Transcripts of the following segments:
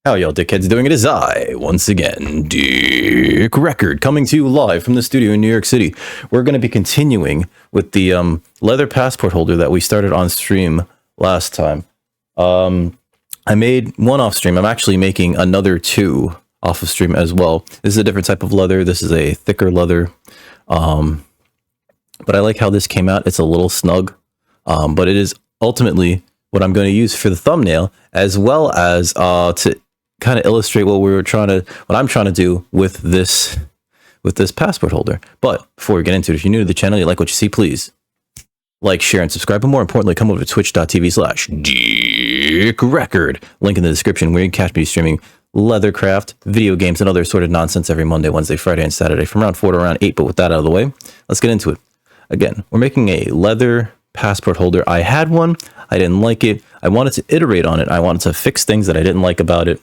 How y'all dickheads doing? It is I, once again, Dick Record, coming to you live from the studio in New York City. We're going to be continuing with the leather passport holder that we started on stream last time. I made one off stream. I'm actually making another two off of stream as well. This is a different type of leather. This is a thicker leather. But I like how this came out. It's a little snug, but it is ultimately what I'm going to use for the thumbnail, as well as to kind of illustrate what I'm trying to do with this passport holder. But before we get into it, if you're new to the channel, you like what you see, please like, share, and subscribe. But more importantly, come over to twitch.tv/DickRecord. Link in the description where you can catch me streaming Leathercraft, video games, and other assorted nonsense every Monday, Wednesday, Friday, and Saturday from around 4 to around 8. But with that out of the way, let's get into it. Again, we're making a leather passport holder. I had one. I didn't like it. I wanted to iterate on it. I wanted to fix things that I didn't like about it.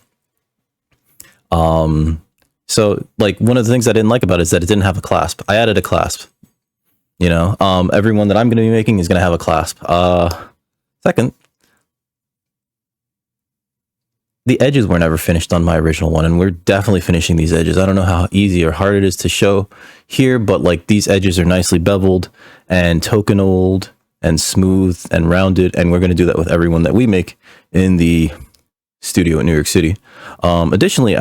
So like one of the things I didn't like about it is that it didn't have a clasp. I added a clasp, you know. Every one that I'm going to be making is going to have a clasp. Second, the edges were never finished on my original one, and we're definitely finishing these edges. I don't know how easy or hard it is to show here, but like these edges are nicely beveled and tokenoled and smooth and rounded, and we're going to do that with every one that we make in the studio in New York City. Additionally,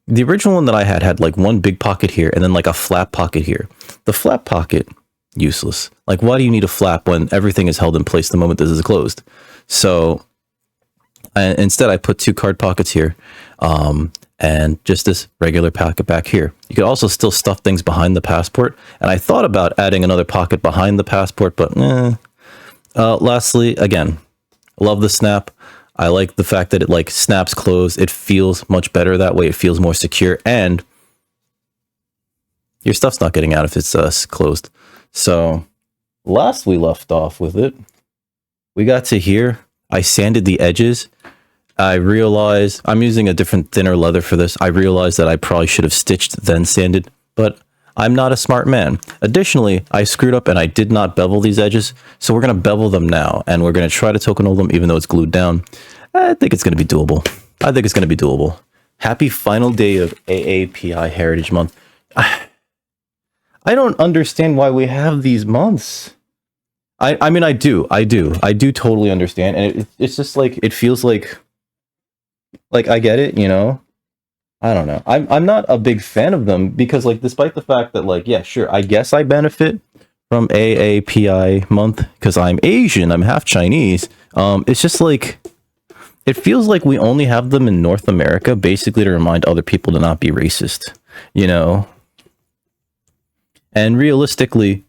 the original one that I had like one big pocket here and then like a flap pocket here. The flap pocket, useless. Like, why do you need a flap when everything is held in place the moment this is closed? So instead I put two card pockets here, and just this regular pocket back here. You could also still stuff things behind the passport, and I thought about adding another pocket behind the passport, but lastly, again, love the snap. I like the fact that it like snaps closed. It feels much better that way. It feels more secure, and your stuff's not getting out if it's closed. So last we left off with it, we got to here. I sanded the edges. I realized I'm using a different thinner leather for this. I realized that I probably should have stitched then sanded, but I'm not a smart man. Additionally, I screwed up and I did not bevel these edges. So we're going to bevel them now, and we're going to try to tokenol them even though it's glued down. I think it's going to be doable. I think it's going to be doable. Happy final day of AAPI Heritage Month. I don't understand why we have these months. I mean, I do totally understand. And it's just like, it feels like I get it, you know? I don't know. I'm not a big fan of them because, like, despite the fact that, like, yeah, sure, I guess I benefit from AAPI month because I'm Asian, I'm half Chinese. It's just like, it feels like we only have them in North America, basically to remind other people to not be racist, you know? And realistically,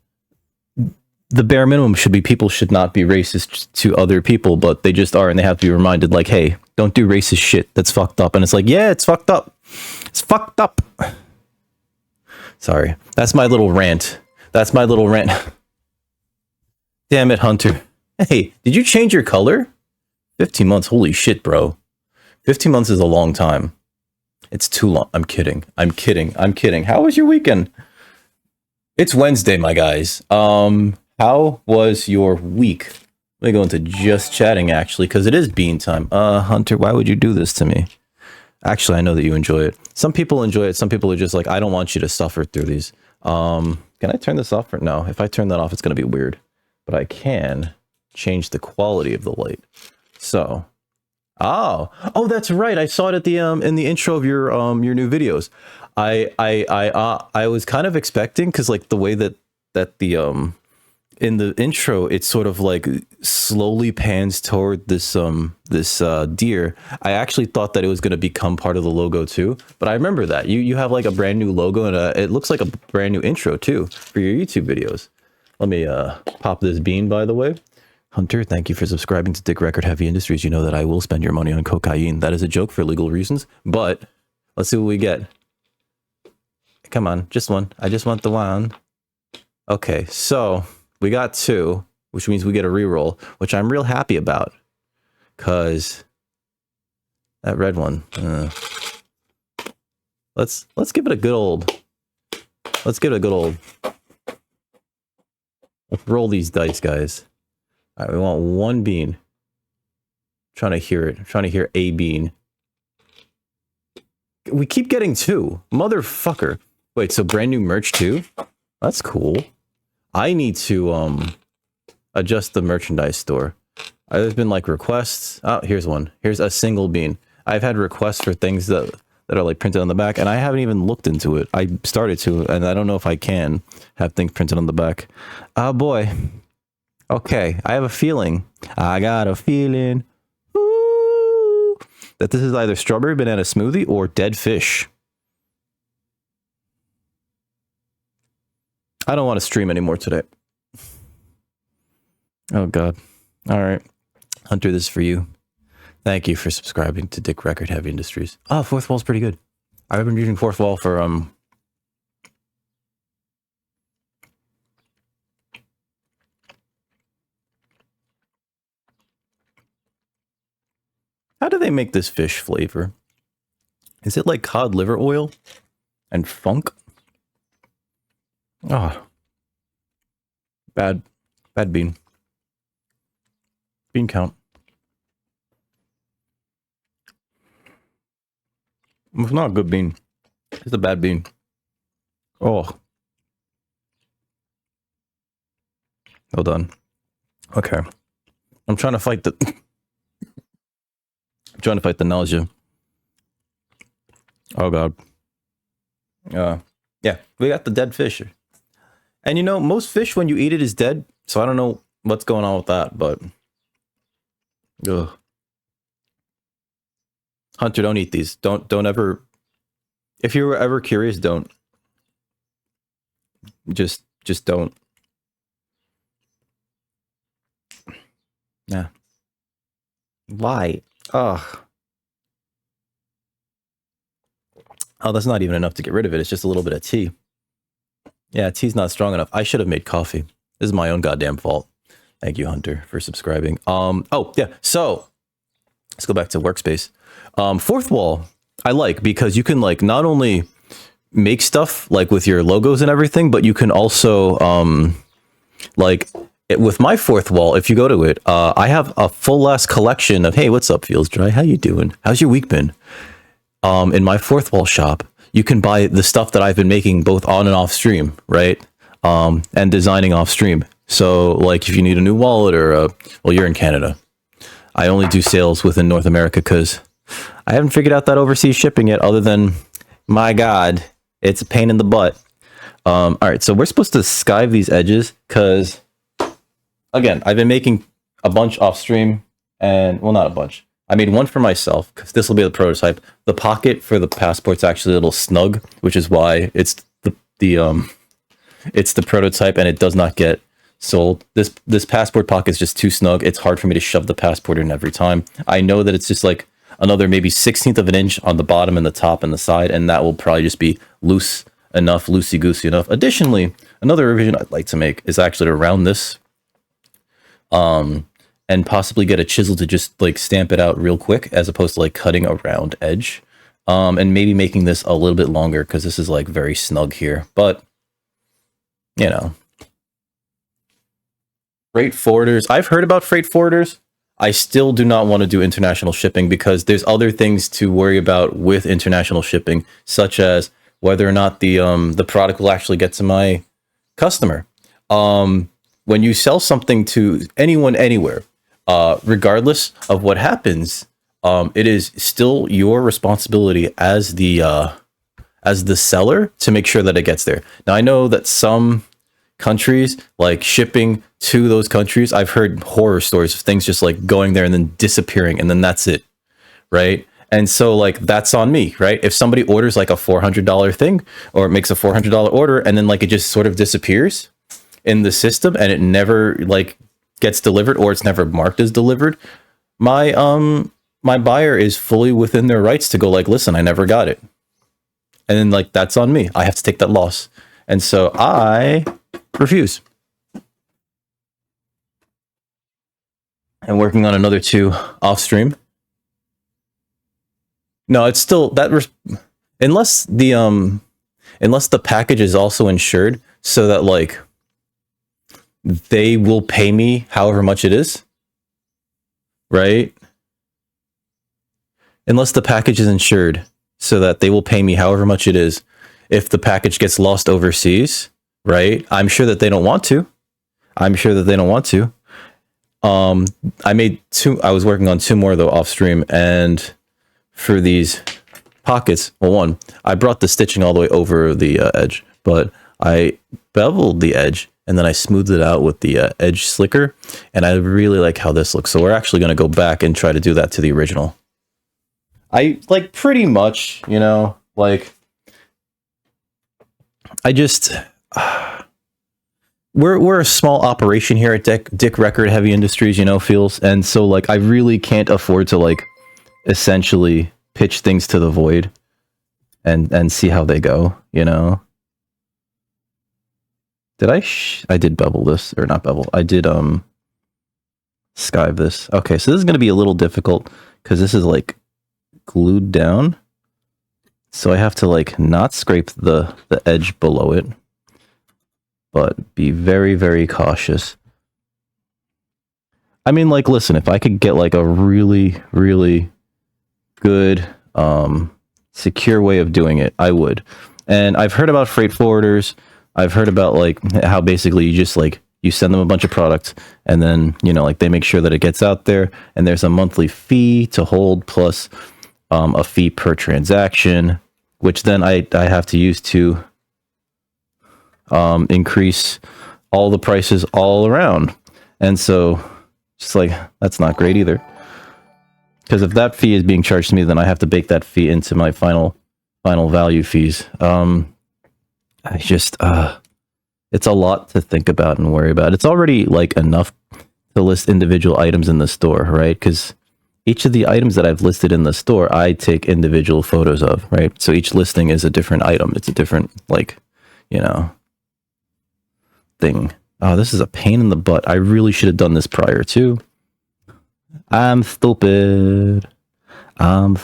the bare minimum should be people should not be racist to other people, but they just are, and they have to be reminded, like, hey, don't do racist shit. That's fucked up. And it's like, yeah, it's fucked up. It's fucked up. Sorry. That's my little rant. That's my little rant. Damn it, Hunter. Hey, did you change your color? 15 months. Holy shit, bro. 15 months is a long time. It's too long. I'm kidding. I'm kidding. I'm kidding. How was your weekend? It's Wednesday, my guys. How was your week? Let me go into just chatting, actually, because it is bean time. Hunter, why would you do this to me? Actually, I know that you enjoy it. Some people enjoy it. Some people are just like, I don't want you to suffer through these. Can I turn this off? No, if I turn that off, it's going to be weird. But I can change the quality of the light. So, oh, that's right. I saw it at the in the intro of your new videos. I was kind of expecting, because like the way that the in the intro, it sort of like slowly pans toward this deer. I actually thought that it was going to become part of the logo too, but I remember that you have like a brand new logo, and it looks like a brand new intro too for your YouTube videos. Let me pop this bean, by the way. Hunter, thank you for subscribing to Dick Record Heavy Industries. You know that I will spend your money on cocaine. That is a joke for legal reasons, but let's see what we get. Come on, just one. I just want the one. Okay, so we got two, which means we get a reroll, which I'm real happy about, because that red one. Let's give it a good old. Let's give it a good old. Let's roll these dice, guys. All right, we want one bean. I'm trying to hear it. I'm trying to hear a bean. We keep getting 2. Motherfucker. Wait, so brand new merch too? That's cool. I need to adjust the merchandise store. There's been like requests. Oh, here's one. Here's a single bean. I've had requests for things that are like printed on the back, and I haven't even looked into it. I started to, and I don't know if I can have things printed on the back. Oh boy. Okay, I have a feeling. I got a feeling. Ooh, that this is either strawberry banana smoothie or dead fish. I don't want to stream anymore today. Oh god. All right. Hunter, this is for you. Thank you for subscribing to Dick Record Heavy Industries. Oh, Fourth Wall's pretty good. I've been using Fourth Wall for how do they make this fish flavor? Is it like cod liver oil and funk? Oh. Bad bean. Bean count. It's not a good bean. It's a bad bean. Oh. Hold on. Okay. I'm trying to fight the... I'm trying to fight the nausea. Oh, God. Yeah, we got the dead fish. And you know, most fish, when you eat it, is dead. So I don't know what's going on with that, but... Ugh. Hunter, don't eat these. Don't ever... If you're ever curious, don't. Just don't. Yeah. Why? Ugh. Oh, that's not even enough to get rid of it. It's just a little bit of tea. Yeah, tea's not strong enough. I should have made coffee. This is my own goddamn fault. Thank you, Hunter, for subscribing. Oh, yeah. So, let's go back to workspace. Fourth Wall, I like because you can like not only make stuff like with your logos and everything, but you can also with my Fourth Wall, if you go to it, I have a full ass collection of, hey, what's up, Feels Dry? How you doing? How's your week been? In my Fourth Wall shop, you can buy the stuff that I've been making both on and off stream, right? And designing off stream. So like if you need a new wallet or well, you're in Canada. I only do sales within North America because I haven't figured out that overseas shipping yet, other than, my God, it's a pain in the butt. All right, so we're supposed to skive these edges because, again, I've been making a bunch off stream, and, well, not a bunch. I made one for myself because this will be the prototype. The pocket for the passport's actually a little snug, which is why it's it's the prototype and it does not get sold. This passport pocket is just too snug. It's hard for me to shove the passport in every time. I know that it's just like another maybe 1/16 of an inch on the bottom and the top and the side, and that will probably just be loose enough, loosey-goosey enough. Additionally, another revision I'd like to make is actually to round this, and possibly get a chisel to just like stamp it out real quick, as opposed to like cutting a round edge, and maybe making this a little bit longer because this is like very snug here. But you know, freight forwarders. I've heard about freight forwarders. I still do not want to do international shipping because there's other things to worry about with international shipping, such as whether or not the product will actually get to my customer. When you sell something to anyone anywhere, regardless of what happens, it is still your responsibility as the seller to make sure that it gets there. Now, I know that some countries, like shipping to those countries, I've heard horror stories of things just like going there and then disappearing, and then that's it, right? And so like that's on me, right? If somebody orders like a $400 thing, or it makes a $400 order, and then like it just sort of disappears in the system and it never like gets delivered, or it's never marked as delivered, my buyer is fully within their rights to go like, listen, I never got it. And then like that's on me. I have to take that loss. And so I refuse. And working on another 2 off stream. No, it's still that unless the package is also insured, so that like they will pay me however much it is, right? Unless the package is insured, so that they will pay me however much it is if the package gets lost overseas, right? I'm sure that they don't want to. I made two. I was working on two more though off stream, and for these pockets, well, one, I brought the stitching all the way over the edge, but I beveled the edge and then I smoothed it out with the edge slicker, and I really like how this looks. So we're actually going to go back and try to do that to the original. I like pretty much, you know, like I just. We're a small operation here at Dick Record Heavy Industries, you know, feels, and so like I really can't afford to like essentially pitch things to the void and see how they go, you know. Did I did bevel this, or not bevel? I did skive this. Okay, so this is going to be a little difficult because this is like glued down, so I have to like not scrape the edge below it, but be very, very cautious. I mean, like, listen, if I could get like a really, really good, secure way of doing it, I would. And I've heard about freight forwarders. I've heard about like how basically you just like, you send them a bunch of products and then, you know, like they make sure that it gets out there, and there's a monthly fee to hold plus a fee per transaction, which then I have to use to increase all the prices all around. And so just like, that's not great either, because if that fee is being charged to me, then I have to bake that fee into my final value fees. I just it's a lot to think about and worry about. It's already like enough to list individual items in the store, right? Because each of the items that I've listed in the store, I take individual photos of, right? So each listing is a different item. It's a different, like, you know, thing. Oh, this is a pain in the butt. I really should have done this prior too. I'm stupid. And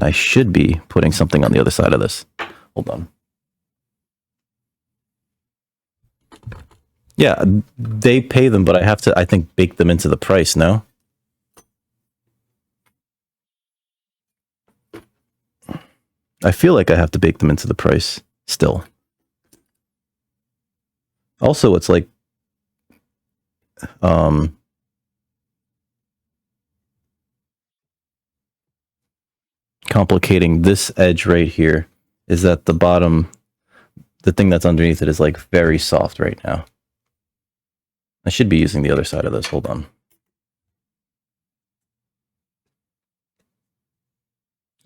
I should be putting something on the other side of this. Hold on. Yeah, they pay them, but I have to, I think, bake them into the price, no? I feel like I have to bake them into the price still. Also, it's like, complicating this edge right here is that the bottom, the thing that's underneath it is like very soft right now. I should be using the other side of this. Hold on.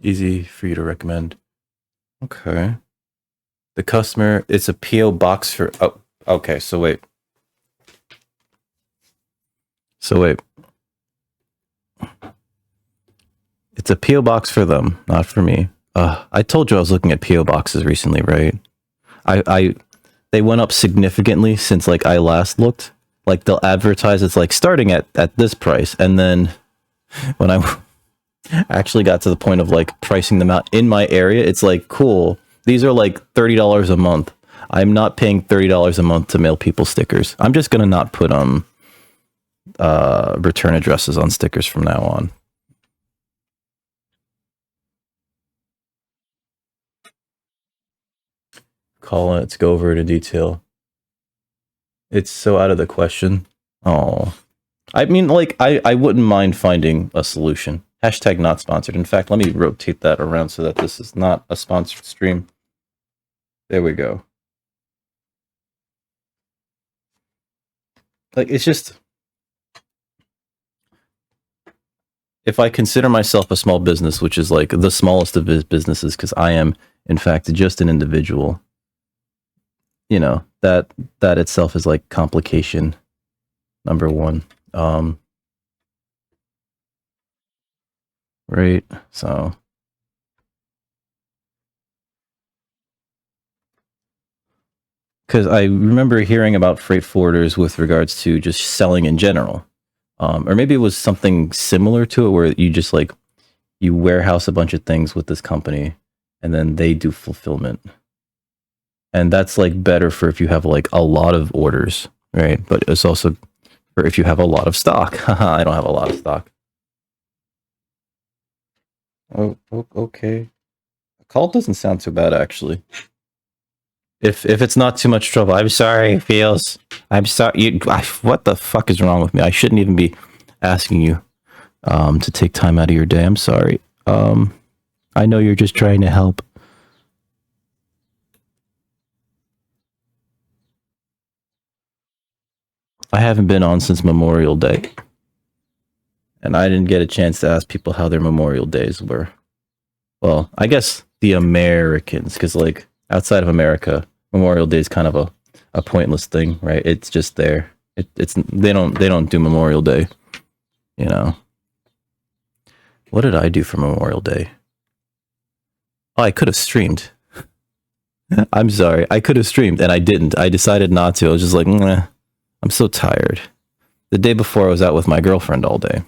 Easy for you to recommend. Okay. The customer, it's a PO box for, oh, okay, so wait. It's a PO box for them, not for me. I told you I was looking at PO boxes recently, right? They went up significantly since like I last looked. Like they'll advertise it's like starting at this price, and then when I actually got to the point of like pricing them out in my area, it's like, cool, these are like $30 a month. I'm not paying $30 a month to mail people stickers. I'm just gonna not put return addresses on stickers from now on. Call it, let's go over it in detail. It's so out of the question. Oh, I mean, like, I wouldn't mind finding a solution. Hashtag not sponsored. In fact, let me rotate that around so that this is not a sponsored stream. There we go. Like, it's just, if I consider myself a small business, which is like the smallest of businesses, because I am, in fact, just an individual, you know, that itself is like complication number one. Right, so because I remember hearing about freight forwarders with regards to just selling in general, or maybe it was something similar to it where you just like you warehouse a bunch of things with this company and then they do fulfillment. And that's like better for if you have like a lot of orders, right? But it's also for if you have a lot of stock. I don't have a lot of stock. Oh, okay. A call doesn't sound too bad, actually. If it's not too much trouble, I'm sorry, Feels. I'm sorry. What the fuck is wrong with me? I shouldn't even be asking you to take time out of your day. I'm sorry. I know you're just trying to help. I haven't been on since Memorial Day. And I didn't get a chance to ask people how their Memorial Days were. Well, I guess the Americans, because like outside of America, Memorial Day is kind of a pointless thing, right? It's just there. It's they don't do Memorial Day, you know. What did I do for Memorial Day? Oh, I could have streamed. I'm sorry. I could have streamed and I didn't. I decided not to. I was just like, nah, I'm so tired. The day before I was out with my girlfriend all day.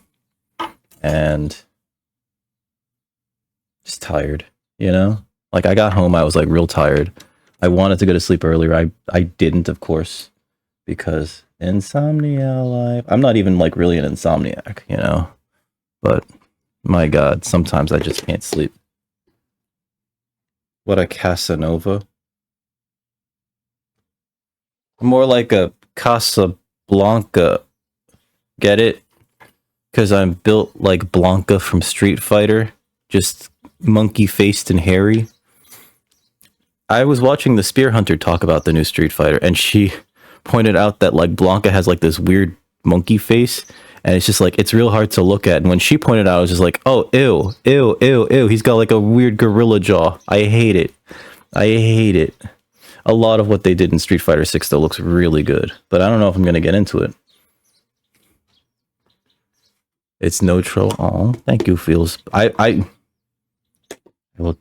And just tired, you know? Like I got home, I was like real tired. I wanted to go to sleep earlier. I didn't, of course, because insomnia life. I'm not even like really an insomniac, you know? But my God, sometimes I just can't sleep. What a Casanova. More like a Casablanca. Get it? Because I'm built like Blanca from Street Fighter. Just monkey-faced and hairy. I was watching the Spear Hunter talk about the new Street Fighter, and she pointed out that like Blanca has like this weird monkey face, and it's just like it's real hard to look at. And when she pointed out, I was just like, oh, ew, ew, ew, ew. He's got like a weird gorilla jaw. I hate it. I hate it. A lot of what they did in Street Fighter 6 though looks really good, but I don't know if I'm gonna get into it. It's no troll. Oh, thank you, Feels. I will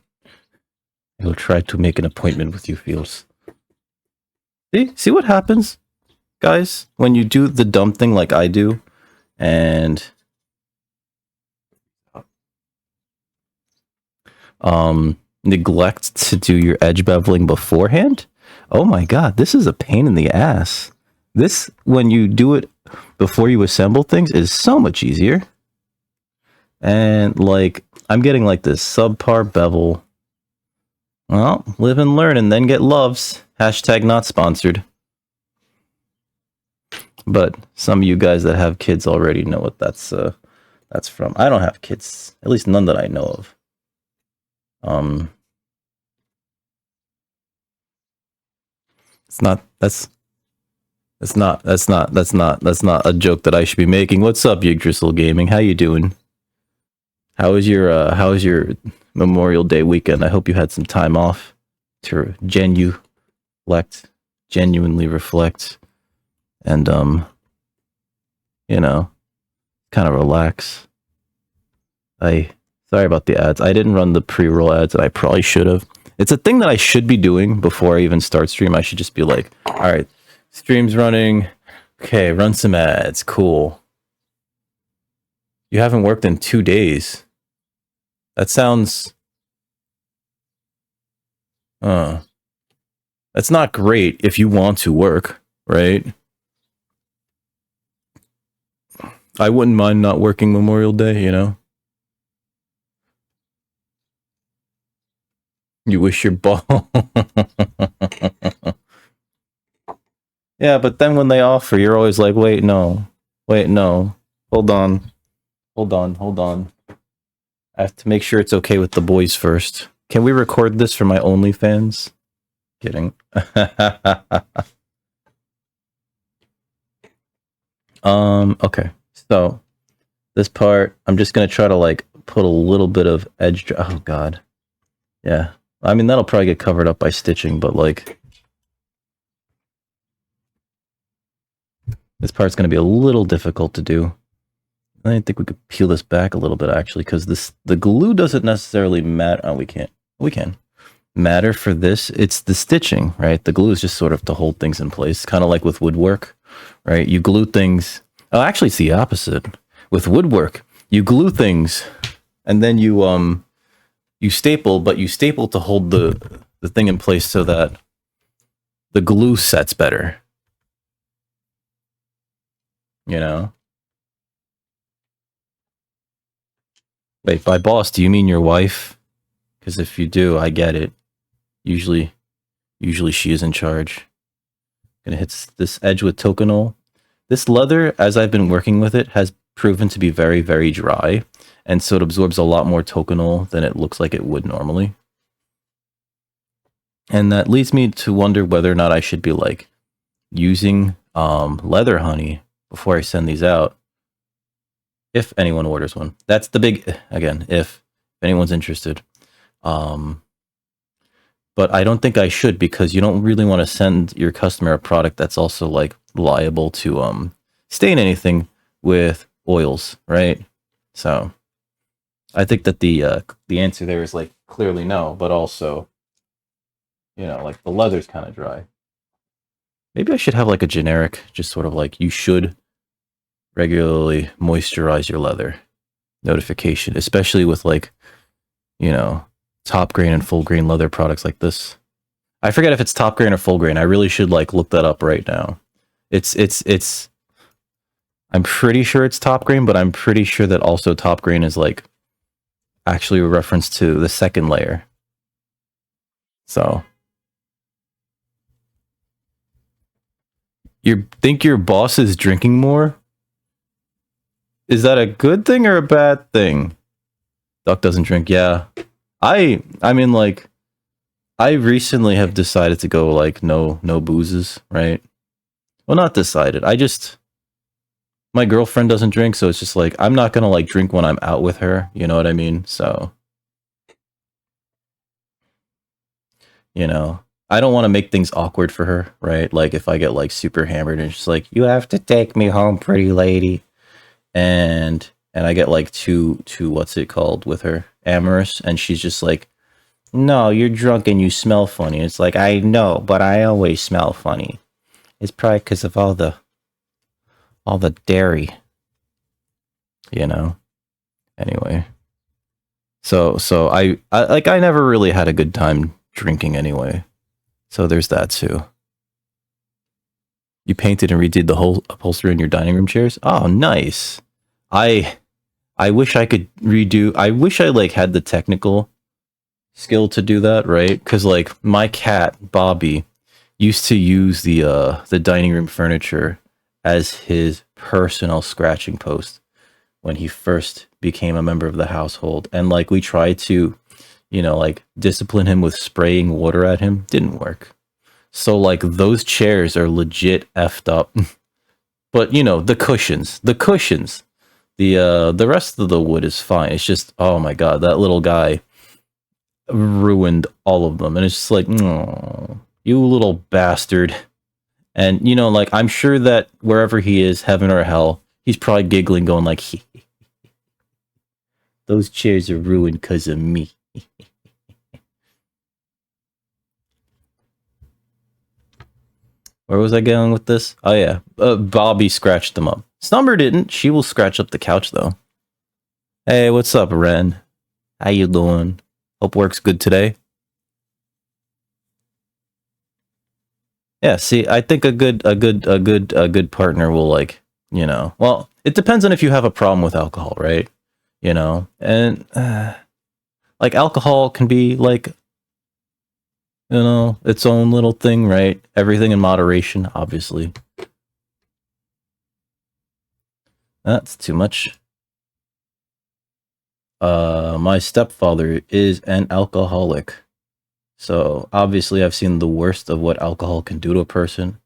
try to make an appointment with you, Feels. See what happens, guys, when you do the dumb thing like I do, and neglect to do your edge beveling beforehand. Oh my God, this is a pain in the ass. This, when you do it before you assemble things, is so much easier. And like, I'm getting like this subpar bevel. Well, live and learn and then get loves. Hashtag not sponsored. But some of you guys that have kids already know what that's from. I don't have kids, at least none that I know of. It's not that's not a joke that I should be making. What's up, Yggdrasil Gaming? How you doing? How was your Memorial Day weekend? I hope you had some time off to genuinely reflect, and you know, kind of relax. Sorry about the ads. I didn't run the pre-roll ads, and I probably should have. It's a thing that I should be doing before I even start stream. I should just be like, all right, stream's running. Okay, run some ads. Cool. You haven't worked in 2 days. That sounds... that's not great if you want to work, right? I wouldn't mind not working Memorial Day, you know? You wish your ball... Yeah, but then when they offer, you're always like, wait, no. Hold on. I have to make sure it's okay with the boys first. Can we record this for my OnlyFans? Kidding. Okay. So, this part, I'm just gonna try to, like, put a little bit of edge... Oh, God. Yeah. I mean, that'll probably get covered up by stitching, but, like... This part's gonna be a little difficult to do. I think we could peel this back a little bit, actually, because the glue doesn't necessarily matter. Oh, we can matter for this. It's the stitching, right? The glue is just sort of to hold things in place, kind of like with woodwork, right? You glue things. Oh, actually, it's the opposite. With woodwork, you glue things, and then you staple, but you staple to hold the thing in place so that the glue sets better. You know? Wait, by boss, do you mean your wife? Because if you do, I get it. Usually she is in charge. Gonna hit this edge with Tokonol. This leather, as I've been working with it, has proven to be very, very dry. And so it absorbs a lot more Tokonol than it looks like it would normally. And that leads me to wonder whether or not I should be like using leather honey before I send these out. If anyone orders one. That's the big, again, if anyone's interested. But I don't think I should, because you don't really want to send your customer a product that's also like liable to stain anything with oils, right? So I think that the answer there is like clearly no, but also, you know, like the leather's kind of dry. Maybe I should have like a generic, just sort of like, you should regularly moisturize your leather notification, especially with like, you know, top grain and full grain leather products like this. I forget if it's top grain or full grain. I really should like look that up right now. It's I'm pretty sure it's top grain, but I'm pretty sure that also top grain is like actually a reference to the second layer. So you think your boss is drinking more? Is that a good thing or a bad thing? Duck doesn't drink. Yeah. I mean, like, I recently have decided to go like no boozes, right? Well, not decided. My girlfriend doesn't drink, so it's just like I'm not gonna like drink when I'm out with her. You know what I mean? So, you know, I don't want to make things awkward for her, right? Like if I get like super hammered and she's like, "You have to take me home, pretty lady," and I get like too what's it called with her, amorous, and she's just like, "No, you're drunk and you smell funny." It's like, I know, but I always smell funny. It's probably because of all the dairy, you know. Anyway, so I never really had a good time drinking anyway. So there's that too. You painted and redid the whole upholstery in your dining room chairs? Oh, nice. I wish I could redo. I wish I like had the technical skill to do that, right? Because like my cat Bobby used to use the dining room furniture as his personal scratching post when he first became a member of the household, and like we tried to, you know, like discipline him with spraying water at him. Didn't work. So like those chairs are legit effed up. But you know, the cushions, the rest of the wood is fine. It's just, oh my god, that little guy ruined all of them. And it's just like, no, you little bastard. And you know, like I'm sure that wherever he is, heaven or hell, he's probably giggling, going like, those chairs are ruined because of me. Where was I going with this? Oh yeah, Bobby scratched them up. Snumber didn't. She will scratch up the couch though. Hey, what's up, Ren? How you doing? Hope work's good today. Yeah, see, I think a good partner will, like, you know, well, it depends on if you have a problem with alcohol, right? You know, and like alcohol can be like, you know, its own little thing, right? Everything in moderation, obviously. That's too much. My stepfather is an alcoholic. So obviously I've seen the worst of what alcohol can do to a person.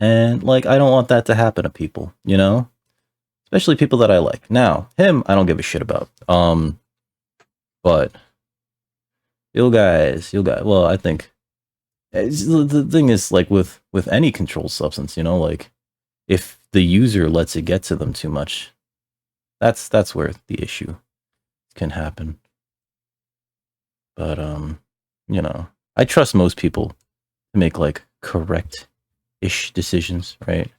And like, I don't want that to happen to people, you know? Especially people that I like. Now, him, I don't give a shit about. But you guys, well, I think the thing is, like with any controlled substance, you know, like if the user lets it get to them too much, that's where the issue can happen. But you know, I trust most people to make like correct-ish decisions, right?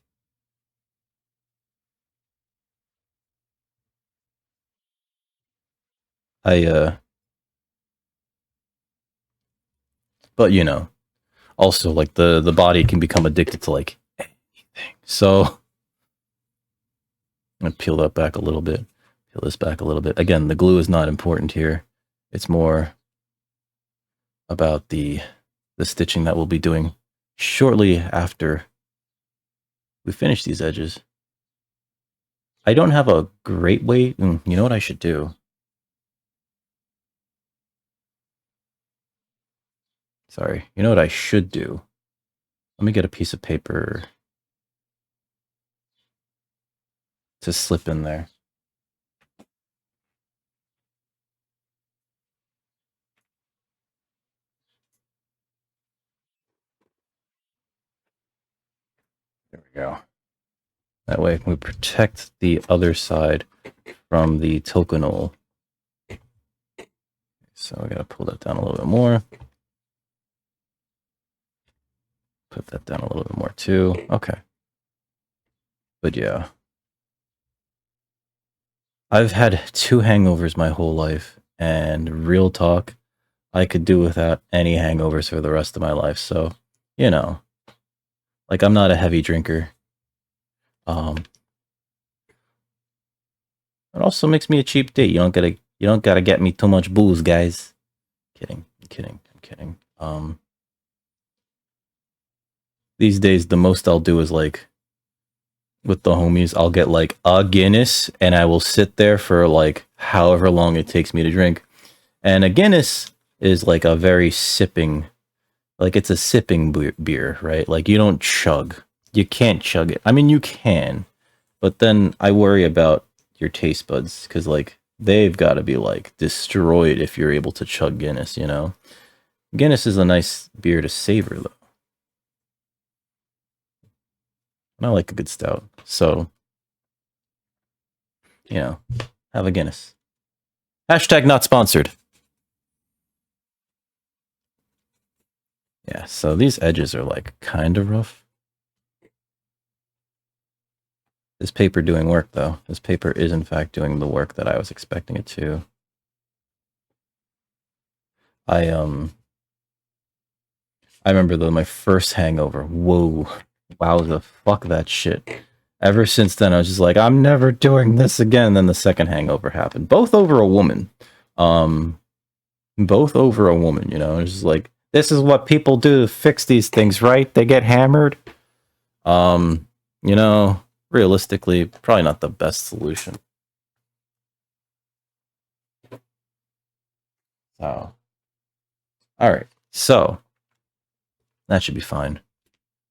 But you know, also like the body can become addicted to like anything. So I'm gonna peel that back a little bit. Peel this back a little bit. Again, the glue is not important here. It's more about the stitching that we'll be doing shortly after we finish these edges. I don't have a great way. You know what I should do? Sorry. You know what I should do? Let me get a piece of paper to slip in there. There we go. That way we protect the other side from the tokonole. So I gotta pull that down a little bit more. Put that down a little bit more too. Okay. But yeah. I've had 2 hangovers my whole life, and real talk, I could do without any hangovers for the rest of my life. So, you know, like I'm not a heavy drinker. It also makes me a cheap date. You don't gotta get me too much booze, guys. I'm kidding. These days the most I'll do is like with the homies, I'll get like a Guinness and I will sit there for like however long it takes me to drink. And a Guinness is like a very sipping, like it's a sipping beer, right? Like you don't chug. You can't chug it. I mean, you can, but then I worry about your taste buds because like they've got to be like destroyed if you're able to chug Guinness, you know? Guinness is a nice beer to savor though. And I like a good stout. So, you know, have a Guinness. Hashtag not sponsored. Yeah, so these edges are like kind of rough. This paper doing work though. This paper is in fact doing the work that I was expecting it to. I remember though my first hangover. Whoa. Wow, the fuck that shit. Ever since then I was just like, I'm never doing this again. Then the second hangover happened. Both over a woman. Both over a woman, you know. It's just like, this is what people do to fix these things, right? They get hammered. You know, realistically, probably not the best solution. So, all right. So, that should be fine.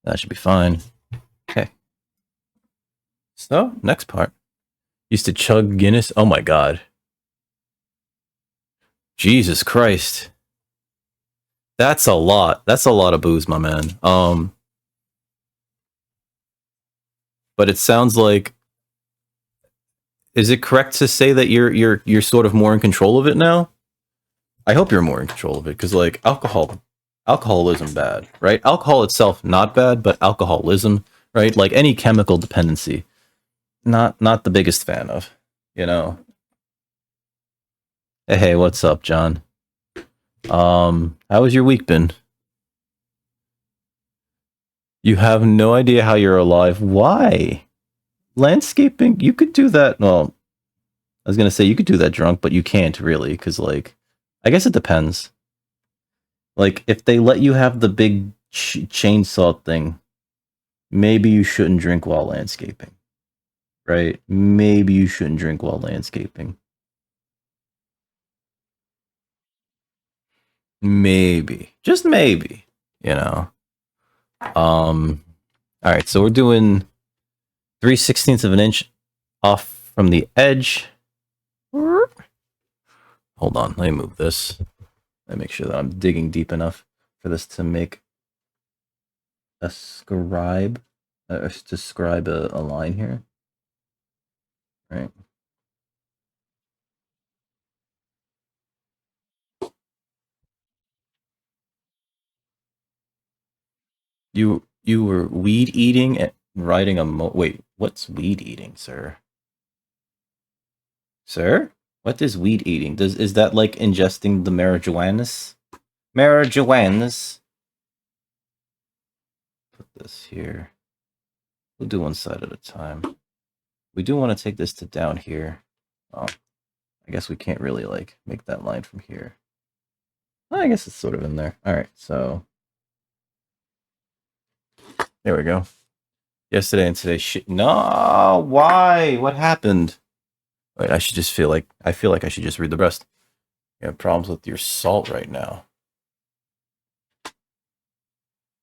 That should be fine. Okay. So, next part. Used to chug Guinness. Oh my god. Jesus Christ. That's a lot. That's a lot of booze, my man. But it sounds like, is it correct to say that you're sort of more in control of it now? I hope you're more in control of it because like alcoholism bad, right? Alcohol itself not bad, but alcoholism, right? Like any chemical dependency, not the biggest fan of, you know. Hey, what's up, John? How has your week been? You have no idea how you're alive. Why? Landscaping, you could do that. Well, I was gonna say you could do that drunk, but you can't really, because like, I guess it depends. Like, if they let you have the big chainsaw thing, maybe you shouldn't drink while landscaping, right? Maybe you shouldn't drink while landscaping. Maybe, just maybe, you know. All right, so we're doing 3/16 of an inch off from the edge. Hold on, let me move this. Let me make sure that I'm digging deep enough for this to make a scribe, to scribe a line here. Right. You were weed eating and riding a wait, what's weed eating, sir? Sir? What is weed eating? Is that like ingesting the marijuanas? Marijuanas. Put this here. We'll do one side at a time. We do want to take this to down here. Oh, I guess we can't really like make that line from here. I guess it's sort of in there. All right, so there we go. Yesterday and today shit. No, why? What happened? Wait, I should just feel like I should just read the rest. You have problems with your salt right now.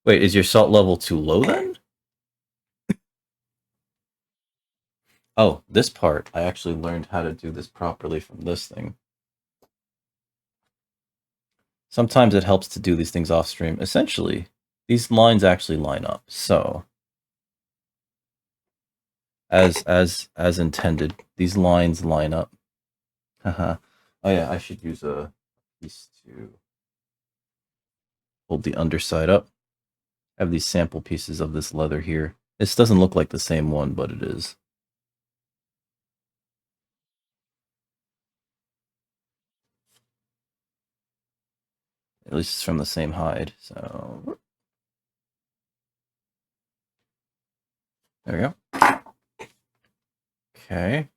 Wait, is your salt level too low then? Oh, this part, I actually learned how to do this properly from this thing. Sometimes it helps to do these things off stream. Essentially, these lines actually line up. So, as intended, these lines line up. Haha. Oh yeah, I should use a piece to hold the underside up. I have these sample pieces of this leather here. This doesn't look like the same one, but it is. At least it's from the same hide. So there we go. Okay.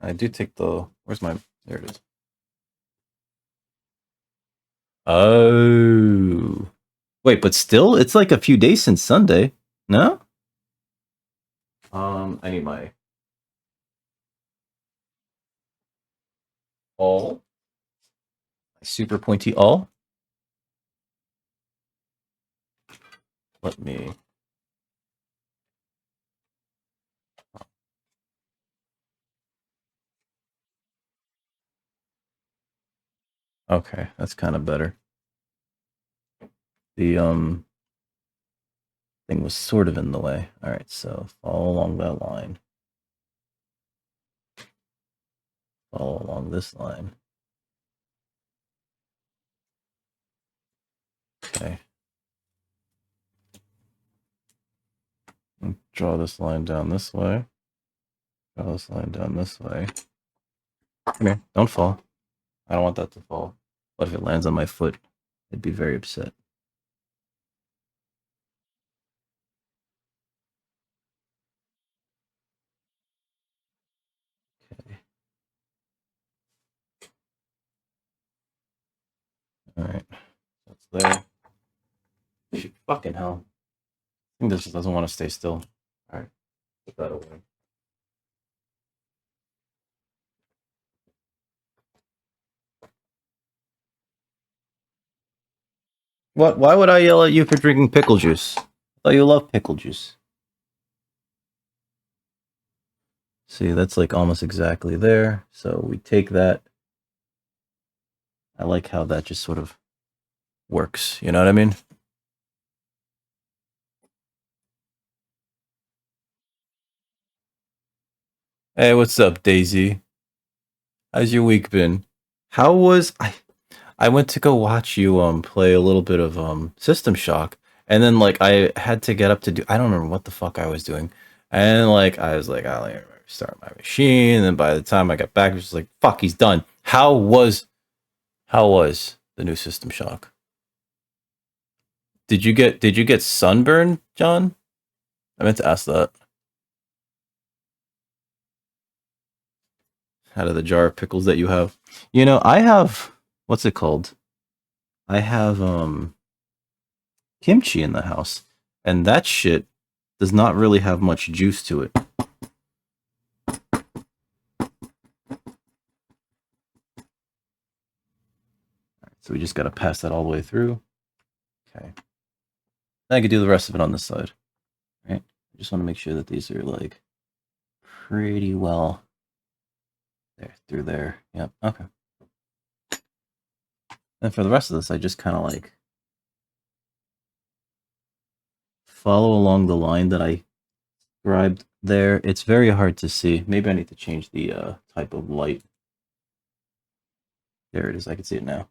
I do take the. Where's my? There it is. Oh. Wait, but still, it's like a few days since Sunday. No? I need my all. My super pointy all. Let me. Okay, that's kind of better. The thing was sort of in the way. All right, so follow along that line. Follow along this line. Okay. Draw this line down this way. Draw this line down this way. Come here. Don't fall. I don't want that to fall. What if it lands on my foot? I'd be very upset. Okay. Alright. That's there. Shoot, fucking hell. I think this just doesn't want to stay still. Alright. Put that away. What? Why would I yell at you for drinking pickle juice? I thought you love pickle juice. See, that's like almost exactly there. So we take that. I like how that just sort of works. You know what I mean? Hey, what's up, Daisy? How's your week been? How was I went to go watch you play a little bit of System Shock, and then like I had to get up to do I don't remember what the fuck I was doing. And like I was like, I'll start my machine, and then by the time I got back, it was just like, fuck, he's done. How was the new System Shock? Did you get sunburn, John? I meant to ask that. Out of the jar of pickles that you have. You know, I have what's it called? I have kimchi in the house, and that shit does not really have much juice to it. So we just got to pass that all the way through. Okay. Then I could do the rest of it on this side. Right? I just want to make sure that these are like pretty well there through there. Yep. Okay. And for the rest of this, I just kind of like follow along the line that I scribed there. It's very hard to see. Maybe I need to change the type of light. There it is. I can see it now.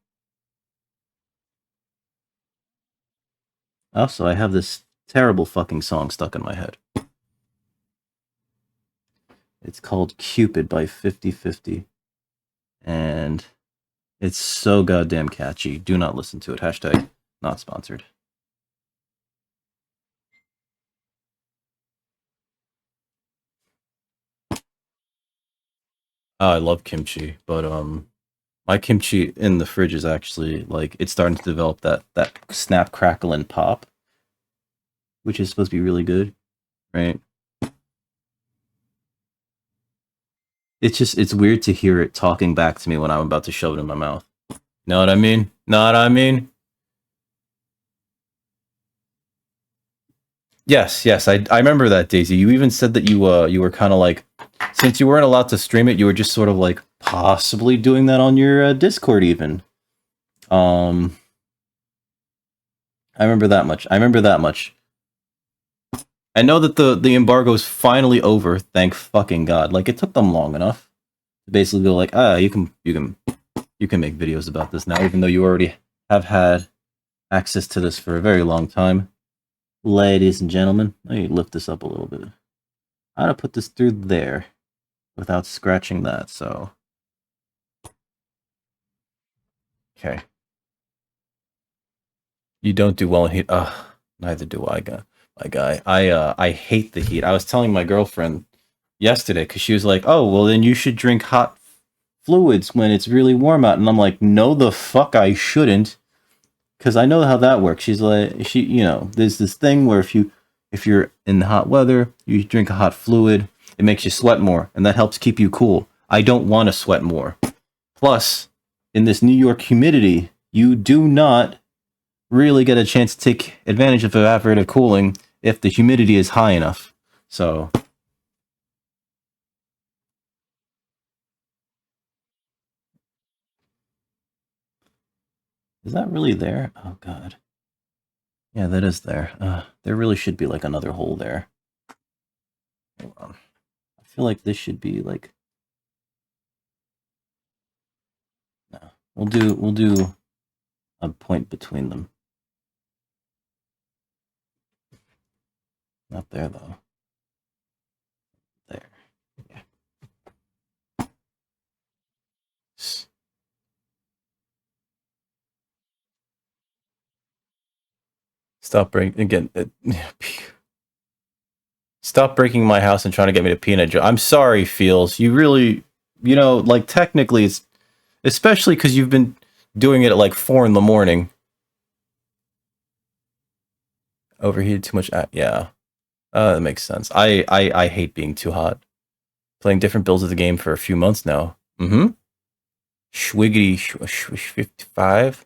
Also, I have this terrible fucking song stuck in my head. It's called Cupid by 50/50. And it's so goddamn catchy. Do not listen to it. Hashtag not sponsored. Oh, I love kimchi, but my kimchi in the fridge is actually like it's starting to develop that snap, crackle, and pop, which is supposed to be really good, right? It's weird to hear it talking back to me when I'm about to shove it in my mouth. Know what I mean? Know what I mean? Yes, yes, I remember that, Daisy. You even said that you were kind of like, since you weren't allowed to stream it, you were just sort of like possibly doing that on your Discord even. Um, I remember that much. I remember that much. I know that the embargo is finally over. Thank fucking god. Like it took them long enough to basically go like, ah, you can make videos about this now, even though you already have had access to this for a very long time. Ladies and gentlemen, let me lift this up a little bit. I'm gonna put this through there without scratching that, so. Okay. You don't do well in heat. Neither do I, my guy. I hate the heat. I was telling my girlfriend yesterday because she was like, "Oh, well, then you should drink hot fluids when it's really warm out." And I'm like, "No, the fuck, I shouldn't," because I know how that works. She's like, there's this thing where if you're in the hot weather, you drink a hot fluid, it makes you sweat more, and that helps keep you cool. I don't want to sweat more. Plus, in this New York humidity, you do not really get a chance to take advantage of evaporative cooling if the humidity is high enough. So, is that really there? Oh god. Yeah, that is there. There really should be like another hole there. Hold on. I feel like this should be like. No, we'll do a point between them. Not there though. There. Yeah. Stop breaking again. Stop breaking my house and trying to get me to peanut joke. I'm sorry, Feels. You really, like technically, it's especially because you've been doing it at like 4 in the morning. Overheated too much. Yeah, that makes sense. I hate being too hot. Playing different builds of the game for a few months now. Mm-hmm. Schwiggity 55.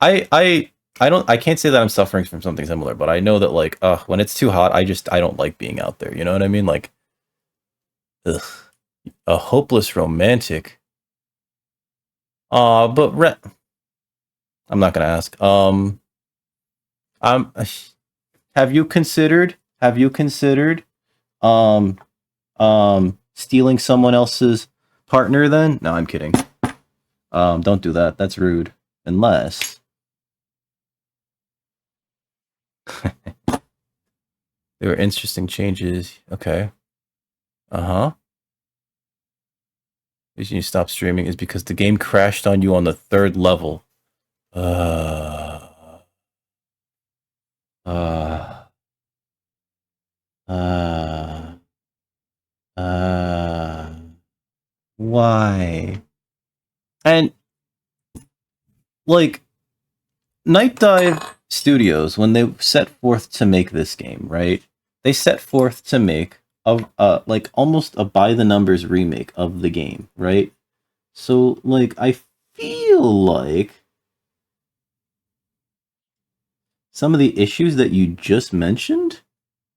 I can't say that I'm suffering from something similar, but I know that like when it's too hot, I don't like being out there. You know what I mean? Like, ugh, a hopeless romantic. But I'm not gonna ask. Um, have you considered? Um, stealing someone else's partner? Then? No, I'm kidding. Don't do that. That's rude. Unless there were interesting changes. Okay. Uh-huh. The reason you stopped streaming is because the game crashed on you on the 3rd level. Uh, uh, uh, uh, why? And, like, Night Dive Studios, when they set forth to make this game, right? They set forth to make like almost a by the numbers remake of the game, right? So like I feel like some of the issues that you just mentioned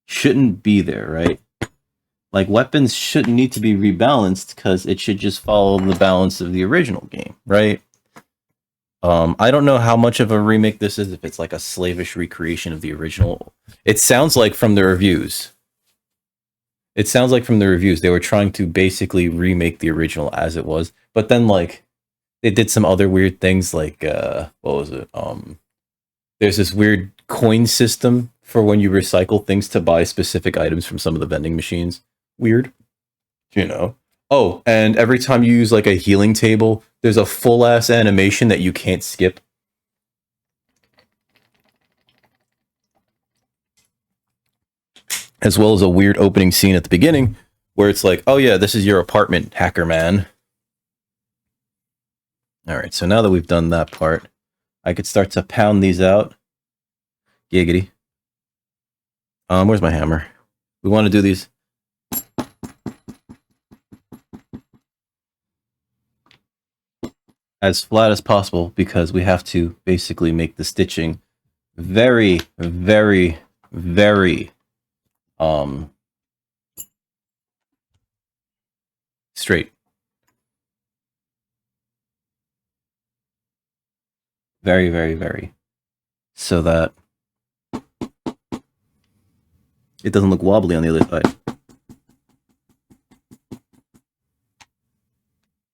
shouldn't be there, right? Like weapons shouldn't need to be rebalanced because it should just follow the balance of the original game, right? I don't know how much of a remake this is, if it's like a slavish recreation of the original. It sounds like from the reviews. It sounds like from the reviews they were trying to basically remake the original as it was, but then like they did some other weird things like what was it? There's this weird coin system for when you recycle things to buy specific items from some of the vending machines. Weird, you know. Oh, and every time you use like a healing table, there's a full ass animation that you can't skip. as well as a weird opening scene at the beginning where it's like, oh yeah, this is your apartment, hacker man. All right, so now that we've done that part, I could start to pound these out. Giggity. Where's my hammer? We want to do these. As flat as possible because we have to basically make the stitching very, very, very straight. Very, very, very. So that it doesn't look wobbly on the other side.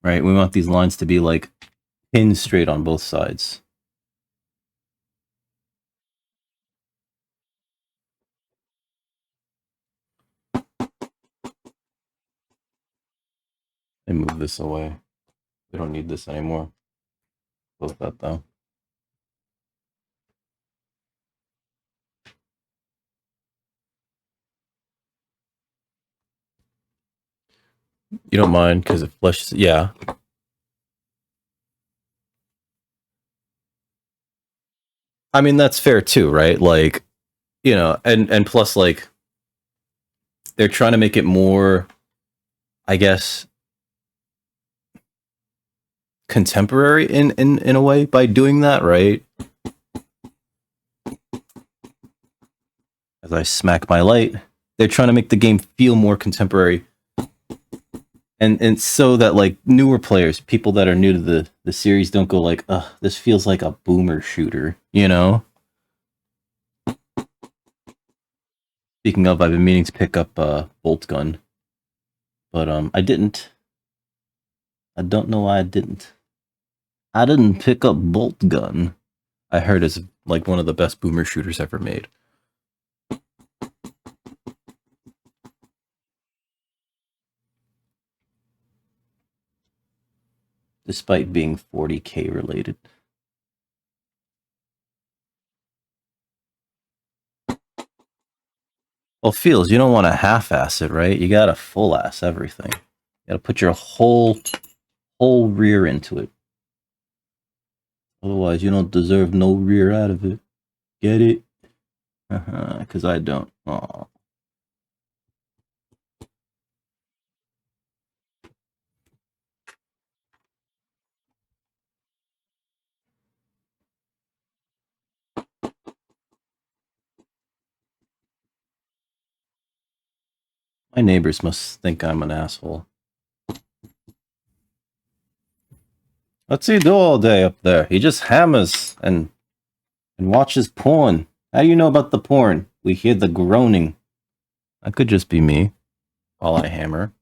Right? We want these lines to be like pinned straight on both sides. And move this away. We don't need this anymore. Close that though. You don't mind because it flushes. Yeah. I mean, that's fair too, right? Like, you know, and plus, like, they're trying to make it more, I guess, contemporary in a way by doing that, right? As I smack my light, they're trying to make the game feel more contemporary. And so that like newer players, people that are new to the series don't go like, ugh, this feels like a boomer shooter, you know? Speaking of, I've been meaning to pick up bolt gun. But I didn't. I don't know why I didn't. I didn't pick up bolt gun. I heard it's like one of the best boomer shooters ever made. Despite being 40K related. Well, Feels, you don't want to half-ass it, right? You gotta full-ass everything. You gotta put your whole rear into it. Otherwise, you don't deserve no rear out of it. Get it? Because I don't. Aw. My neighbors must think I'm an asshole. What's he do all day up there? He just hammers and watches porn. How do you know about the porn? We hear the groaning. That could just be me while I hammer.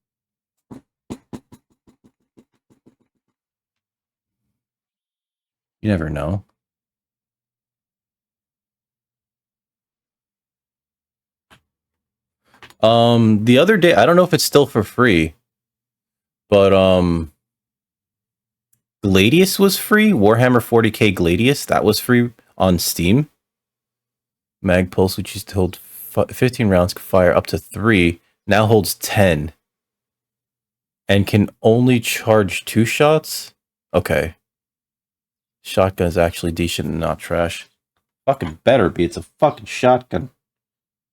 You never know. The other day, I don't know if it's still for free, but Gladius was free. Warhammer 40K Gladius, that was free on Steam. Mag Pulse, which used to hold 15 rounds, can fire up to 3, now holds 10. And can only charge 2 shots? Okay. Shotgun is actually decent and not trash. Fucking better be. It's a fucking shotgun.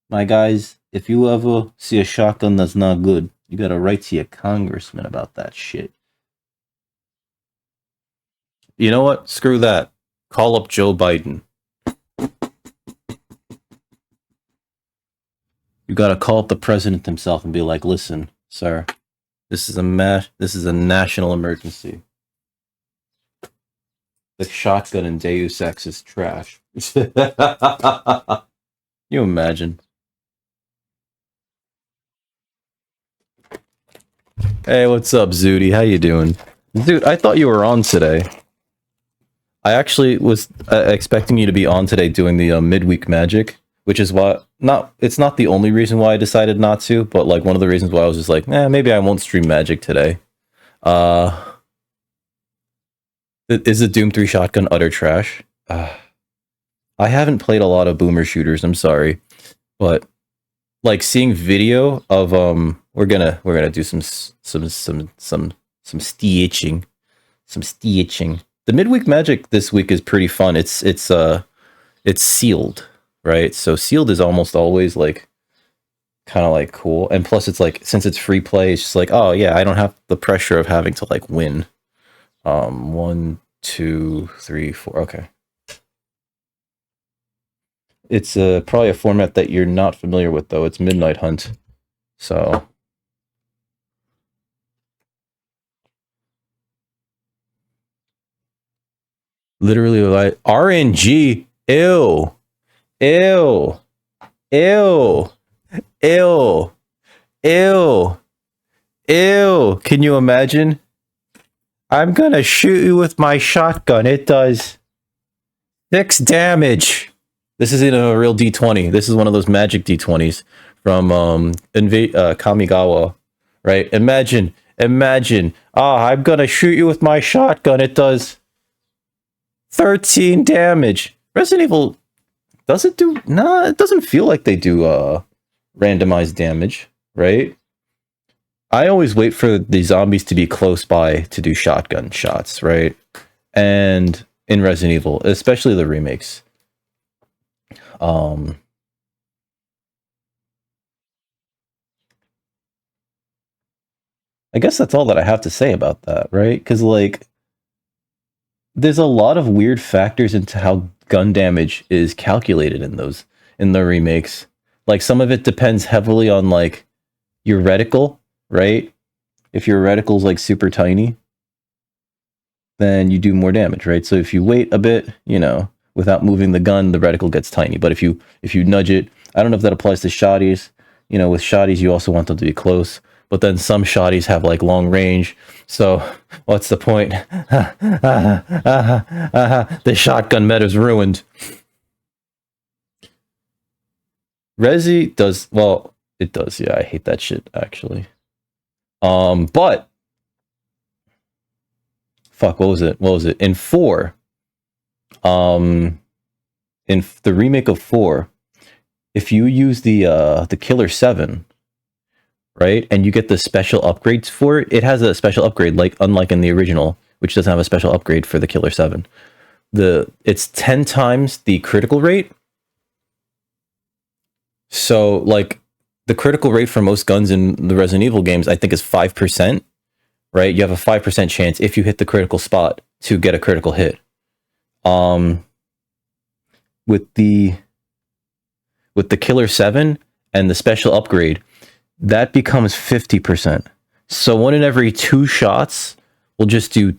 My guys, if you ever see a shotgun that's not good, you gotta write to your congressman about that shit. You know what? Screw that. Call up Joe Biden. You gotta call up the president himself and be like, listen, sir, this is a national emergency. The shotgun in Deus Ex is trash. You imagine. Hey, what's up, Zooty? How you doing? Dude, I thought you were on today. I actually was expecting you to be on today doing the midweek magic, which is why it's not the only reason why I decided not to, but like one of the reasons why I was just like, maybe I won't stream magic today. Is the Doom 3 shotgun utter trash? I haven't played a lot of boomer shooters, I'm sorry, but like seeing video of we're gonna do some stitching. Some stitching. The midweek magic this week is pretty fun. It's sealed, right? So sealed is almost always like kind of like cool. And plus it's like since it's free play, it's just like, oh yeah, I don't have the pressure of having to like win. 1, 2, 3, 4. Okay. It's probably a format that you're not familiar with though. It's Midnight Hunt. So literally like RNG. Ew. Ew. Ew. Ew. Ew. Ew. Can you imagine? I'm gonna shoot you with my shotgun. It does 6 damage. This isn't a real D20. This is one of those magic D20s from Kamigawa. Right? Imagine. I'm gonna shoot you with my shotgun. It does 13 damage. Resident Evil does it do? Nah, it doesn't feel like they do randomized damage, right? I always wait for the zombies to be close by to do shotgun shots, right? And in Resident Evil, especially the remakes. I guess that's all that I have to say about that, right? Because like there's a lot of weird factors into how gun damage is calculated in the remakes. Like some of it depends heavily on like your reticle, right? If your reticle's like super tiny, then you do more damage, right? So if you wait a bit, you know, without moving the gun, the reticle gets tiny. But if you nudge it, I don't know if that applies to shotties. You know, with shotties you also want them to be close. But then some shotties have like long range. So what's the point? The shotgun meta's ruined. Resi does, well, it does, yeah, I hate that shit, actually. But fuck, what was it? In 4, in the remake of 4, if you use the Killer 7, right, and you get the special upgrades for it, it has a special upgrade, like unlike in the original, which doesn't have a special upgrade for the Killer 7. It's 10 times the critical rate. So, like, the critical rate for most guns in the Resident Evil games, I think, is 5%, right? You have a 5% chance if you hit the critical spot to get a critical hit. With the Killer 7 and the special upgrade, that becomes 50%. So 1 in every 2 shots will just do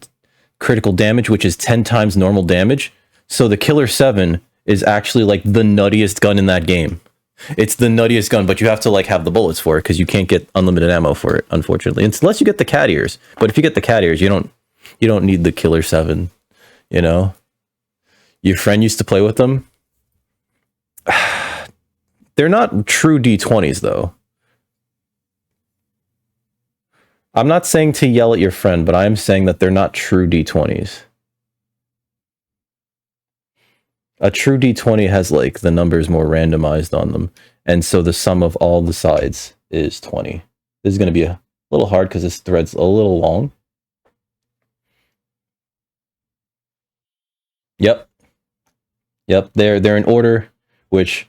critical damage, which is 10 times normal damage. So the Killer 7 is actually like the nuttiest gun in that game. It's the nuttiest gun, but you have to like have the bullets for it because you can't get unlimited ammo for it, unfortunately, unless you get the cat ears. But if you get the cat ears, you don't need the Killer 7. You know, your friend used to play with them. They're not true D20s though. I'm not saying to yell at your friend, but I am saying that they're not true D20s. A true D20 has like the numbers more randomized on them, and so the sum of all the sides is 20. This is going to be a little hard because this thread's a little long. Yep, they're in order, which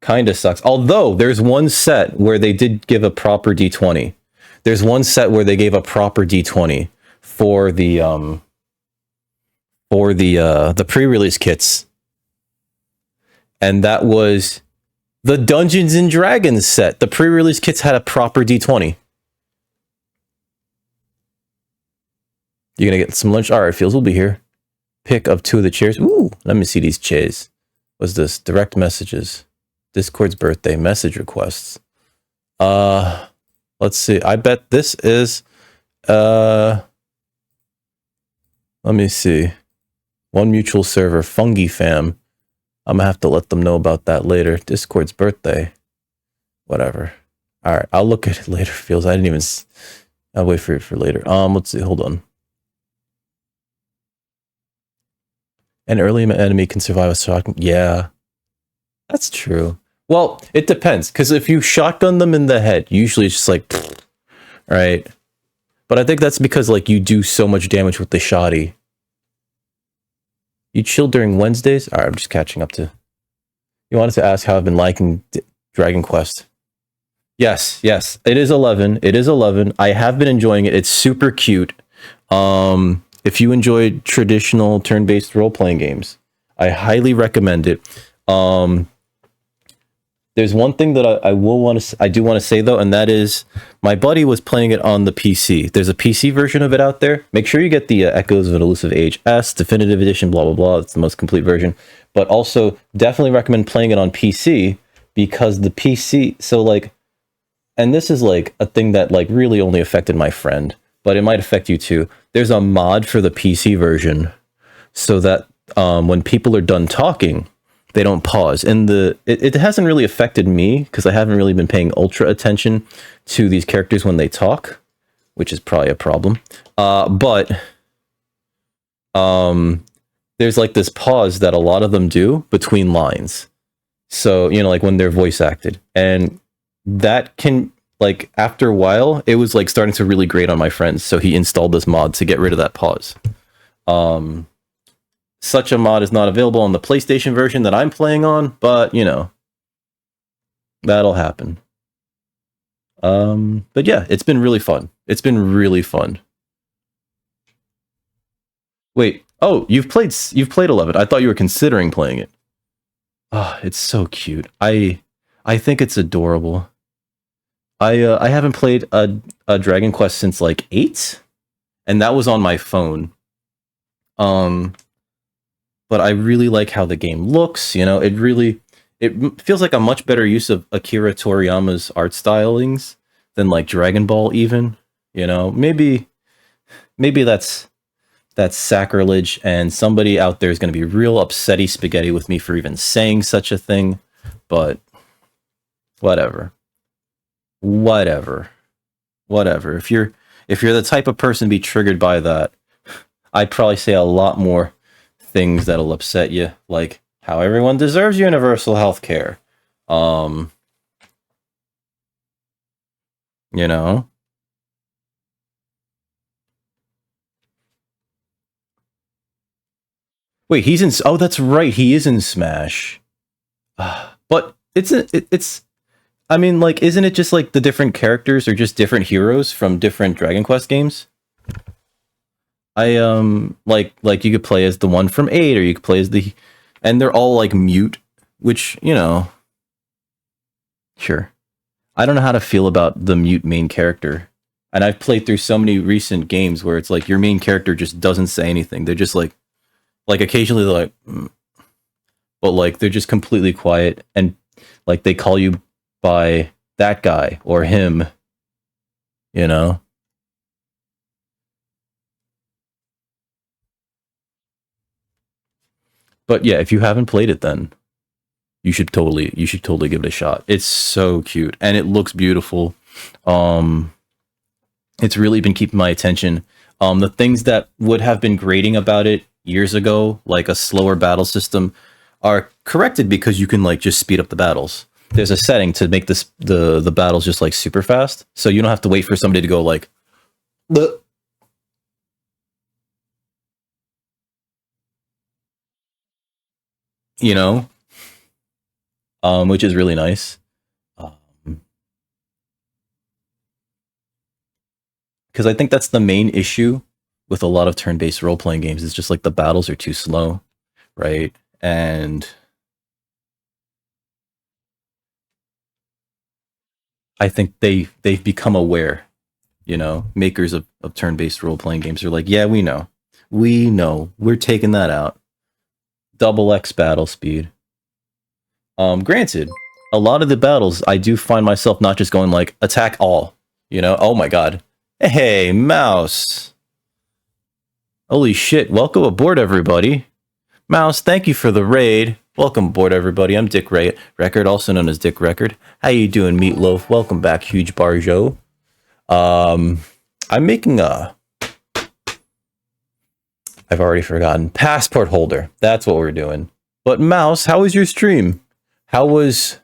kind of sucks. Although there's one set where they did give a proper D20. There's one set where they gave a proper D20 for the pre-release kits, and that was the Dungeons and Dragons set. The pre-release kits had a proper D20. You're gonna get some lunch. All right, Fields will be here. Pick up 2 of the chairs. Ooh, let me see these chairs. What's this? Direct messages. Discord's birthday message requests. Let's see. I bet this is let me see. One mutual server, Fungi Fam. I'm gonna have to let them know about that later. Discord's birthday. Whatever. Alright, I'll look at it later, Feels. I didn't even... I'll wait for it for later. Let's see. Hold on. An early enemy can survive a shot. Yeah. That's true. Well, it depends, because if you shotgun them in the head, usually it's just like, right? But I think that's because, like, you do so much damage with the shotty. You chill during Wednesdays? Alright, I'm just catching up to... You wanted to ask how I've been liking Dragon Quest. Yes, yes. It is 11. It is 11. I have been enjoying it. It's super cute. If you enjoy traditional turn-based role-playing games, I highly recommend it. There's one thing that I do want to say though, and that is my buddy was playing it on the PC. There's a PC version of it out there. Make sure you get the Echoes of an Elusive Age S Definitive Edition, blah blah blah. It's the most complete version. But also definitely recommend playing it on PC, because the PC, so like, and this is like a thing that like really only affected my friend, but it might affect you too. There's a mod for the PC version so that when people are done talking, they don't pause. And it hasn't really affected me because I haven't really been paying ultra attention to these characters when they talk, which is probably a problem. But there's like this pause that a lot of them do between lines. So, you know, like when they're voice acted. And that can, like, after a while, it was like starting to really grate on my friends. So he installed this mod to get rid of that pause. Such a mod is not available on the PlayStation version that I'm playing on, but, you know, that'll happen. But yeah, it's been really fun. It's been really fun. Wait, oh, you've played 11. I thought you were considering playing it. Oh, it's so cute. I think it's adorable. I haven't played a Dragon Quest since like 8, and that was on my phone. But I really like how the game looks, you know, it feels like a much better use of Akira Toriyama's art stylings than like Dragon Ball even, you know. Maybe that's sacrilege, and somebody out there is going to be real upsetty spaghetti with me for even saying such a thing, but whatever. If you're the type of person to be triggered by that, I'd probably say a lot more things that'll upset you, like how everyone deserves universal health care. You know? Wait, he's in... Oh, that's right, he is in Smash. But it's... I mean, like, isn't it just like the different characters are just different heroes from different Dragon Quest games? Like you could play as the one from 8, or you could play as the... And they're all, like, mute, which, you know... Sure. I don't know how to feel about the mute main character. And I've played through so many recent games where it's like your main character just doesn't say anything. They're just like occasionally they're like... But, like, they're just completely quiet, and, like, they call you by that guy, or him, you know? But yeah, if you haven't played it, then you should totally give it a shot. It's so cute, and it looks beautiful. It's really been keeping my attention. The things that would have been grating about it years ago, like a slower battle system, are corrected because you can, like, just speed up the battles. There's a setting to make the battles just like super fast, so you don't have to wait for somebody to go like, "Bleh." You know, which is really nice. Because I think that's the main issue with a lot of turn-based role-playing games. It's just like the battles are too slow, right? And I think they've become aware, you know, makers of turn-based role-playing games are like, yeah, we know, we're taking that out. Double X battle speed. Granted, a lot of the battles I do find myself not just going like attack all, you know. Oh my god, hey Mouse, holy shit, welcome aboard everybody. Mouse, thank you for the raid. Welcome aboard everybody. I'm Dick Record, also known as Dick Record. How you doing, Meatloaf? Welcome back, Huge Barjo. I'm making a... I've already forgotten. Passport holder. That's what we're doing. But Mouse, how was your stream? How was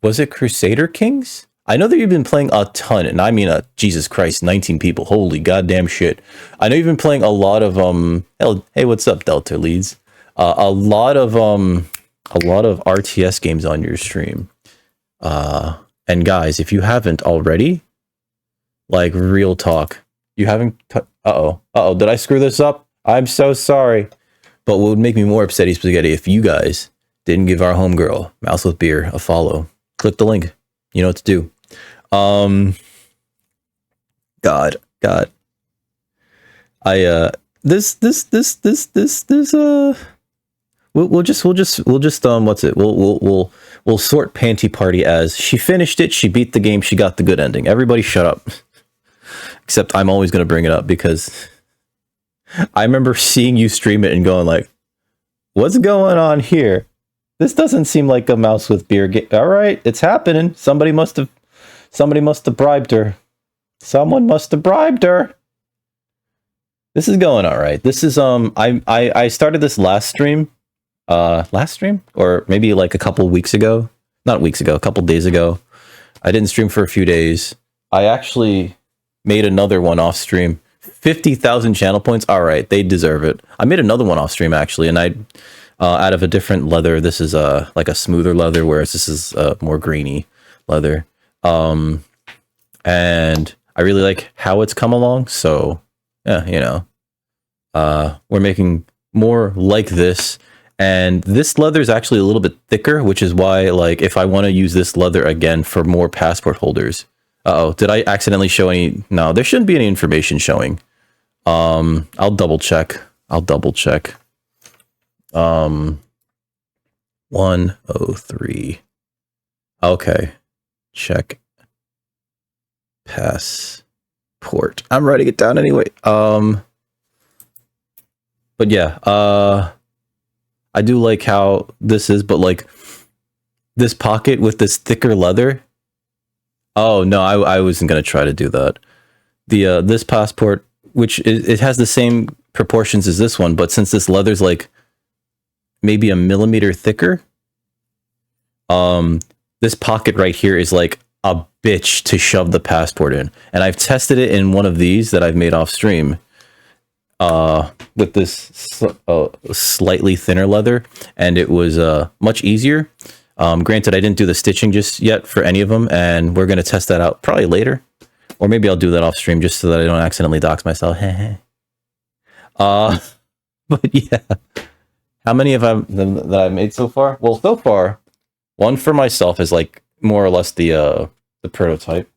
Was it Crusader Kings? I know that you've been playing a ton, and I mean, Jesus Christ, 19 people. Holy goddamn shit. I know you've been playing a lot of, hey, what's up, Delta Leads? A lot of RTS games on your stream. And guys, if you haven't already, like, real talk, you haven't, uh-oh, did I screw this up? I'm so sorry. But what would make me more upsetty spaghetti if you guys didn't give our homegirl, Mouse with Beer, a follow. Click the link. You know what to do. God. We'll just what's it? We'll sort Panty Party as she finished it, she beat the game, she got the good ending. Everybody shut up. Except I'm always going to bring it up because I remember seeing you stream it and going like, what's going on here? This doesn't seem like a Mouse with Beer game. All right, it's happening. Somebody must have bribed her. Someone must have bribed her. This is going all right. This is I started this last stream or maybe like a couple weeks ago. Not weeks ago, a couple days ago. I didn't stream for a few days. I actually made another one off stream. 50,000 channel points. All right, they deserve it. I made another one off stream actually, and I out of a different leather. This is like a smoother leather, whereas this is more grainy leather. And I really like how it's come along. So yeah, you know, we're making more like this. And this leather is actually a little bit thicker, which is why, like, if I want to use this leather again for more passport holders. Uh-oh, did I accidentally show any? No, there shouldn't be any information showing. I'll double check. 103. Okay. Check. Passport. I'm writing it down anyway. But yeah, I do like how this is, but like this pocket with this thicker leather. Oh no, I wasn't gonna try to do that. The this passport, which it has the same proportions as this one, but since this leather's like maybe a millimeter thicker, this pocket right here is like a bitch to shove the passport in. And I've tested it in one of these that I've made off stream, with this slightly thinner leather, and it was much easier. Granted, I didn't do the stitching just yet for any of them, and we're going to test that out probably later. Or maybe I'll do that off stream just so that I don't accidentally dox myself. But yeah. How many of them that I've made so far? Well, so far, one for myself is like more or less the prototype.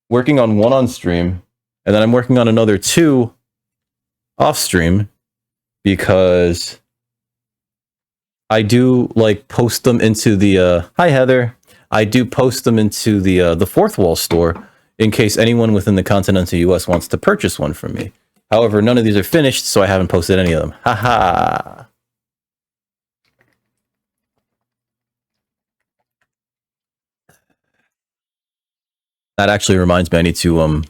Working on one on stream, and then I'm working on another 2 off stream because I do like post them into the hi Heather. I do post them into the Fourth Wall store in case anyone within the continental US wants to purchase one from me. However, none of these are finished, so I haven't posted any of them. Haha. That actually reminds me, I need to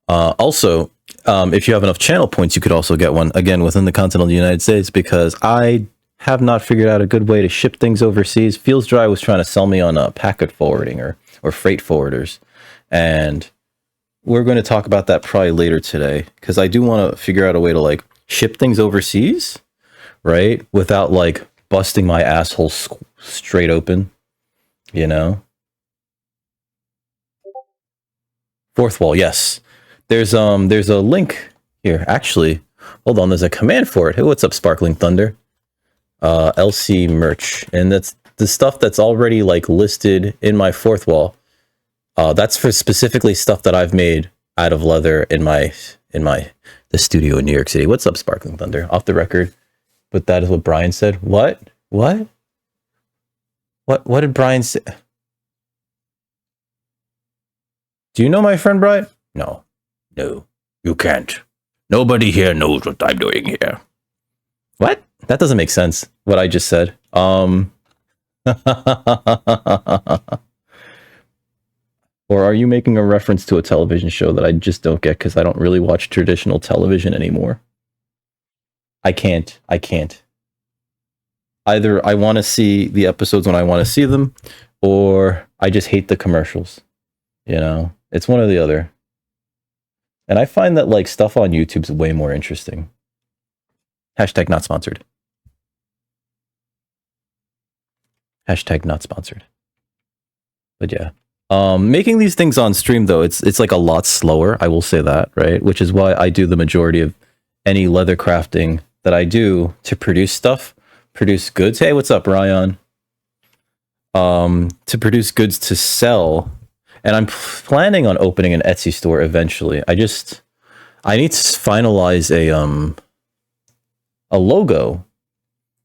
also, if you have enough channel points, you could also get one again within the continental United States, because I have not figured out a good way to ship things overseas. Feels Dry was trying to sell me on packet forwarding or freight forwarders, and we're going to talk about that probably later today, because I do want to figure out a way to like ship things overseas, right, without like busting my asshole straight open, you know. Fourth Wall, yes. There's a link here. Actually, hold on. There's a command for it. Hey, what's up, Sparkling Thunder? LC merch, and that's the stuff that's already like listed in my Fourth Wall. That's for specifically stuff that I've made out of leather in the studio in New York City. What's up, Sparkling Thunder? Off the record, but that is what Brian said. What did Brian say? Do you know my friend Brian? No, you can't. Nobody here knows what I'm doing here. What? That doesn't make sense, what I just said. Or are you making a reference to a television show that I just don't get because I don't really watch traditional television anymore? I can't. Either I want to see the episodes when I want to see them, or I just hate the commercials. You know, it's one or the other. And I find that like stuff on YouTube's way more interesting. Hashtag not sponsored. Hashtag not sponsored. But yeah. Making these things on stream though, it's like a lot slower, I will say that, right? Which is why I do the majority of any leather crafting that I do to produce stuff, produce goods. Hey, what's up, Ryan? To produce goods to sell. And I'm planning on opening an Etsy store eventually. I need to finalize a logo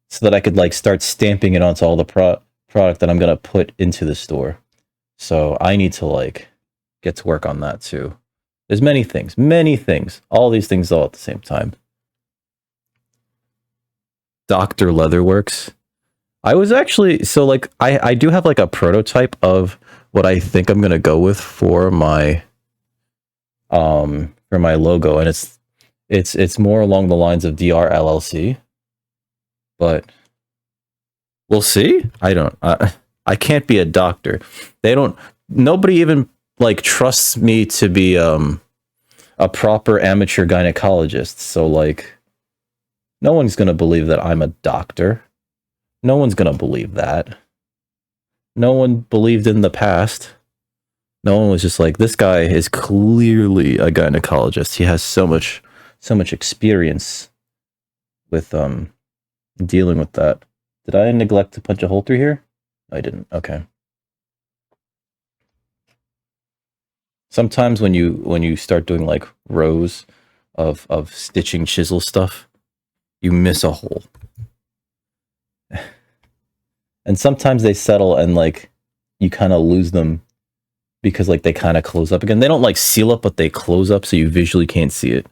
so that I could like start stamping it onto all the product that I'm gonna put into the store. So I need to like get to work on that too. There's many things, all these things all at the same time. Dr. Leatherworks. I was actually, so like I do have like a prototype of what I think I'm gonna go with for my logo, and it's more along the lines of DR LLC, but we'll see. I can't be a doctor. Nobody even like trusts me to be a proper amateur gynecologist. So like no one's going to believe that I'm a doctor. No one's going to believe that. No one believed in the past. No one was just like, this guy is clearly a gynecologist. He has so much experience with dealing with that. Did I neglect to punch a hole through here? I didn't. Okay. Sometimes when you start doing like rows of stitching chisel stuff, you miss a hole. And sometimes they settle and like you kind of lose them because like they kind of close up again. They don't like seal up, but they close up so you visually can't see it.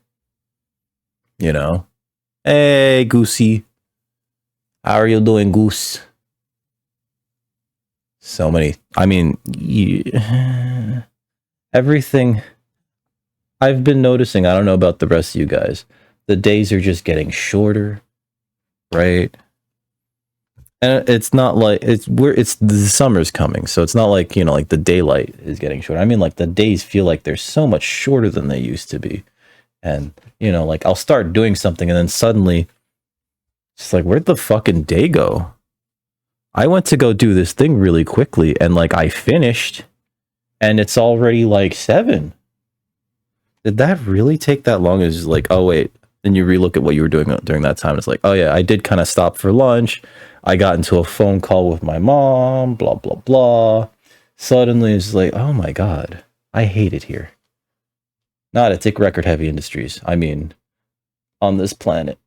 You know? Hey, Goosey. How are you doing, Goose? So many. I mean, everything. I've been noticing, I don't know about the rest of you guys, the days are just getting shorter, right? And it's not like the summer's coming, so it's not like, you know, like the daylight is getting shorter. I mean, like the days feel like they're so much shorter than they used to be. And, you know, like I'll start doing something and then suddenly it's like, where'd the fucking day go? I went to go do this thing really quickly and like I finished and it's already like 7. Did that really take that long? It's just like, oh wait. Then you relook at what you were doing during that time. It's like, oh yeah, I did kind of stop for lunch. I got into a phone call with my mom, blah, blah, blah. Suddenly it's like, oh my God, I hate it here. Not at Tick Record Heavy Industries. I mean, on this planet.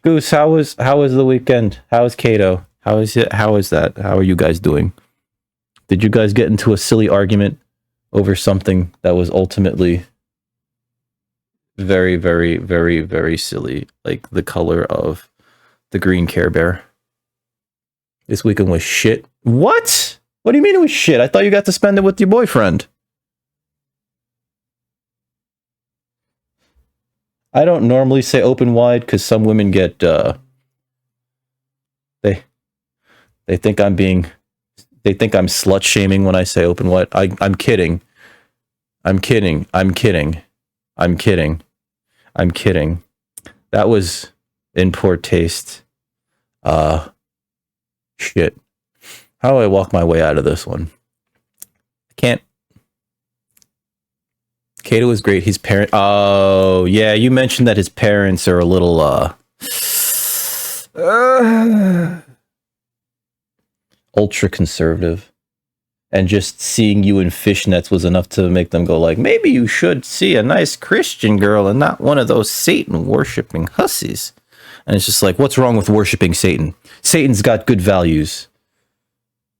Goose, how was the weekend? How was Kato? How is it? How is that? How are you guys doing? Did you guys get into a silly argument over something that was ultimately very, very, very, very silly, like the color of the green Care Bear? This weekend was shit. What? What do you mean it was shit? I thought you got to spend it with your boyfriend. I don't normally say open wide because some women get they think I'm slut shaming when I say open wide. I'm kidding. I'm kidding. That was in poor taste. Shit. How do I walk my way out of this one? I can't. Kato was great. His parent. Oh, yeah. You mentioned that his parents are a little, ultra conservative. And just seeing you in fishnets was enough to make them go like, maybe you should see a nice Christian girl and not one of those Satan worshipping hussies. And it's just like, what's wrong with worshiping Satan? Satan's got good values.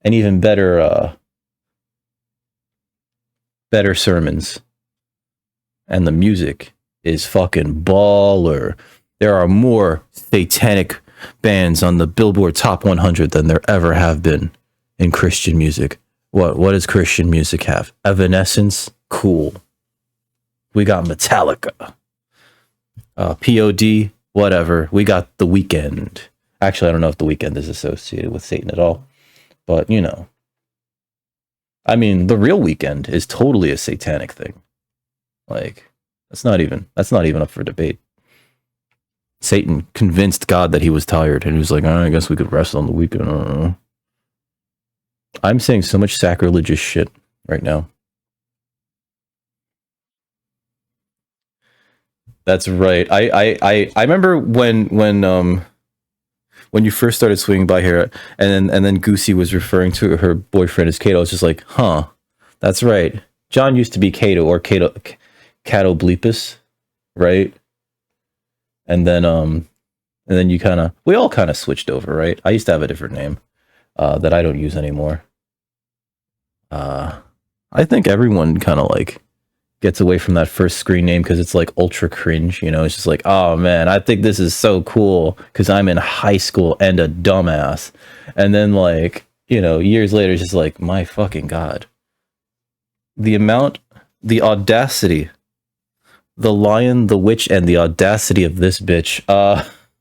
And even better sermons. And the music is fucking baller. There are more satanic bands on the Billboard Top 100 than there ever have been in Christian music. What does Christian music have? Evanescence? Cool. We got Metallica. POD? whatever. We got the weekend. Actually, I don't know if the weekend is associated with Satan at all, but you know. I mean, the real weekend is totally a satanic thing. Like, that's not even up for debate. Satan convinced God that he was tired, and he was like, oh, I guess we could rest on the weekend. I don't know. I'm saying so much sacrilegious shit right now. That's right. I remember when you first started swinging by here, and then Goosey was referring to her boyfriend as Kato. I was just like, huh, that's right. John used to be Kato, or Kato Bleepus, right? And then we all kind of switched over, right? I used to have a different name that I don't use anymore. I think everyone kind of like gets away from that first screen name because it's like ultra cringe, you know? It's just like, oh man, I think this is so cool because I'm in high school and a dumbass. And then like, you know, years later, it's just like, my fucking God. The audacity, the lion, the witch, and the audacity of this bitch.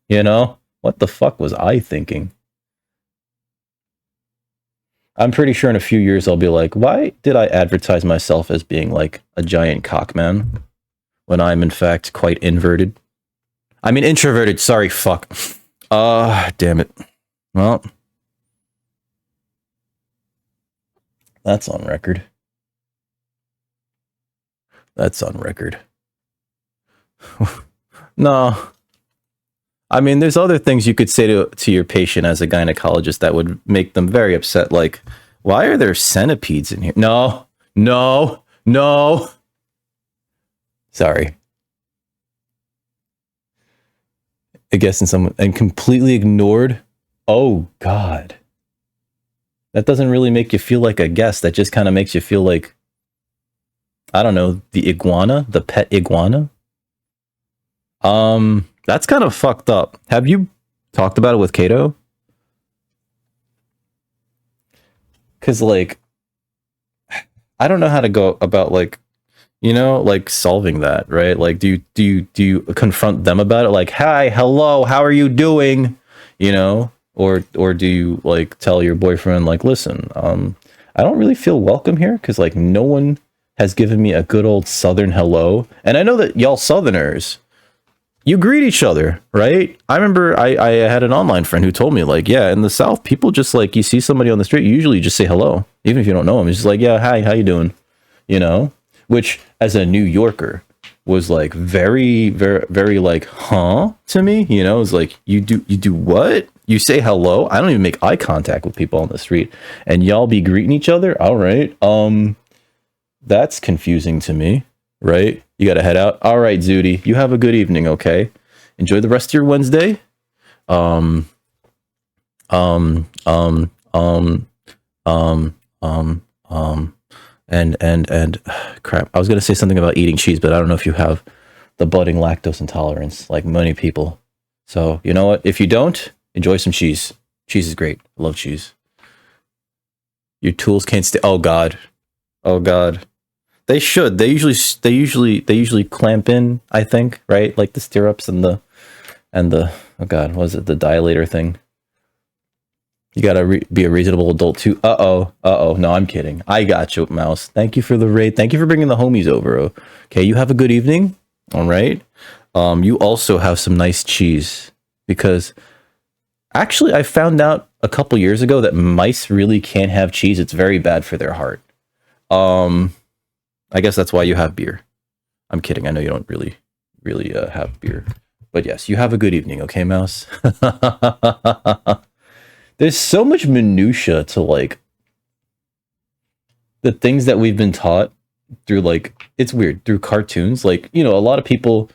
You know, what the fuck was I thinking? I'm pretty sure in a few years I'll be like, why did I advertise myself as being like a giant cockman when I'm in fact quite inverted? I mean introverted, sorry, fuck. Damn it. Well, that's on record. That's on record. No. I mean, there's other things you could say to your patient as a gynecologist that would make them very upset. Like, why are there centipedes in here? No. Sorry. I guess and completely ignored. Oh, God. That doesn't really make you feel like a guest. That just kind of makes you feel like, I don't know, the iguana, the pet iguana. That's kind of fucked up. Have you talked about it with Kato? Because, like, I don't know how to go about, like, you know, like, solving that, right? Like, do you confront them about it? Like, hi, hello, how are you doing? You know? Or do you, like, tell your boyfriend, like, listen, I don't really feel welcome here because, like, no one has given me a good old Southern hello. And I know that y'all Southerners, you greet each other, right? I remember I had an online friend who told me, like, yeah, in the South, people just, like, you see somebody on the street, you usually just say hello, even if you don't know them. It's just like, yeah, hi, how you doing? You know? Which, as a New Yorker, was, like, very, very, very, like, huh? To me, you know? It's like, you do what? You say hello? I don't even make eye contact with people on the street. And y'all be greeting each other? All right. That's confusing to me, right? You gotta head out. All right, Zudi, you have a good evening, okay? Enjoy the rest of your Wednesday. And crap. I was gonna say something about eating cheese, but I don't know if you have the budding lactose intolerance like many people. So you know what? If you don't, enjoy some cheese. Cheese is great. I love cheese. Your tools can't stay. Oh God. Oh God. They should. They usually clamp in, I think, right? Like the stirrups and the oh God, what was it? The dilator thing. You gotta be a reasonable adult too. Uh oh. No, I'm kidding. I got you, Mouse. Thank you for the raid. Thank you for bringing the homies over. Okay, you have a good evening. All right. You also have some nice cheese because actually I found out a couple years ago that mice really can't have cheese. It's very bad for their heart. I guess that's why you have beer. I'm kidding. I know you don't really have beer. But yes, you have a good evening, okay, Mouse? There's so much minutia to, like, the things that we've been taught through, like, it's weird, through cartoons. Like, you know, a lot of people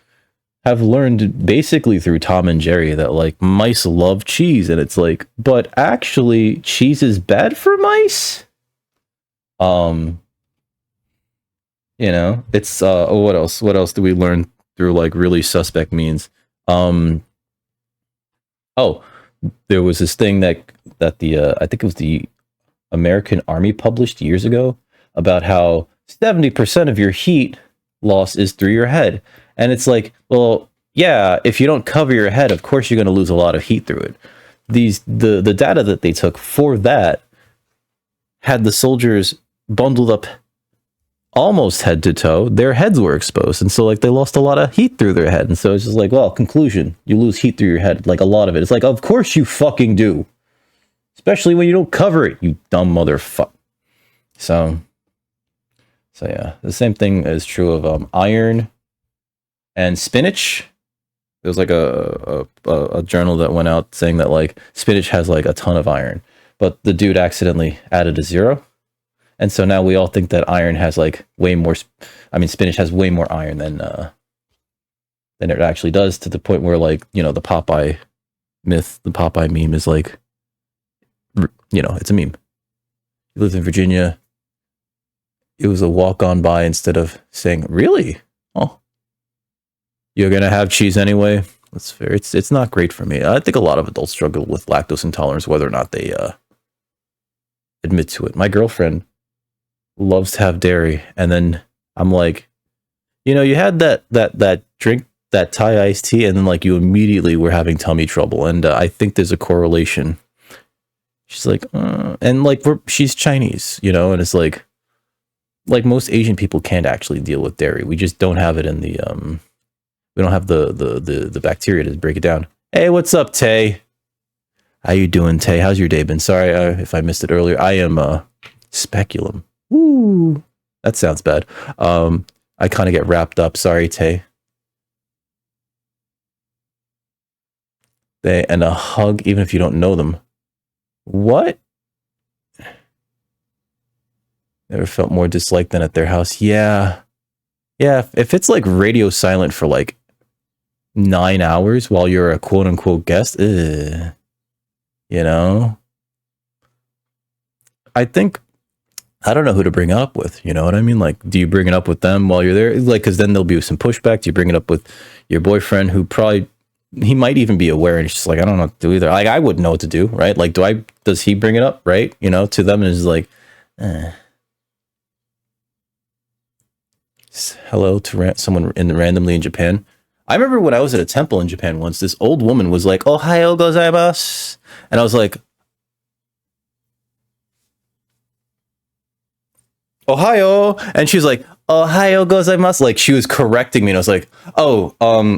have learned basically through Tom and Jerry that, like, mice love cheese. And it's like, but actually, cheese is bad for mice? You know, it's what else? What else do we learn through like really suspect means? Oh, there was this thing that the I think it was the American Army published years ago about how 70% of your heat loss is through your head. And it's like, well, yeah, if you don't cover your head, of course you're going to lose a lot of heat through it. The data that they took for that had the soldiers bundled up almost head to toe. Their heads were exposed, and so like they lost a lot of heat through their head. And so it's just like, well, conclusion, you lose heat through your head, like a lot of it. It's like, of course you fucking do, especially when you don't cover it, you dumb motherfucker. So yeah, the same thing is true of iron and spinach. There was like a journal that went out saying that like spinach has like a ton of iron, but the dude accidentally added a 0. And so now we all think that iron has like way more, spinach has way more iron than it actually does, to the point where like, you know, the Popeye myth, the Popeye meme is like, you know, it's a meme. He lives in Virginia. It was a walk on by instead of saying, really? Oh, you're going to have cheese anyway? That's fair. It's not great for me. I think a lot of adults struggle with lactose intolerance, whether or not they admit to it. My girlfriend loves to have dairy, and then I'm like, you know, you had that drink, that Thai iced tea, and then like you immediately were having tummy trouble, and I think there's a correlation. She's like, and like she's Chinese, you know, and it's like most Asian people can't actually deal with dairy. We just don't have it in the we don't have the bacteria to break it down. Hey, what's up, Tay? How you doing, Tay? How's your day been? Sorry if I missed it earlier. I am speculum. Ooh, that sounds bad. I kind of get wrapped up. Sorry, Tay. And a hug, even if you don't know them. What? Never felt more disliked than at their house. Yeah. Yeah, if it's like radio silent for like 9 hours while you're a quote unquote guest, you know? I don't know who to bring it up with. You know what I mean? Like, do you bring it up with them while you're there? Like, because then there'll be some pushback. Do you bring it up with your boyfriend, who probably, he might even be aware, and he's just like, I don't know what to do either. Like, I wouldn't know what to do, right? Like, does he bring it up, right? You know, to them, and is like, hello to someone randomly in Japan. I remember when I was at a temple in Japan once, this old woman was like, "Ohayo gozaimasu," and I was like, "Ohayo," and she was like, "Ohayo gozaimasu," like she was correcting me, and I was like, Ohayo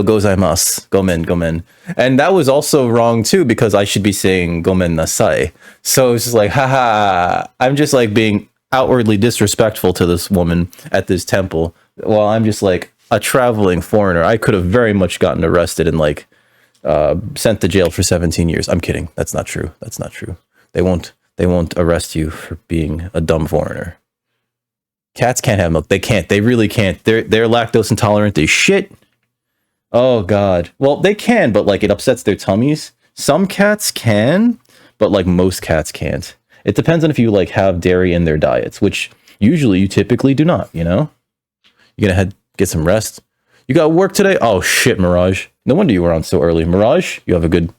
gozaimasu, gomen," and that was also wrong too, because I should be saying gomen nasai. So it's just like, haha, I'm just like being outwardly disrespectful to this woman at this temple, while I'm just like a traveling foreigner. I could have very much gotten arrested and like sent to jail for 17 years. I'm kidding. That's not true. That's not true. They won't arrest you for being a dumb foreigner. Cats can't have milk. They can't. They really can't. They're lactose intolerant as shit. Oh God. Well, they can, but like it upsets their tummies. Some cats can, but like most cats can't. It depends on if you like have dairy in their diets, which usually you typically do not, you know? You're gonna get some rest. You got work today? Oh shit, Mirage. No wonder you were on so early. Mirage, you have a good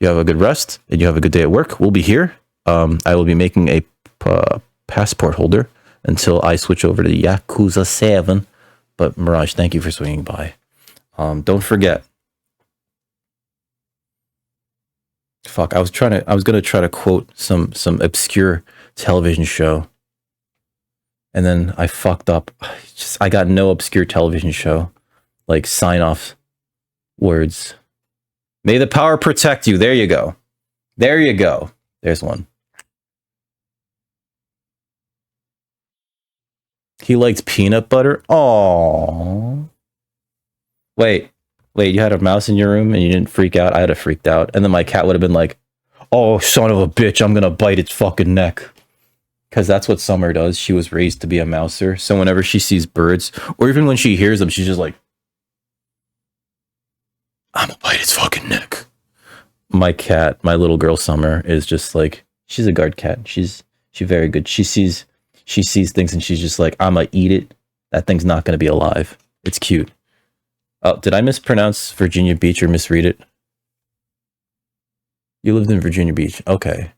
rest, and you have a good day at work. We'll be here. I will be making a passport holder until I switch over to Yakuza 7. But Mirage, thank you for swinging by. Don't forget. Fuck, I was gonna try to quote some obscure television show, and then I fucked up. I got no obscure television show like sign off words. May the power protect you. There you go. There you go. There's one. He liked peanut butter. Aww. Wait, you had a mouse in your room and you didn't freak out? I'd have freaked out. And then my cat would have been like, oh, son of a bitch, I'm gonna bite its fucking neck. Because that's what Summer does. She was raised to be a mouser. So whenever she sees birds, or even when she hears them, she's just like, I'm gonna bite its fucking neck. My cat, my little girl Summer, is just like, she's a guard cat. She's very good. She sees things and she's just like, I'm gonna eat it. That thing's not gonna be alive. It's cute. Oh, did I mispronounce Virginia Beach or misread it? You lived in Virginia Beach. Okay.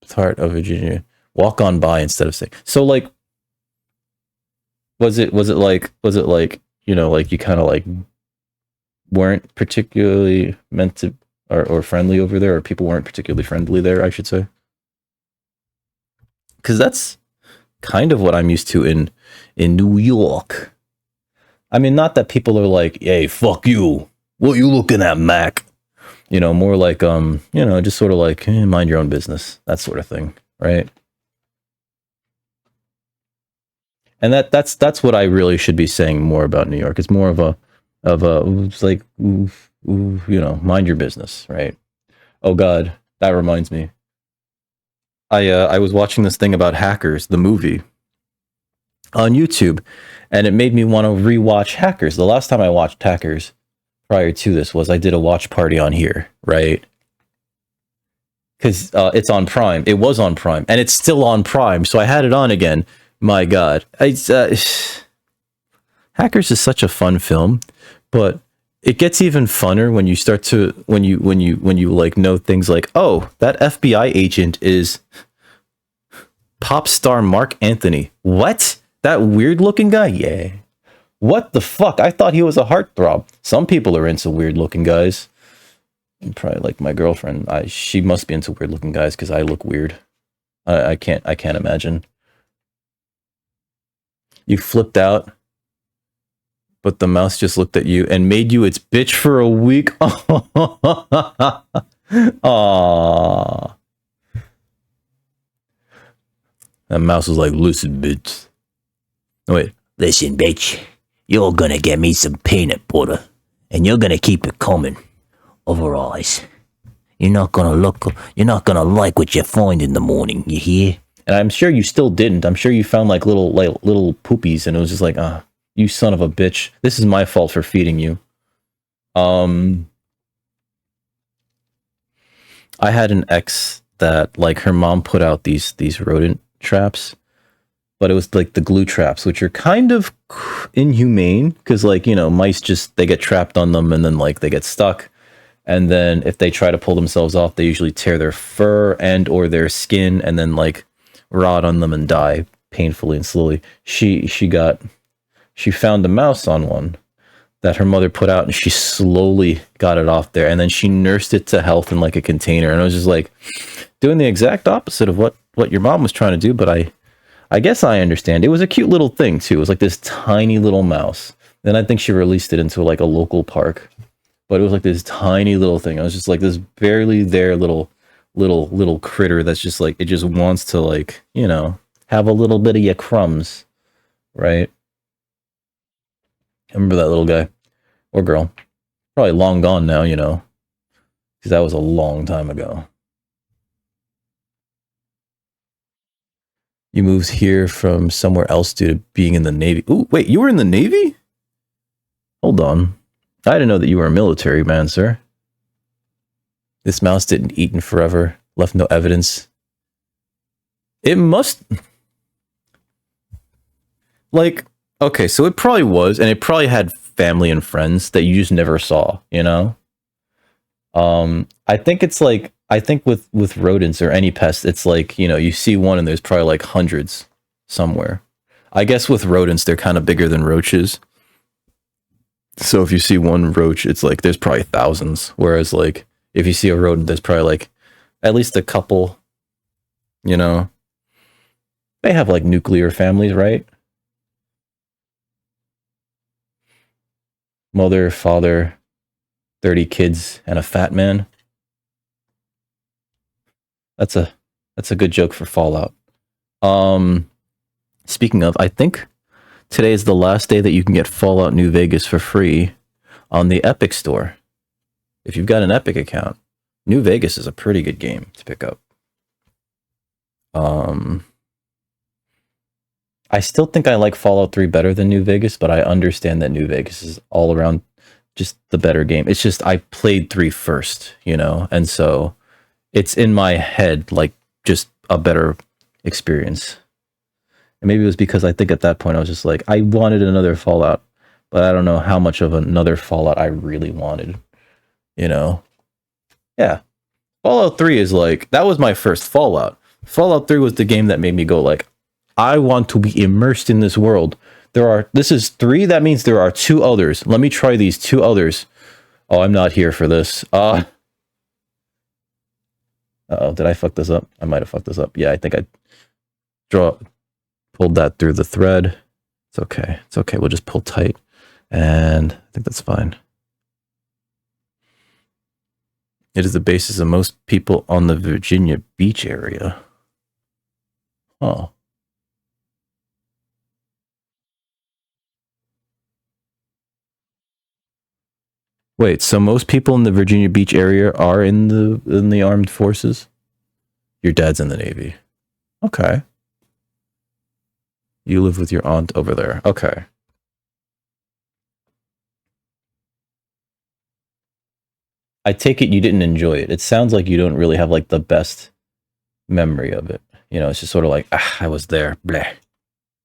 Part of Virginia. Walk on by instead of say. So like, was it like you know, like you kind of like weren't particularly meant to or friendly over there, or people weren't particularly friendly there, I should say. Because that's kind of what I'm used to in New York. I mean, not that people are like, "Hey, fuck you. What you looking at, Mac?" You know, more like you know, just sort of like, mind your own business, that sort of thing, right? And that's what I really should be saying more about New York. It's more of a it's like you know, mind your business, right? Oh God, that reminds me. I was watching this thing about hackers, the movie, on YouTube, and it made me want to rewatch Hackers. The last time I watched Hackers prior to this was I did a watch party on here, right? Because it's on Prime. It was on Prime, and it's still on Prime, so I had it on again. My God, Hackers is such a fun film, but it gets even funner when you start to when you like know things like, oh, that FBI agent is pop star Mark Anthony. What? That weird looking guy? Yeah. What the fuck? I thought he was a heartthrob. Some people are into weird looking guys. Probably like my girlfriend. She must be into weird looking guys because I look weird. I can't imagine. You flipped out, but the mouse just looked at you and made you its bitch for a week. Aww. That mouse was like, listen, bitch. Oh, wait. Listen, bitch. You're gonna get me some peanut butter, and you're gonna keep it coming. Otherwise, you're not gonna like what you find in the morning, you hear? And I'm sure you still didn't. I'm sure you found like little poopies, and it was just like, you son of a bitch. This is my fault for feeding you. I had an ex that like her mom put out these rodent traps, but it was like the glue traps, which are kind of inhumane because like, you know, mice just they get trapped on them and then like they get stuck. And then if they try to pull themselves off, they usually tear their fur and or their skin and then like rot on them and die painfully and slowly. She found a mouse on one that her mother put out and she slowly got it off there. And then she nursed it to health in like a container. And I was just like doing the exact opposite of what your mom was trying to do. But I guess I understand. It was a cute little thing too. It was like this tiny little mouse. Then I think she released it into like a local park. But it was like this tiny little thing. I was just like this barely there little critter that's just like, it just wants to like, you know, have a little bit of your crumbs, right? I remember that little guy or girl. Probably long gone now, you know, because that was a long time ago. You moved here from somewhere else due to being in the Navy. Ooh, wait, you were in the Navy? Hold on. I didn't know that you were a military man, sir. This mouse didn't eat in forever, left no evidence. It must... Like, okay, so it probably was, and it probably had family and friends that you just never saw, you know? I think it's like, I think with rodents or any pest, it's like, you know, you see one and there's probably like hundreds somewhere. I guess with rodents, they're kind of bigger than roaches. So if you see one roach, it's like there's probably thousands. Whereas like if you see a rodent, there's probably like at least a couple, you know. They have like nuclear families, right? Mother, father, 30 kids, and a fat man. That's a good joke for Fallout. Speaking of, I think today is the last day that you can get Fallout New Vegas for free on the Epic Store. If you've got an Epic account, New Vegas is a pretty good game to pick up. I still think I like Fallout 3 better than New Vegas, but I understand that New Vegas is all around just the better game. It's just I played 3 first, you know, and so it's in my head like just a better experience. And maybe it was because I think at that point I was just like, I wanted another Fallout, but I don't know how much of another Fallout I really wanted, you know? Yeah. Fallout 3 is like, that was my first Fallout. Fallout 3 was the game that made me go like, I want to be immersed in this world. This is 3. That means there are 2 others. Let me try these 2 others. Oh, I'm not here for this. Uh-oh, did I fuck this up? I might have fucked this up. Yeah, I think I pulled that through the thread. It's okay. It's okay. We'll just pull tight. And I think that's fine. It is the basis of most people on the Virginia Beach area. Oh. Wait, so most people in the Virginia Beach area are in the armed forces? Your dad's in the Navy. Okay. You live with your aunt over there. Okay. I take it you didn't enjoy it. It sounds like you don't really have like the best memory of it. You know, it's just sort of like, I was there, bleh.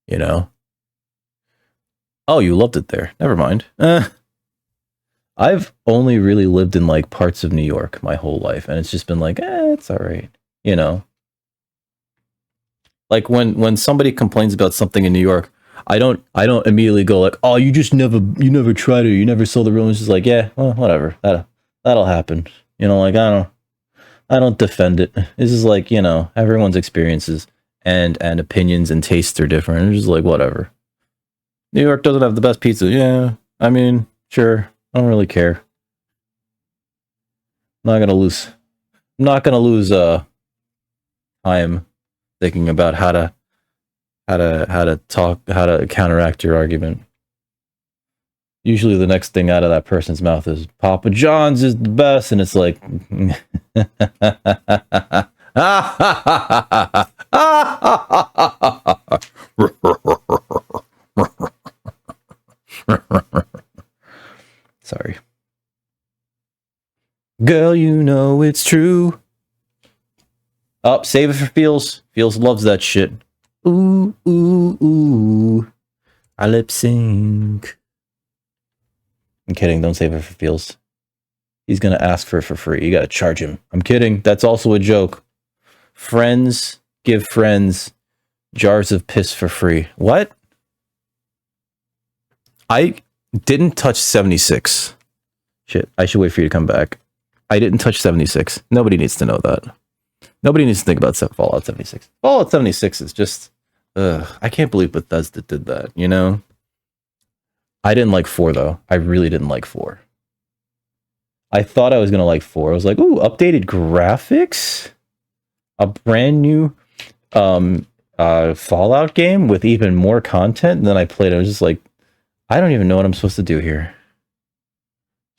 You know? Oh, you loved it there. Never mind. I've only really lived in like parts of New York my whole life, and it's just been like, it's all right. You know? Like when somebody complains about something in New York, I don't immediately go like, oh, you never tried it, you never saw the real. It's just like, yeah, well, whatever. That'll happen. You know, like I don't defend it. This is like, you know, everyone's experiences and opinions and tastes are different. It's just like whatever. New York doesn't have the best pizza. Yeah, I mean, sure. I don't really care. I'm not gonna lose time thinking about how to counteract your argument. Usually the next thing out of that person's mouth is Papa John's is the best, and it's like sorry. Girl, you know it's true. Oh, save it for Feels. Feels loves that shit. Ooh, ooh, ooh. I lip sync. I'm kidding. Don't save it for Feels. He's going to ask for it for free. You got to charge him. I'm kidding. That's also a joke. Friends give friends jars of piss for free. What? I didn't touch 76. Shit. I should wait for you to come back. I didn't touch 76. Nobody needs to know that. Nobody needs to think about Fallout 76. Fallout 76 is just... I can't believe Bethesda did that, you know? I didn't like 4, though. I really didn't like 4. I thought I was going to like 4. I was like, ooh, updated graphics? A brand new Fallout game with even more content? And then I played it. I was just like, I don't even know what I'm supposed to do here.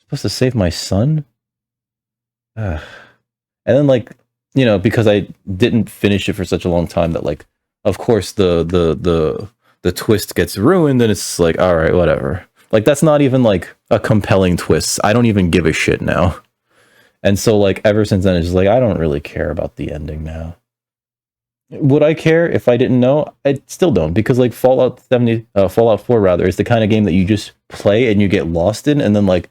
I'm supposed to save my son? And then, like, you know, because I didn't finish it for such a long time that, like, of course the twist gets ruined, and it's like, all right, whatever. Like, that's not even like a compelling twist. I don't even give a shit now. And so, like, ever since then, it's just like, I don't really care about the ending now. Would I care if I didn't know? I still don't, because like Fallout 4 rather, is the kind of game that you just play and you get lost in, and then like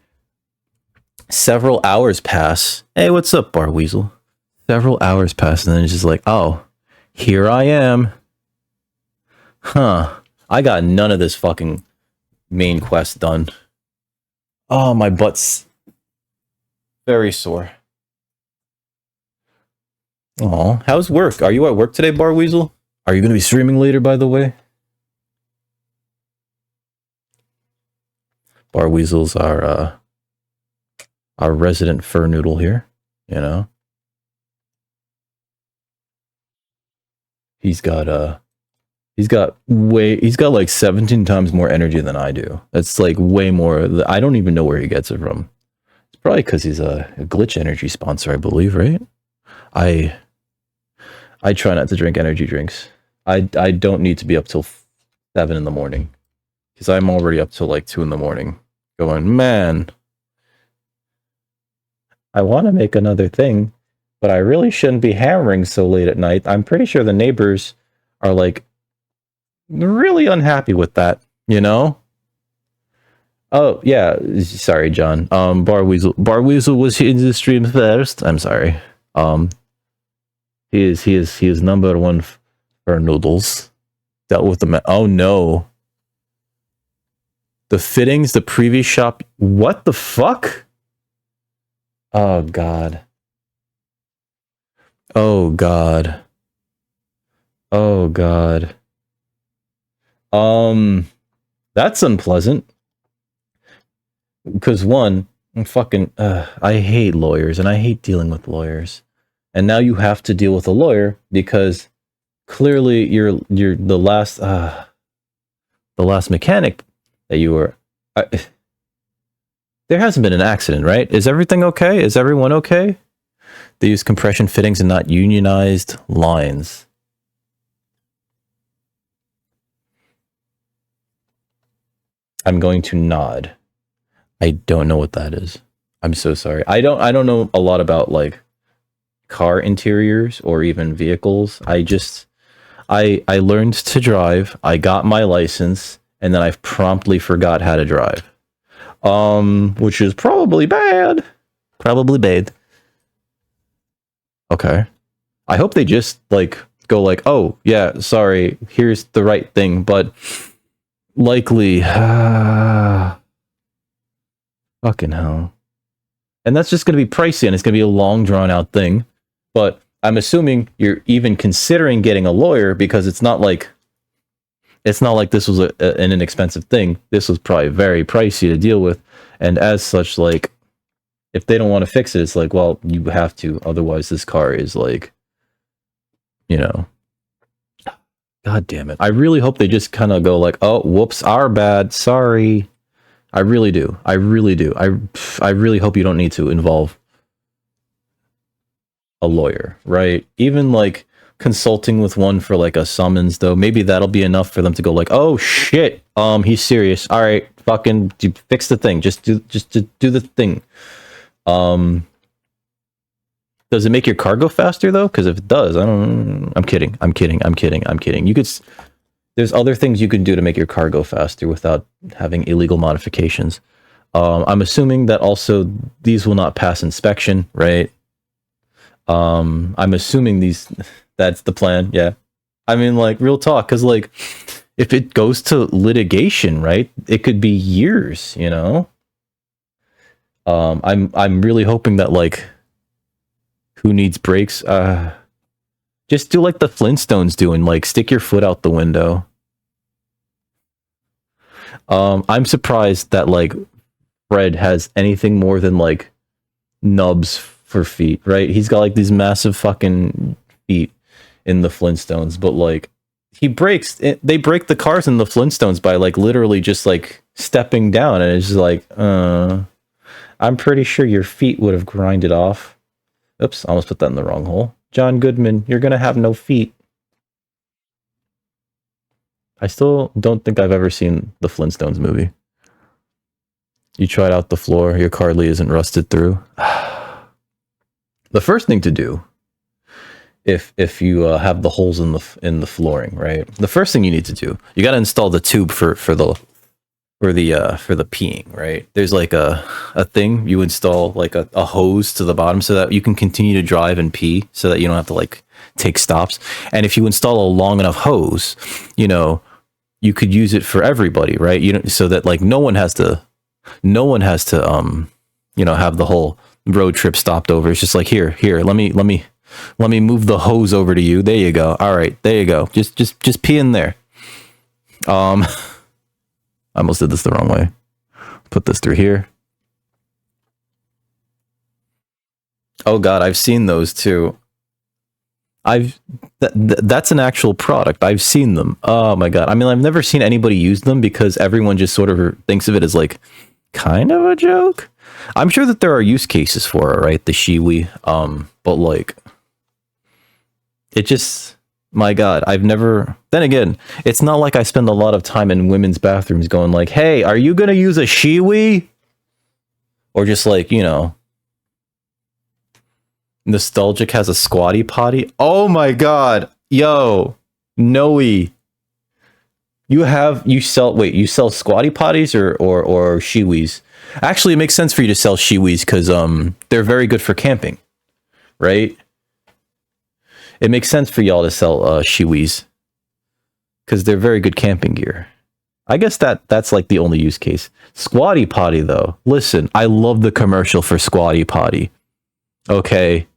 several hours pass. Hey, what's up, Bar Weasel? Several hours pass, and then it's just like, oh, here I am. Huh. I got none of this fucking main quest done. Oh, my butt's very sore. Oh, how's work? Are you at work today, Bar Weasel? Are you going to be streaming later, by the way? Bar Weasel's our resident fur noodle here, you know? He's got like 17 times more energy than I do. That's like way more. I don't even know where he gets it from. It's probably because he's a Glitch Energy sponsor, I believe, right? I try not to drink energy drinks. I don't need to be up till 7 in the morning, because I'm already up till like 2 in the morning going, man, I want to make another thing, but I really shouldn't be hammering so late at night. I'm pretty sure the neighbors are like really unhappy with that, you know? Oh, yeah. Sorry, John. Bar Weasel was in the stream first. I'm sorry. He is number one for noodles. Dealt with the oh no. The fittings, the previous shop. What the fuck? Oh, God. Oh, God. Oh, God. That's unpleasant. Because one, I hate lawyers and I hate dealing with lawyers. And now you have to deal with a lawyer because clearly you're the last mechanic that you were. There hasn't been an accident, right? Is everything okay? Is everyone okay? They use compression fittings and not unionized lines. I'm going to nod. I don't know what that is. I'm so sorry. I don't know a lot about like car interiors or even vehicles. I learned to drive. I got my license and then I promptly forgot how to drive. Which is probably bad. Probably bad. Okay. I hope they just like go like, "Oh, yeah, sorry. Here's the right thing," but likely fucking hell. And that's just going to be pricey and it's going to be a long drawn out thing. But I'm assuming you're even considering getting a lawyer because it's not like this was an inexpensive thing. This was probably very pricey to deal with. And as such, like, if they don't want to fix it, it's like, well, you have to. Otherwise, this car is like, you know, God damn it. I really hope they just kind of go like, oh, whoops, our bad. Sorry. I really do. I really do. I really hope you don't need to involve a lawyer, right? Even like consulting with one for like a summons, though, maybe that'll be enough for them to go like, oh shit, he's serious. All right, fucking fix the thing. Just do the thing. Does it make your car go faster though? Because if it does, I'm kidding. You could. There's other things you can do to make your car go faster without having illegal modifications. I'm assuming that also these will not pass inspection, right? I'm assuming that's the plan. Yeah. I mean, like, real talk, because like if it goes to litigation, right, it could be years, you know. I'm really hoping that like who needs brakes, just do like the Flintstones do and like stick your foot out the window. I'm surprised that like Fred has anything more than like nubs for feet, right? He's got like these massive fucking feet in the Flintstones, but like they break the cars in the Flintstones by like literally just like stepping down, and it's just like, I'm pretty sure your feet would have grinded off. Oops, I almost put that in the wrong hole. John Goodman, you're gonna have no feet. I still don't think I've ever seen the Flintstones movie. You tried out the floor, your car isn't rusted through. The first thing to do, if you have the holes in the flooring, right? The first thing you need to do, you got to install the tube for the peeing, right? There's like a thing you install, like a hose to the bottom so that you can continue to drive and pee, so that you don't have to like take stops. And if you install a long enough hose, you know, you could use it for everybody, right? You know, so that like no one has to you know, have the whole road trip stopped over. It's just like, here, let me move the hose over to you. There you go. All right, there you go. Just pee in there. I almost did this the wrong way. Put this through here. Oh God, I've seen those too. That's an actual product. I've seen them. Oh my God. I mean, I've never seen anybody use them because everyone just sort of thinks of it as like kind of a joke. I'm sure that there are use cases for it, right? The shiwi. But like, it just, my God, I've never, then again, it's not like I spend a lot of time in women's bathrooms going like, hey, are you going to use a shiwi? Or just like, you know, Nostalgic has a squatty potty. Oh my God. Yo, Noe. You sell squatty potties or shiwis? Actually, it makes sense for you to sell shiwis because they're very good for camping, right? It makes sense for y'all to sell shiwis because they're very good camping gear. I guess that's like the only use case. Squatty Potty though. Listen, I love the commercial for Squatty Potty. Okay.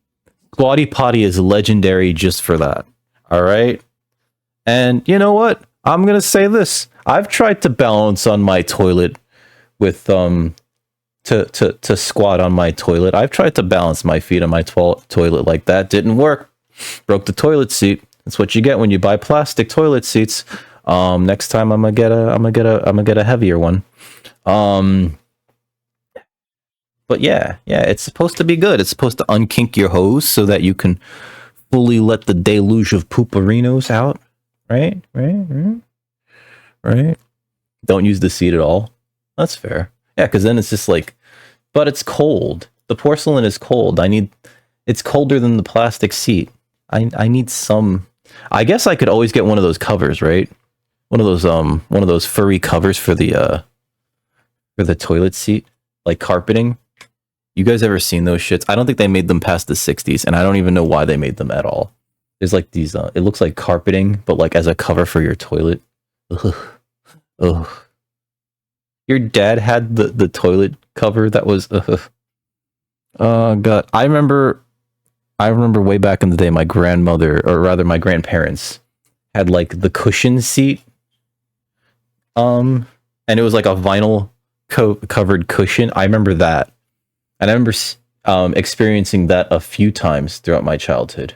Squatty Potty is legendary just for that. All right? And you know what? I'm going to say this. I've tried to balance on my toilet with to squat on my toilet. I've tried to balance my feet on my toilet like that. Didn't work. Broke the toilet seat. That's what you get when you buy plastic toilet seats. Next time I'm gonna get a heavier one. But yeah, it's supposed to be good. It's supposed to unkink your hose so that you can fully let the deluge of pooperinos out. Right. Don't use the seat at all. That's fair. Yeah, because then it's just like, but it's cold. The porcelain is cold. It's colder than the plastic seat. I need some. I guess I could always get one of those covers, right? One of those furry covers for the toilet seat, like carpeting. You guys ever seen those shits? I don't think they made them past the 60s, and I don't even know why they made them at all. There's like these, it looks like carpeting, but like as a cover for your toilet. Ugh. Your dad had the toilet cover that was, oh god. I remember way back in the day, my grandmother, or rather my grandparents, had like the cushion seat. And it was like a vinyl covered cushion. I remember that. And I remember experiencing that a few times throughout my childhood,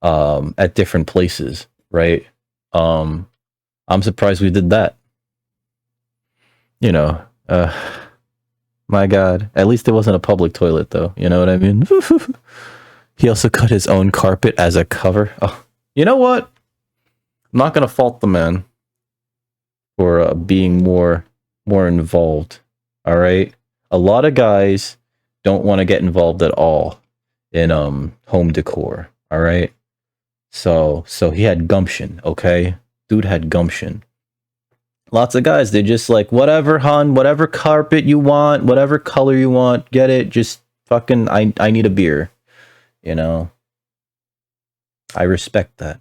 at different places, right? I'm surprised we did that. You know, my god. At least it wasn't a public toilet, though. You know what I mean? He also cut his own carpet as a cover. Oh, you know what? I'm not gonna fault the man for being more involved. All right, a lot of guys don't want to get involved at all in home decor. All right, so he had gumption. Okay, dude had gumption. Lots of guys, they're just like, whatever, hon, whatever carpet you want, whatever color you want, get it. Just fucking, I need a beer. You know, I respect that.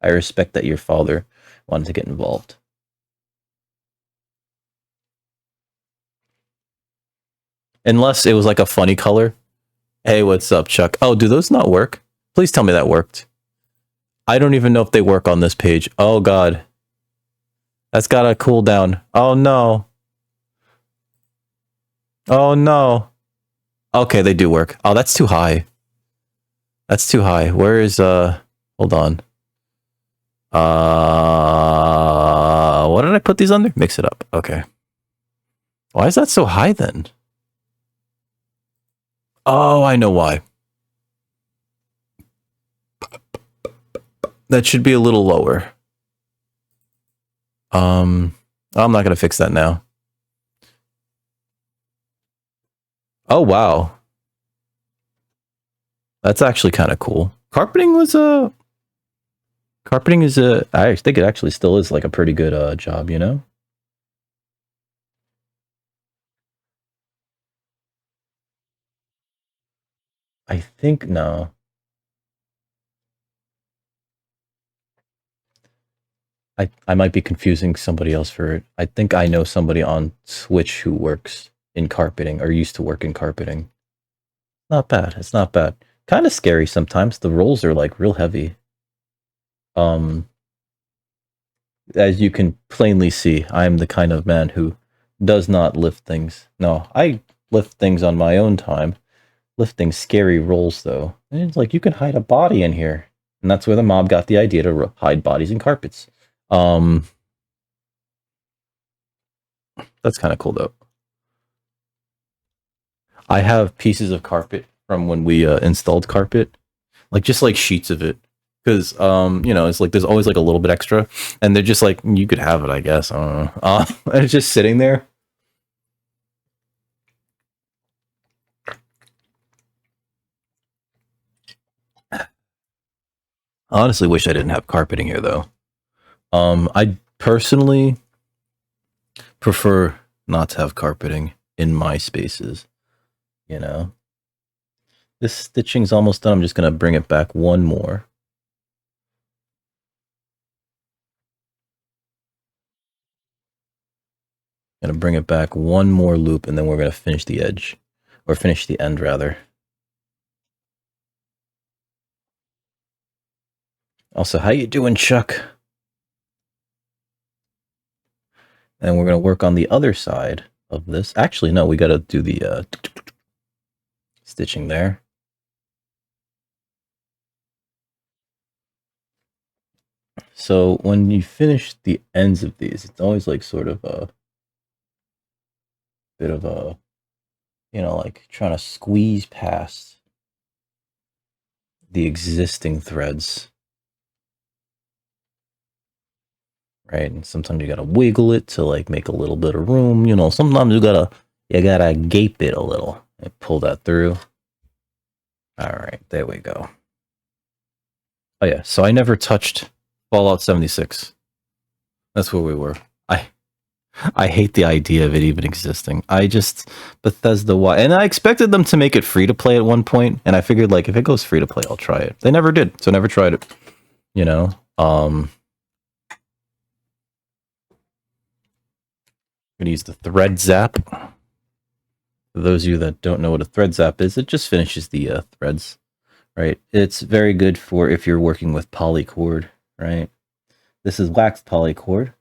I respect that your father wanted to get involved. Unless it was like a funny color. Hey, what's up, Chuck? Oh, do those not work? Please tell me that worked. I don't even know if they work on this page. Oh, God. That's got to cool down. Oh, no. Oh, no. Okay, they do work. Oh, that's too high. That's too high. Where is, hold on. What did I put these under? Mix it up. Okay. Why is that so high then? Oh, I know why. That should be a little lower. I'm not going to fix that now. Oh, wow. That's actually kind of cool. Carpeting is I think it actually still is like a pretty good job, you know? I think no. I might be confusing somebody else for it. I think I know somebody on Twitch who works in carpeting or used to work in carpeting. Not bad. It's not bad. Kind of scary sometimes. The rolls are like real heavy. As you can plainly see, I am the kind of man who does not lift things. No, I lift things on my own time. Lifting scary rolls, though. And it's like, you can hide a body in here. And that's where the mob got the idea to hide bodies in carpets. That's kind of cool, though. I have pieces of carpet from when we installed carpet. Like, just like sheets of it. Because, you know, it's like there's always like a little bit extra. And they're just like, you could have it, I guess. I don't know. And it's just sitting there. I honestly wish I didn't have carpeting here, though. I personally prefer not to have carpeting in my spaces. You know, this stitching's almost done. I'm just gonna bring it back one more. Gonna bring it back one more loop, and then we're gonna finish the edge, or finish the end rather. Also, how you doing, Chuck? And we're gonna work on the other side of this. Actually, no, we gotta do the stitching there. So when you finish the ends of these, it's always like sort of a bit of a, you know, like trying to squeeze past the existing threads. Right? And sometimes you gotta wiggle it to like make a little bit of room. You know, sometimes you gotta gape it a little and pull that through. All right, there we go. Oh yeah, so I never touched Fallout 76. That's where we were. I hate the idea of it even existing. I just Bethesda, why? And I expected them to make it free to play at one point, and I figured like if it goes free to play, I'll try it. They never did, so I never tried it. You know, I'm gonna use the thread zap. For those of you that don't know what a thread zap is, it just finishes the threads. Right? It's very good for if you're working with polycord. Right? This is waxed polycord.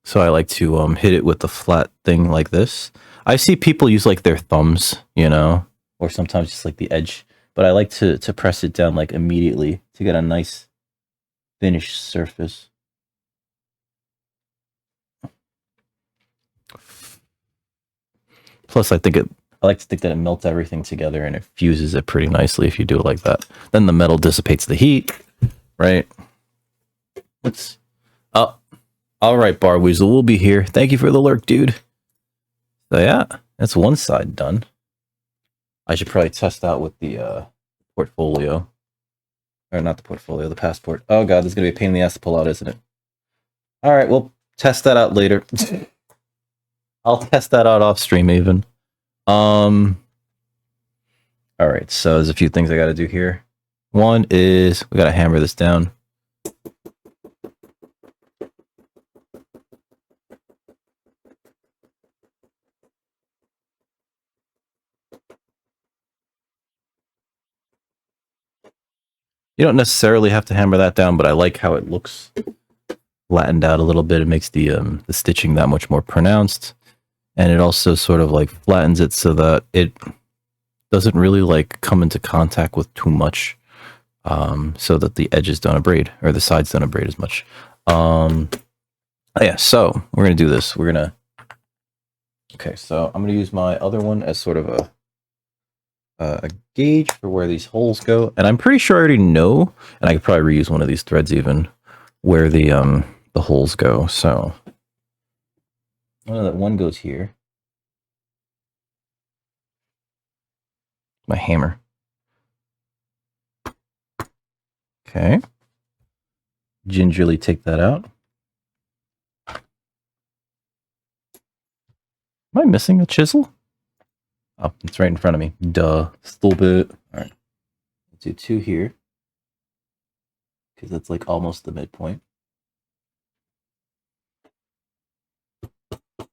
So I like to hit it with the flat thing like this. I see people use like their thumbs, you know, or sometimes just like the edge. But I like to press it down like immediately to get a nice finished surface. Plus, I like to think that it melts everything together and it fuses it pretty nicely if you do it like that. Then the metal dissipates the heat, right? Let's. Oh, all right, Barweasel, we'll be here. Thank you for the lurk, dude. So yeah, that's one side done. I should probably test out with the portfolio. Or not the portfolio, the passport. Oh god, this is going to be a pain in the ass to pull out, isn't it? Alright, we'll test that out later. I'll test that out off stream even. Alright, so there's a few things I got to do here. One is, we got to hammer this down. You don't necessarily have to hammer that down, but I like how it looks flattened out a little bit. It makes the stitching that much more pronounced, and it also sort of like flattens it so that it doesn't really like come into contact with too much, so that the edges don't abrade or the sides don't abrade as much. Yeah, so we're gonna do this. Okay, so I'm gonna use my other one as sort of a gauge for where these holes go, and I'm pretty sure I already know, and I could probably reuse one of these threads even, where the holes go. So I know that one goes here. My hammer. Okay. Gingerly take that out. Am I missing a chisel? Oh, it's right in front of me. Duh. Stupid. Alright. Let's do 2 here. Because that's like almost the midpoint. I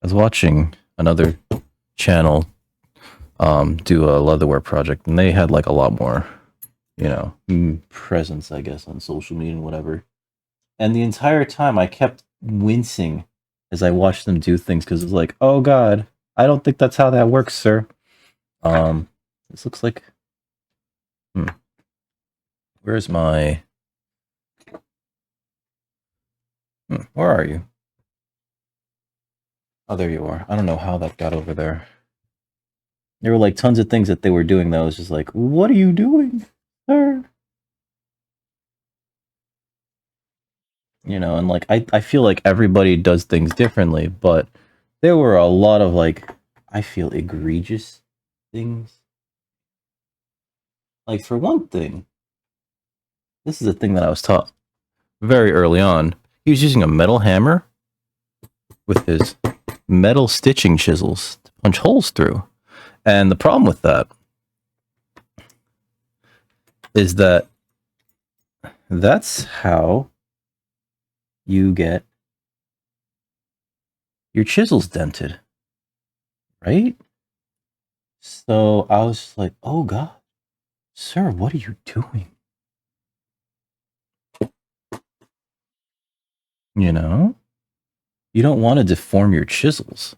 was watching another channel do a leatherware project, and they had like a lot more, you know, presence, I guess, on social media and whatever. And the entire time I kept wincing as I watched them do things because it was like, oh god, I don't think that's how that works, sir. This looks like... Where's my... Where are you? Oh, there you are. I don't know how that got over there. There were like tons of things that they were doing that I was just like, what are you doing, sir? You know, and like, I feel like everybody does things differently, but there were a lot of like, I feel egregious things. Like, for one thing, this is a thing that I was taught very early on. He was using a metal hammer with his metal stitching chisels to punch holes through. And the problem with that is that that's how you get your chisels dented, right? So I was just like, oh God, sir, what are you doing? You know? You don't want to deform your chisels.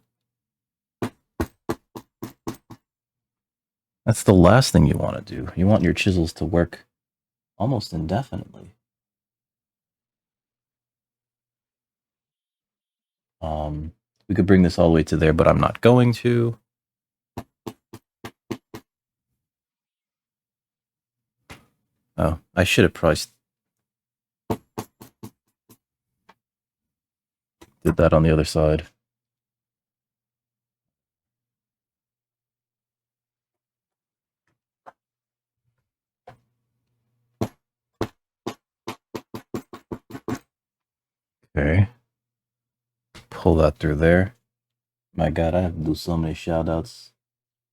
That's the last thing you want to do. You want your chisels to work almost indefinitely. We could bring this all the way to there, but I'm not going to. Oh, I should have probably did that on the other side. Okay. Pull that through there. My God, I have to do so many shout outs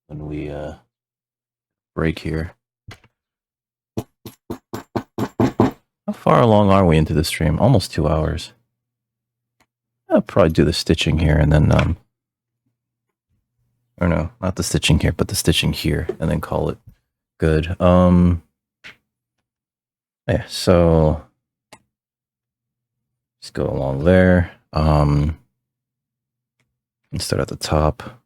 when we break here. How far along are we into the stream? Almost 2 hours. I'll probably do the stitching here and then or no, not the stitching here, but the stitching here and then call it good. Yeah, so just go along there. And start at the top.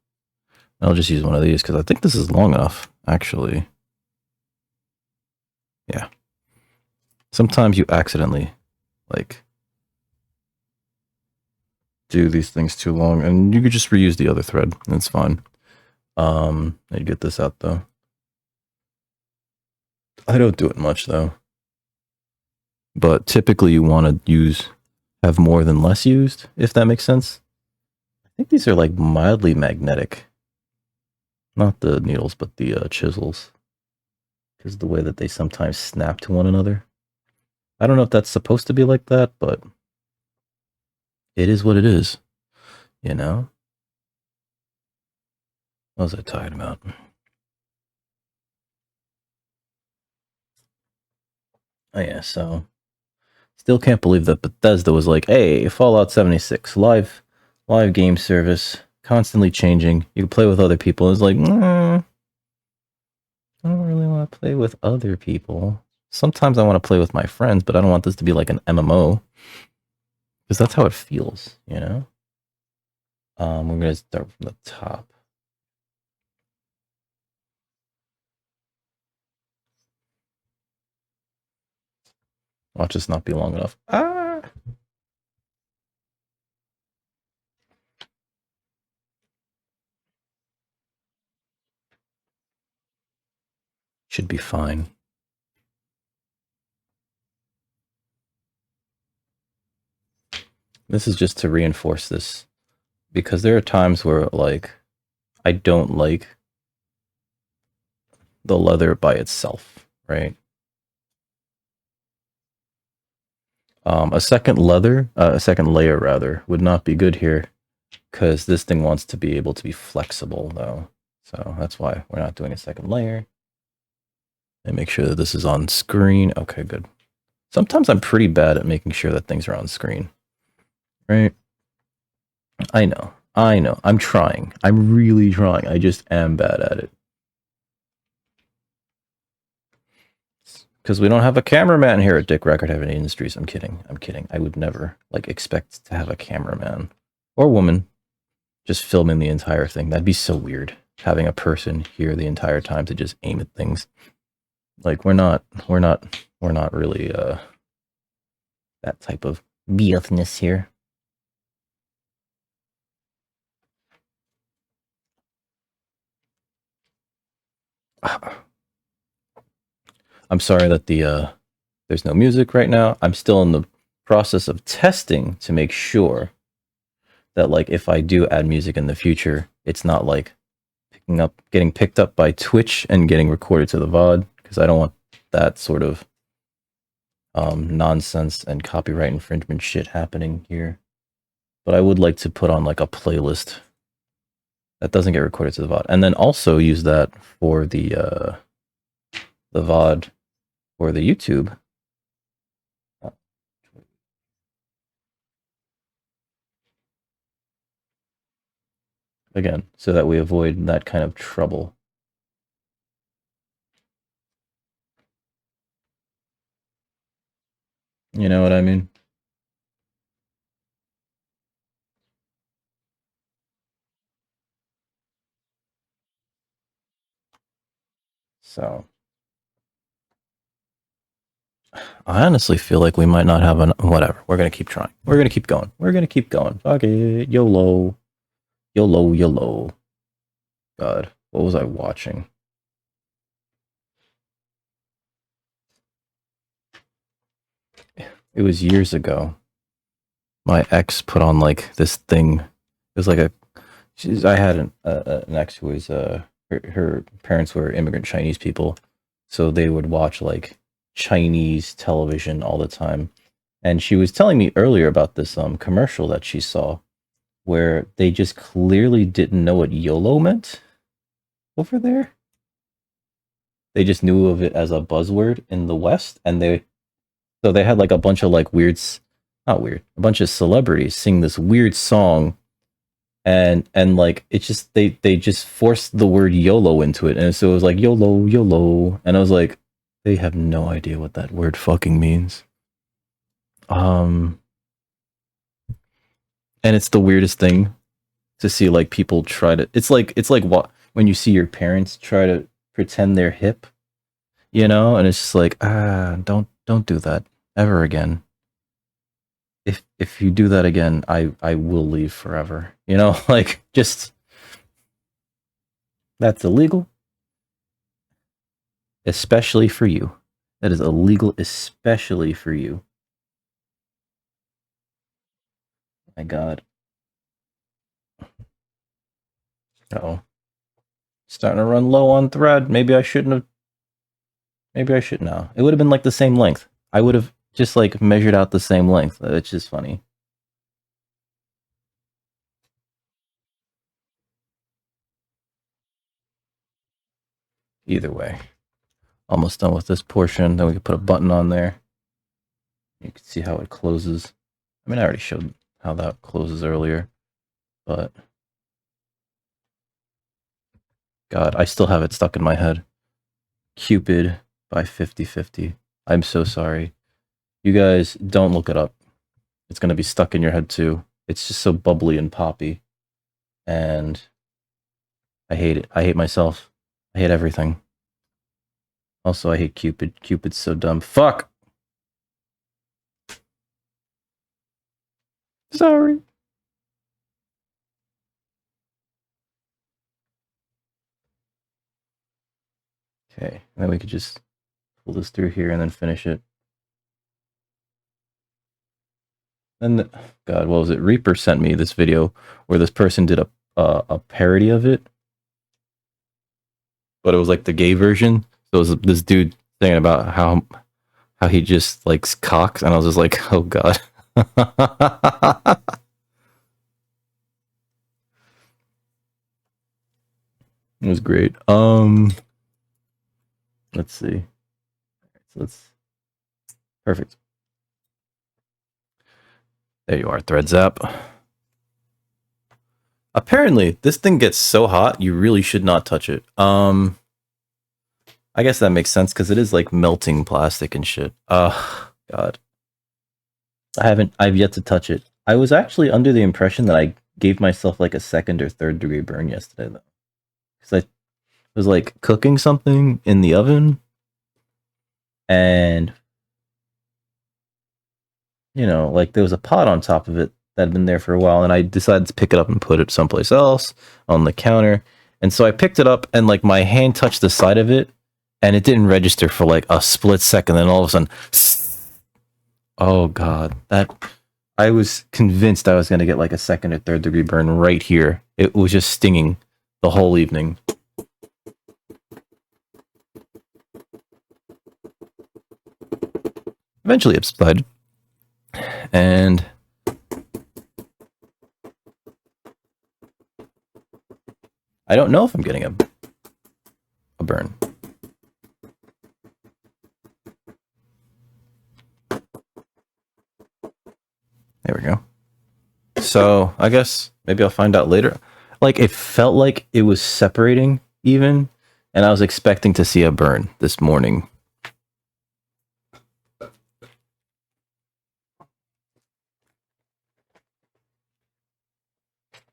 I'll just use one of these because I think this is long enough, actually. Yeah. Sometimes you accidentally, like, do these things too long, and you could just reuse the other thread, and it's fine. I'd get this out, though. I don't do it much, though. But typically you want to have more than less used, if that makes sense. I think these are, like, mildly magnetic. Not the needles, but the chisels. Because the way that they sometimes snap to one another. I don't know if that's supposed to be like that, but it is what it is. You know? What was I talking about? Oh yeah, so still can't believe that Bethesda was like, hey, Fallout 76, live game service, constantly changing. You can play with other people. It's like, I don't really want to play with other people. Sometimes I want to play with my friends, but I don't want this to be like an MMO. Because that's how it feels, you know? We're gonna start from the top. Watch this not be long enough. Ah! Should be fine. This is just to reinforce this. Because there are times where, like, I don't like the leather by itself, right? A second layer rather, would not be good here because this thing wants to be able to be flexible though. So that's why we're not doing a second layer. And make sure that this is on screen. Okay, good. Sometimes I'm pretty bad at making sure that things are on screen, right? I know. I'm trying. I'm really trying. I just am bad at it. Because we don't have a cameraman here at Dick Record Heaven Industries. I'm kidding. I would never like expect to have a cameraman or woman just filming the entire thing. That'd be so weird. Having a person here the entire time to just aim at things. Like we're not really that type of BFness here. I'm sorry that there's no music right now. I'm still in the process of testing to make sure that like if I do add music in the future, it's not like getting picked up by Twitch and getting recorded to the VOD, because I don't want that sort of nonsense and copyright infringement shit happening here. But I would like to put on like a playlist that doesn't get recorded to the VOD, and then also use that for the VOD for the YouTube. Again, so that we avoid that kind of trouble. You know what I mean? So, I honestly feel like we might not have an whatever. We're gonna keep trying. We're gonna keep going. We're gonna keep going. Fuck it. YOLO. YOLO, YOLO. God, what was I watching? It was years ago. My ex put on like this thing. It was like I had an ex who was her parents were immigrant Chinese people, so they would watch like Chinese television all the time. And she was telling me earlier about this commercial that she saw where they just clearly didn't know what YOLO meant over there. They just knew of it as a buzzword in the West, and they had like a bunch of like not weird, a bunch of celebrities sing this weird song, and like it's just they just forced the word YOLO into it, and so it was like YOLO, YOLO, and I was like, they have no idea what that word fucking means. And it's the weirdest thing to see like people try to. It's like what when you see your parents try to pretend they're hip, you know, and it's just like don't do that ever again. If you do that again, I will leave forever. You know, like just that's illegal, especially for you. That is illegal, especially for you. My God. Oh, starting to run low on thread. Maybe I shouldn't have. Maybe I should know. It would have been like the same length. I would have just like measured out the same length. It's just funny. Either way, almost done with this portion. Then we can put a button on there. You can see how it closes. I mean, I already showed how that closes earlier, but God, I still have it stuck in my head. Cupid by 50/50. I'm so sorry. You guys don't look it up. It's going to be stuck in your head too. It's just so bubbly and poppy. And I hate it. I hate myself. I hate everything. Also, I hate Cupid. Cupid's so dumb. Fuck! Sorry. Okay, then we could just pull this through here and then finish it. Then, God, what was it? Reaper sent me this video where this person did a parody of it, but it was like the gay version. So it was this dude saying about how he just likes cocks, and I was just like, oh God. It was great. Let's see. So let's perfect. There you are, thread zap. Apparently, this thing gets so hot you really should not touch it. I guess that makes sense because it is like melting plastic and shit. God. I've yet to touch it. I was actually under the impression that I gave myself like a second or third degree burn yesterday though. Because I was like cooking something in the oven and you know, like there was a pot on top of it that had been there for a while, and I decided to pick it up and put it someplace else on the counter. And so I picked it up, and like my hand touched the side of it, and it didn't register for like a split second. Then all of a sudden, oh God, that I was convinced I was going to get like a second or third degree burn right here. It was just stinging the whole evening. Eventually it subsided. And I don't know if I'm getting a burn. There we go. So I guess maybe I'll find out later. Like, it felt like it was separating even, and I was expecting to see a burn this morning.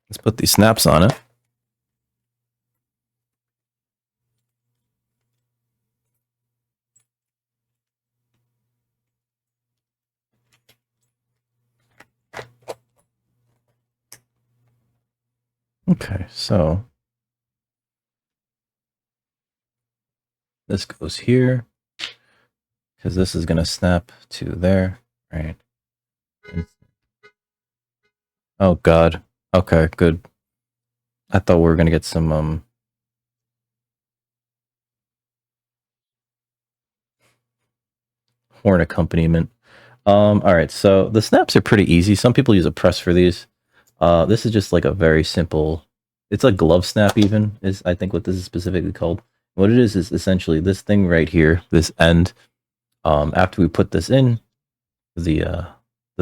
Let's put these snaps on it. Okay, so this goes here because this is going to snap to there, right? Oh, God. Okay, good. I thought we were going to get some horn accompaniment. All right, so the snaps are pretty easy. Some people use a press for these. This is just like a very simple, it's a glove snap even, is I think what this is specifically called. What it is essentially this thing right here, this end. After we put this in, the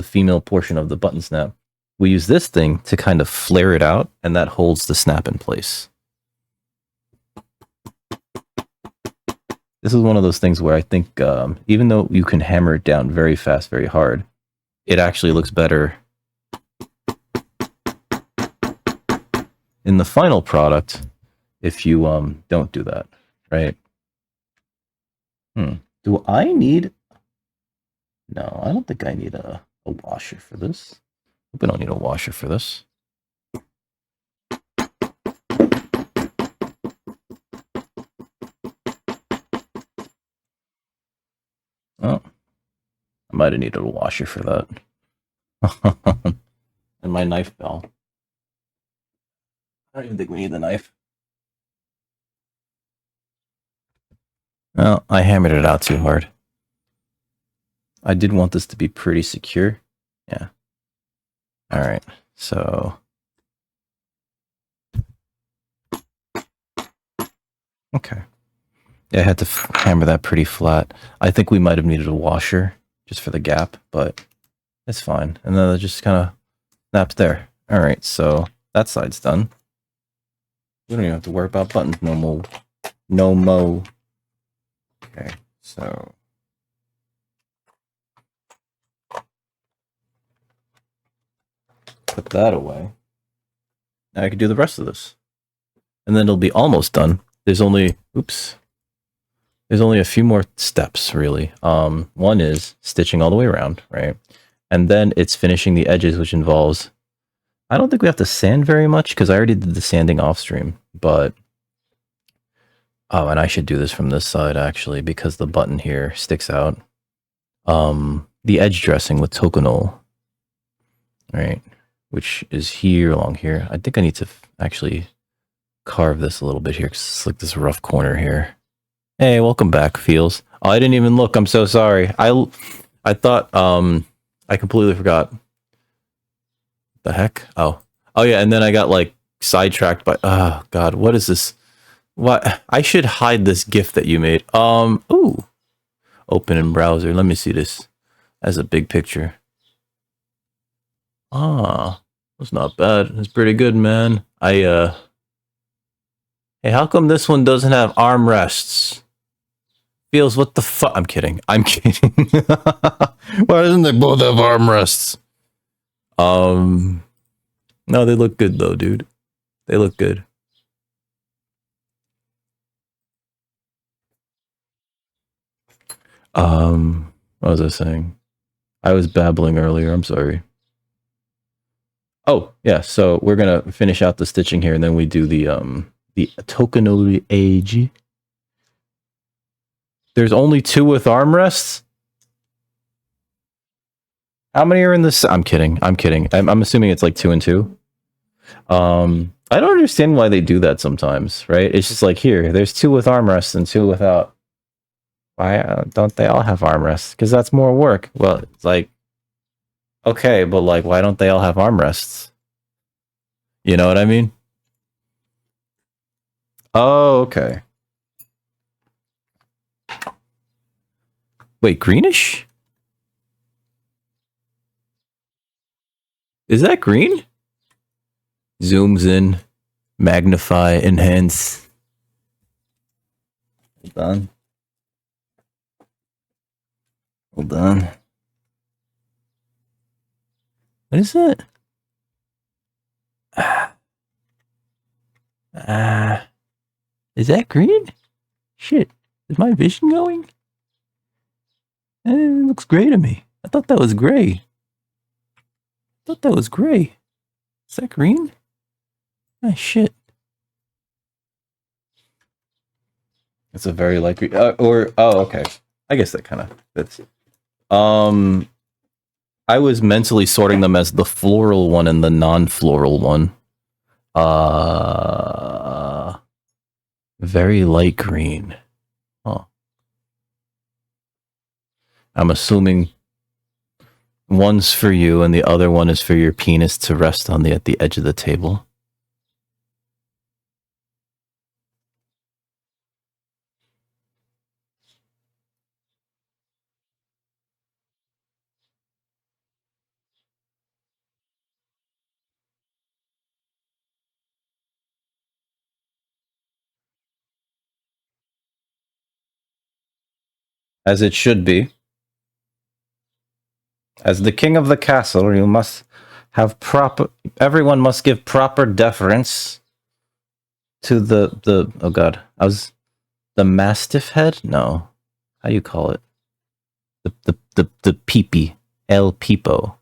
female portion of the button snap, we use this thing to kind of flare it out, and that holds the snap in place. This is one of those things where I think even though you can hammer it down very fast, very hard, it actually looks better in the final product if you don't do that, right? Do I need... No, I don't think I need a washer for this. Hope I don't need a washer for this. Oh, I might have needed a washer for that. And my knife bell. I don't even think we need the knife. Well, I hammered it out too hard. I did want this to be pretty secure. Yeah. All right. So. Okay. Yeah, I had to hammer that pretty flat. I think we might have needed a washer just for the gap, but it's fine. And then it just kind of snaps there. All right. So that side's done. We don't even have to worry about buttons no more. No mo. Okay. So. Put that away. Now I can do the rest of this. And then it'll be almost done. There's only, oops. There's only a few more steps, really. One is stitching all the way around, right? And then it's finishing the edges, which involves, I don't think we have to sand very much because I already did the sanding off stream, but, oh, and I should do this from this side actually, because the button here sticks out. The edge dressing with Tokonol, right? Which is here, along here. I think I need to actually carve this a little bit here because it's like this rough corner here. Hey, welcome back, Feels. Oh, I didn't even look. I'm so sorry. I thought, I completely forgot. The heck? Oh yeah, and then I got like sidetracked by, oh God, what is this? What? I should hide this GIF that you made. Ooh. Open in browser. Let me see this as a big picture. Ah, that's not bad. It's pretty good, man. Hey, how come this one doesn't have armrests? Feels, what the fuck? I'm kidding. I'm kidding. Why doesn't they both have armrests? No, they look good though, dude. They look good. What was I saying? I was babbling earlier. I'm sorry. Oh, yeah. So we're gonna finish out the stitching here, and then we do the Tokonori age. There's only 2 with armrests? How many are in this? I'm kidding. I'm kidding. I'm assuming it's like 2 and 2. I don't understand why they do that sometimes, right? It's just like, here, there's 2 with armrests and 2 without. Why don't they all have armrests? Because that's more work. Well, it's like, okay, but like, why don't they all have armrests? You know what I mean? Oh, okay. Wait, greenish? Is that green? Zooms in. Magnify, enhance. Hold on. Hold on. What is it? Is that green? Shit. Is my vision going? It looks gray to me. I thought that was gray. Is that green? Ah, shit. It's a very light green. Okay. I guess that kind of fits. I was mentally sorting them as the floral one and the non-floral one. Very light green. Huh. I'm assuming one's for you and the other one is for your penis to rest on at the edge of the table. As it should be. As the king of the castle, you must have everyone must give proper deference to the oh god. The mastiff head? No. How do you call it? The peepee. El Pipo.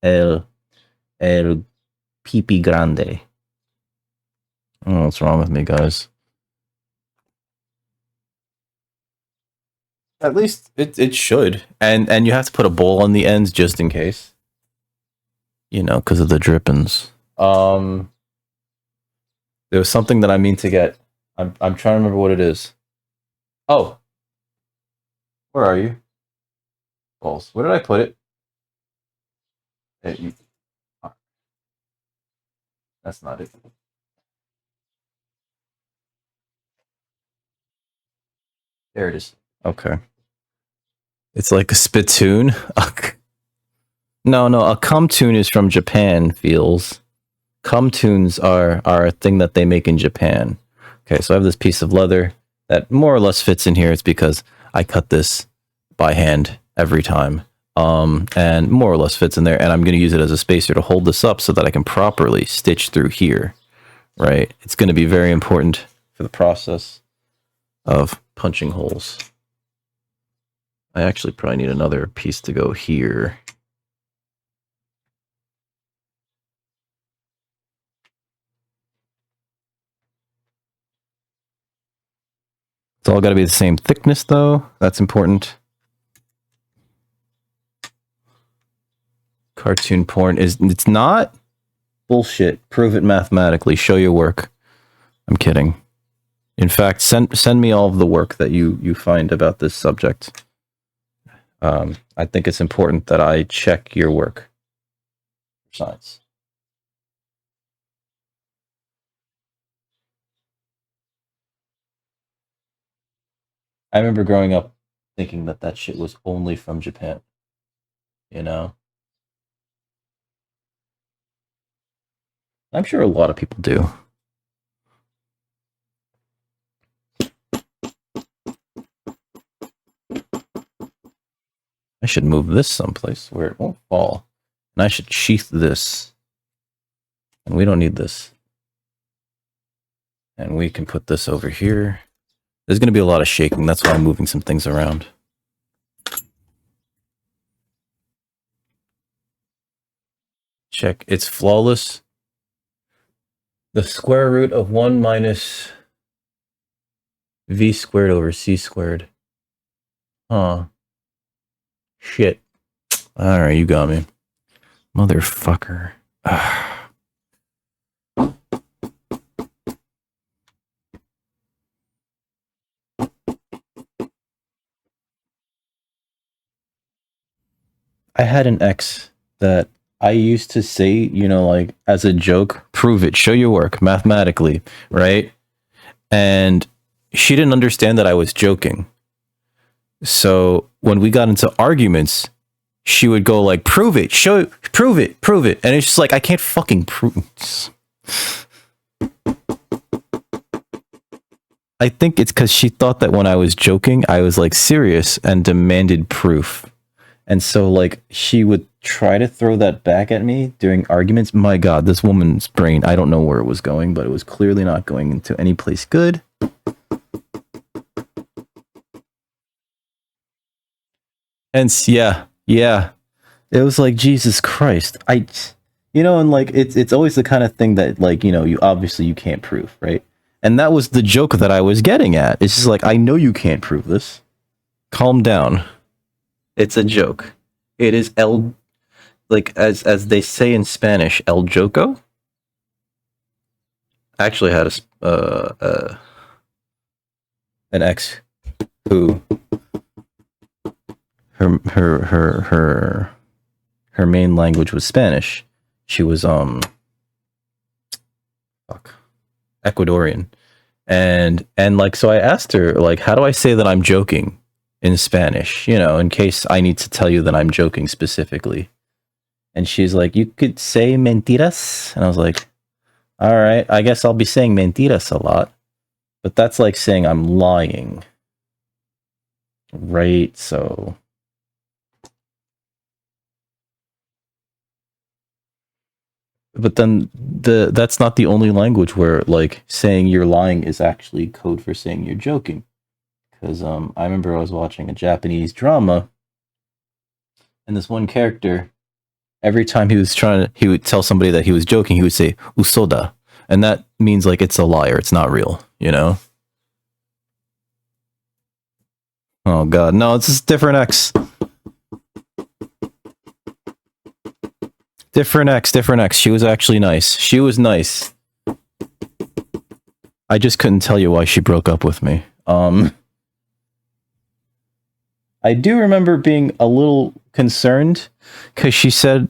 El Pipi Grande. I don't know what's wrong with me, guys. At least it should. And you have to put a bowl on the ends just in case. You know, because of the drippings. There was something that I mean to get. I'm trying to remember what it is. Oh. Where are you? Balls. Where did I put it? That's not it. There it is. Okay. It's like a spittoon. No, a cum-tune is from Japan, feels. Cum-tunes are a thing that they make in Japan. Okay, so I have this piece of leather that more or less fits in here. It's because I cut this by hand every time. And more or less fits in there. And I'm going to use it as a spacer to hold this up so that I can properly stitch through here. Right? It's going to be very important for the process of punching holes. I actually probably need another piece to go here. It's all got to be the same thickness, though. That's important. Cartoon porn it's not bullshit. Prove it mathematically. Show your work. I'm kidding. In fact, send me all of the work that you find about this subject. I think it's important that I check your work for science. I remember growing up thinking that shit was only from Japan. You know? I'm sure a lot of people do. I should move this someplace where it won't fall. And I should sheath this. And we don't need this. And we can put this over here. There's going to be a lot of shaking. That's why I'm moving some things around. Check. It's flawless. The square root of 1 minus v squared over c squared. Huh. Shit. Alright, you got me. Motherfucker. I had an ex that I used to say, you know, like, as a joke, prove it, show your work, mathematically, right? And she didn't understand that I was joking. So when we got into arguments, she would go like, prove it, show it, prove it, prove it. And it's just like, I can't fucking prove. I think it's because she thought that when I was joking, I was like serious and demanded proof. And so like she would try to throw that back at me during arguments. My God, this woman's brain, I don't know where it was going, but it was clearly not going into any place good. And yeah, it was like, Jesus Christ. And like, it's always the kind of thing that like, you obviously you can't prove, right? And that was the joke that I was getting at. It's just like, I know you can't prove this. Calm down. It's a joke. It is like as they say in Spanish, el joco. I actually had an ex who her main language was Spanish. She was Ecuadorian. And like, so I asked her, like, how do I say that I'm joking in Spanish, in case I need to tell you that I'm joking specifically. And she's like, you could say mentiras. And I was like, all right, I guess I'll be saying mentiras a lot, but that's like saying I'm lying. Right. So but then that's not the only language where like saying you're lying is actually code for saying you're joking. Because I remember I was watching a Japanese drama, and this one character, every time he would tell somebody that he was joking, he would say usoda, and that means like it's a liar, it's not real, Oh God, no, it's just different X. Different X. She was actually nice. She was nice. I just couldn't tell you why she broke up with me. I do remember being a little concerned because she said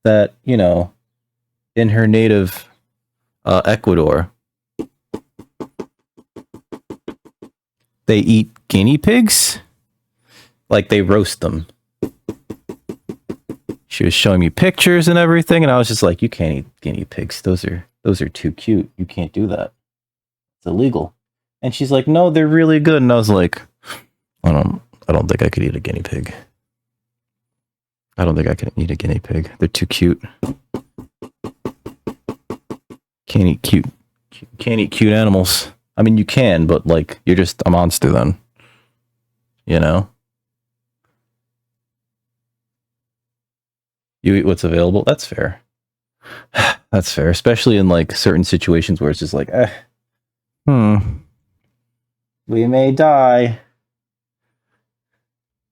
that, in her native Ecuador, they eat guinea pigs. Like they roast them. She was showing me pictures and everything, and I was just like, you can't eat guinea pigs. Those are too cute. You can't do that. It's illegal. And she's like, no, they're really good. And I was like, I don't think I could eat a guinea pig. I don't think I can eat a guinea pig. They're too cute. Can't eat cute animals. I mean, you can, but like, you're just a monster then. You eat what's available. That's fair. That's fair, especially in like certain situations where it's just like, we may die.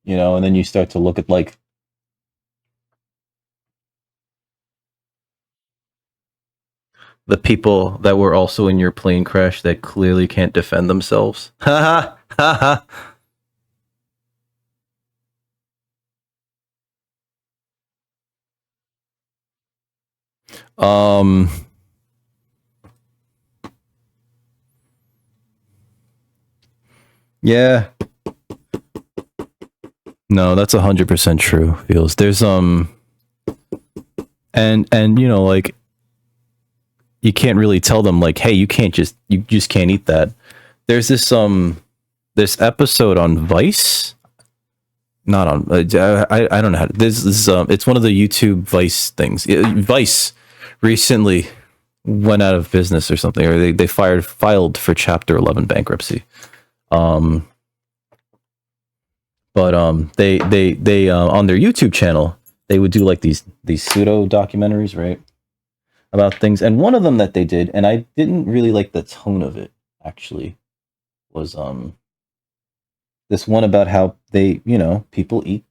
And then you start to look at like the people that were also in your plane crash that clearly can't defend themselves. Ha ha ha ha. Yeah. No, that's 100% true, Feels. There's and like you can't really tell them like, hey, you just can't eat that. There's this episode on Vice. Not on I don't know how to, this it's one of the YouTube Vice things. Vice recently went out of business or something, or they filed for Chapter 11 bankruptcy. But they on their YouTube channel, they would do like these pseudo documentaries, right, about things. And one of them that they did, and I didn't really like the tone of it actually, was this one about how they, people eat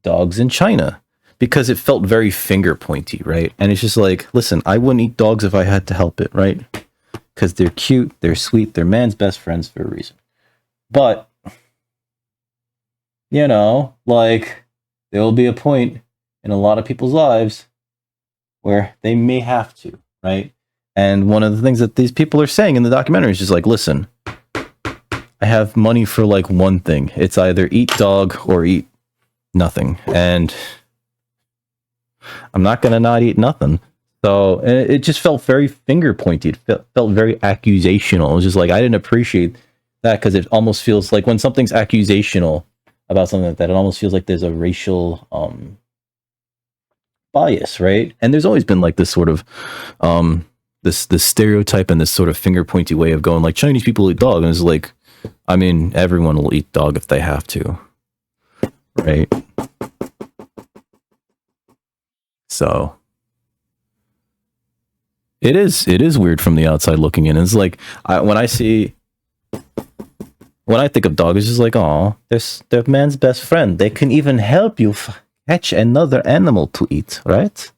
dogs in China because it felt very finger pointy, right? And it's just like, listen, I wouldn't eat dogs if I had to help it, right? Because they're cute, they're sweet, they're man's best friends for a reason. But, like, there will be a point in a lot of people's lives where they may have to, right? And one of the things that these people are saying in the documentary is just like, listen, I have money for like one thing. It's either eat dog or eat nothing. And I'm not gonna not eat nothing. So it just felt very finger pointy. It felt very accusational. It was just like I didn't appreciate that because it almost feels like when something's accusational about something like that, it almost feels like there's a racial bias, right? And there's always been like this sort of this stereotype and this sort of finger pointy way of going like Chinese people eat dog, and it's like, I mean, everyone will eat dog if they have to, right? So it is weird from the outside looking in. It's like when I think of dog, it's just like, oh, they're man's best friend. They can even help you catch another animal to eat, right?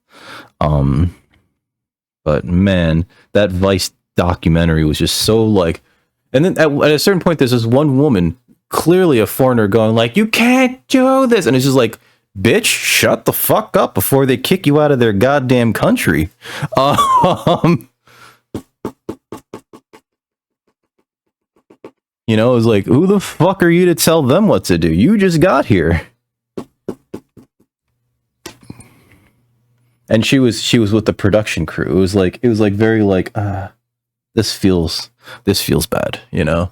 But man, that Vice documentary was just so like, and then at a certain point, there's this one woman, clearly a foreigner, going like, "You can't do this," and it's just like, bitch, shut the fuck up before they kick you out of their goddamn country. You know, it's like, who the fuck are you to tell them what to do? You just got here. And she was with the production crew. It was like very like, this feels bad, you know?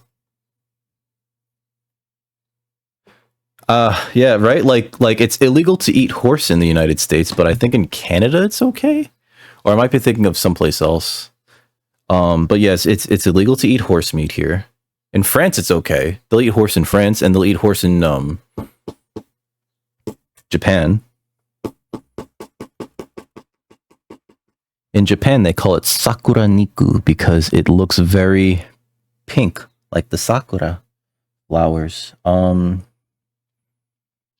Yeah, right? Like it's illegal to eat horse in the United States, but I think in Canada it's okay. Or I might be thinking of someplace else. But yes, it's illegal to eat horse meat here. In France it's okay. They'll eat horse in France, and they'll eat horse in Japan. In Japan they call it sakura niku because it looks very pink, like the sakura flowers.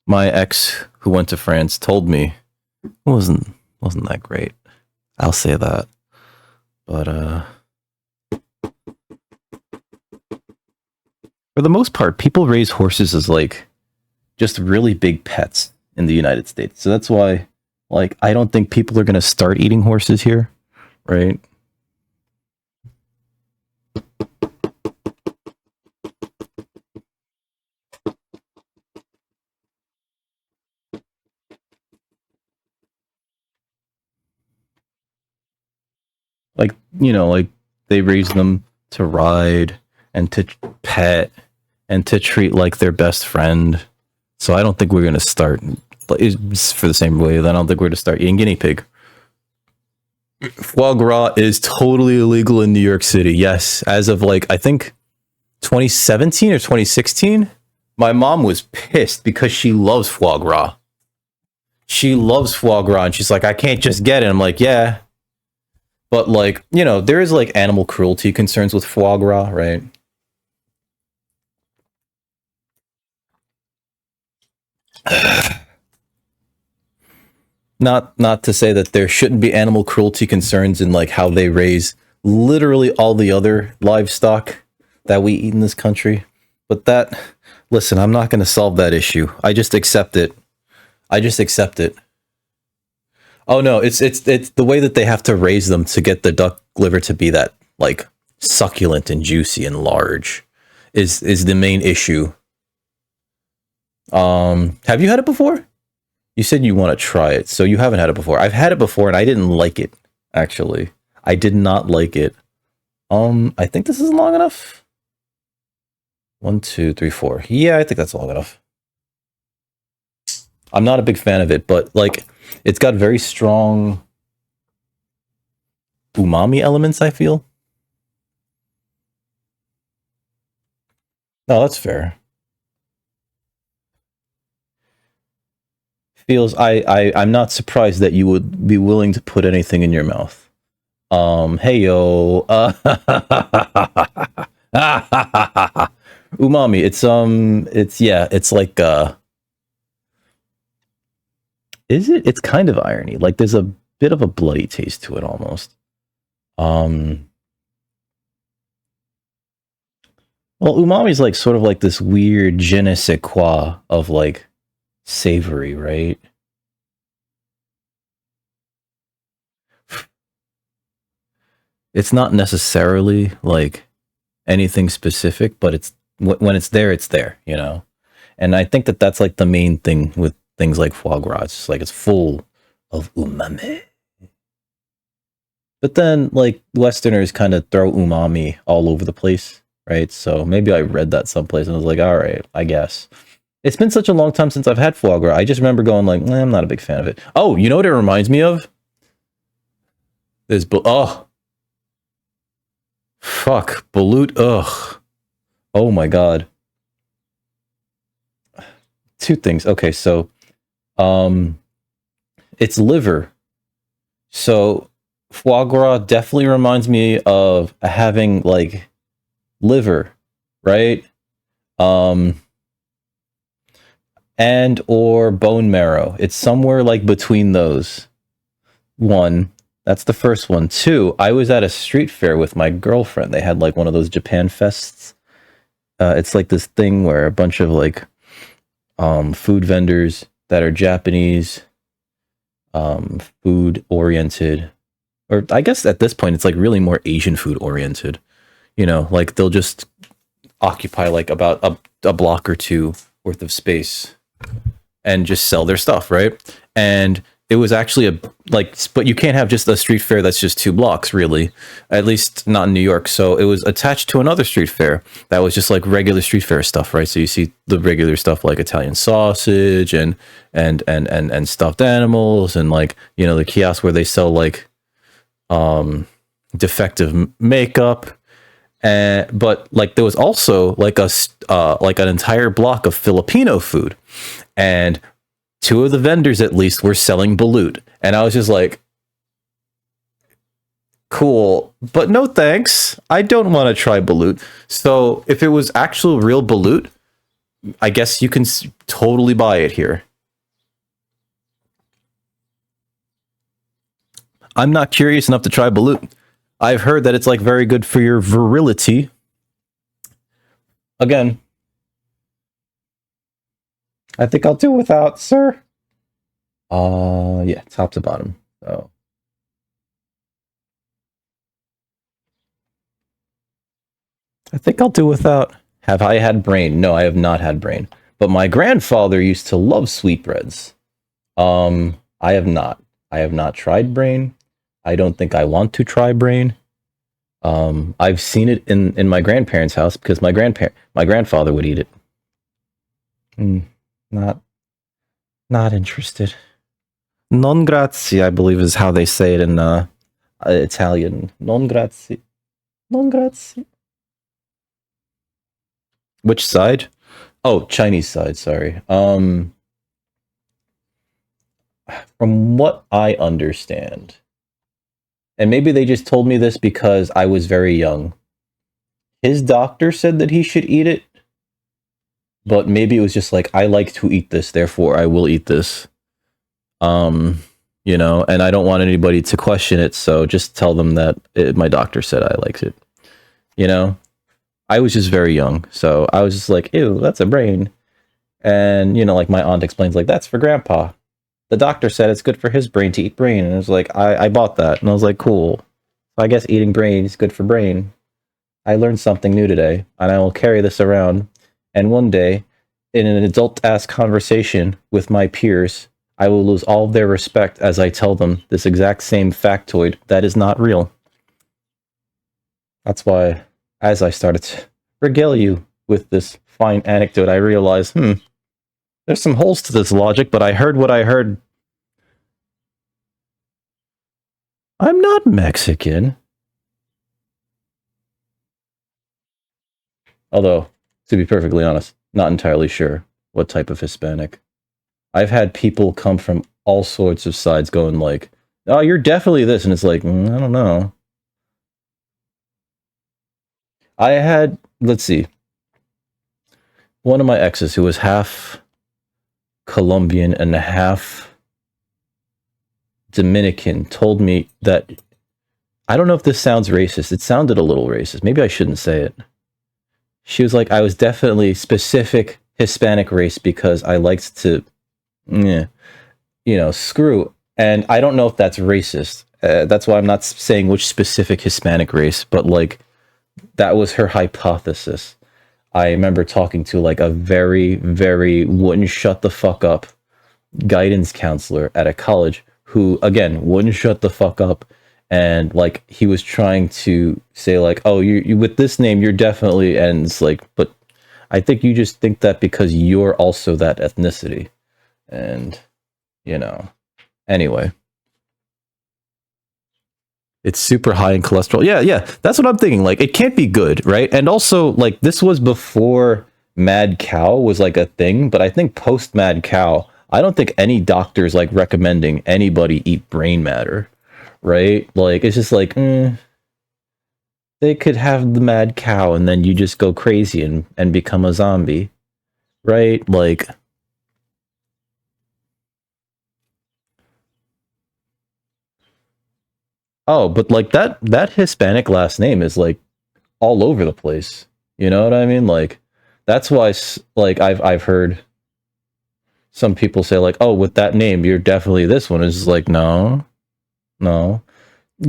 My ex who went to France told me it wasn't that great. I'll say that. But for the most part, people raise horses as like just really big pets in the United States. So that's why like I don't think people are going to start eating horses here, right? Like, you know, like they raise them to ride and to pet and to treat like their best friend. So I don't think we're going to start for the same way. Then I don't think we're going to start eating guinea pig. Foie gras is totally illegal in New York City. Yes, as of like I think 2017 or 2016, my mom was pissed because she loves foie gras. She loves foie gras, and she's like, I can't just get it. I'm like, yeah, but like, you know, there is like animal cruelty concerns with foie gras, right? Not to say that there shouldn't be animal cruelty concerns in like how they raise literally all the other livestock that we eat in this country, but that, listen, I'm not going to solve that issue. I just accept it. Oh no, it's the way that they have to raise them to get the duck liver to be that like succulent and juicy and large is the main issue. Have you had it before? You said you want to try it, so you haven't had it before. I've had it before and I didn't like it, actually. I did not like it. I think this is long enough. 1, 2, 3, 4. Yeah, I think that's long enough. I'm not a big fan of it, but like it's got very strong umami elements, I feel. No, that's fair. Feels I'm not surprised that you would be willing to put anything in your mouth. Hey yo. Umami, it's like is it? It's kind of irony. Like there's a bit of a bloody taste to it almost. Well, umami is like sort of like this weird je ne sais quoi of like savory, right? It's not necessarily like anything specific, but it's when it's there, you know? And I think that that's like the main thing with things like foie gras. It's just like it's full of umami. But then, like, Westerners kind of throw umami all over the place, right? So maybe I read that someplace and I was like, all right, I guess. It's been such a long time since I've had foie gras. I just remember going like, I'm not a big fan of it. Oh, you know what it reminds me of? Oh. Fuck. Balut. Ugh. Oh my god. Two things. Okay, so it's liver. So foie gras definitely reminds me of having like liver, right? And or bone marrow. It's somewhere like between those. One, that's the first one. Two, I was at a street fair with my girlfriend. They had like one of those Japan fests. It's like this thing where a bunch of like food vendors that are Japanese, food oriented, or I guess at this point it's like really more Asian food oriented. You know, like they'll just occupy like about a block or two worth of space and just sell their stuff, right? And it was actually but you can't have just a street fair that's just 2 blocks, really, at least not in New York. So it was attached to another street fair that was just like regular street fair stuff, right? So you see the regular stuff like Italian sausage and stuffed animals, and like, you know, the kiosk where they sell like defective makeup. But like there was also like like an entire block of Filipino food, and 2 of the vendors at least were selling balut, and I was just like, cool, but no thanks. I don't want to try balut. So if it was actual real balut, I guess you can totally buy it here. I'm not curious enough to try balut. I've heard that it's like very good for your virility. Again, I think I'll do without, sir. Yeah, top to bottom. So I think I'll do without. Have I had brain? No, I have not had brain. But my grandfather used to love sweetbreads. I have not. I have not tried brain. I don't think I want to try brain. I've seen it in my grandparents' house because my grandfather would eat it. Not interested. Non grazie, I believe is how they say it in Italian. Non grazie. Non grazie. Which side? Oh, Chinese side, sorry. From what I understand, and maybe they just told me this because I was very young, his doctor said that he should eat it, but maybe it was just like, I like to eat this, therefore I will eat this. You know, and I don't want anybody to question it, so just tell them that my doctor said I liked it. You know? I was just very young, so I was just like, ew, that's a brain. And, you know, like my aunt explains, like, that's for grandpa. The doctor said it's good for his brain to eat brain, and it was like, I bought that, and I was like, cool. So I guess eating brain is good for brain. I learned something new today, and I will carry this around, and one day, in an adult-ass conversation with my peers, I will lose all of their respect as I tell them this exact same factoid that is not real. That's why, as I started to regale you with this fine anecdote, I realized, there's some holes to this logic, but I heard what I heard. I'm not Mexican. Although, to be perfectly honest, not entirely sure what type of Hispanic. I've had people come from all sorts of sides going like, oh, you're definitely this, and it's like, I don't know. I had, let's see, one of my exes who was half Colombian and half Dominican told me that, I don't know if this sounds racist. It sounded a little racist. Maybe I shouldn't say it. She was like, I was definitely specific Hispanic race because I liked to, screw. And I don't know if that's racist. That's why I'm not saying which specific Hispanic race, but like, that was her hypothesis. I remember talking to like a very, very wouldn't shut the fuck up guidance counselor at a college who, again, wouldn't shut the fuck up. And like he was trying to say like, oh, you with this name, you're definitely, and it's like, but I think you just think that because you're also that ethnicity. And, you know, anyway. It's super high in cholesterol. Yeah, that's what I'm thinking. Like, it can't be good, right? And also, like, this was before mad cow was like a thing, but I think post mad cow, I don't think any doctor's like recommending anybody eat brain matter, right? Like, it's just like, they could have the mad cow and then you just go crazy and become a zombie, right? Like, oh, but like that Hispanic last name is like all over the place. You know what I mean? Like, that's why like I've heard some people say like, oh, with that name, you're definitely this one. It's just like, no.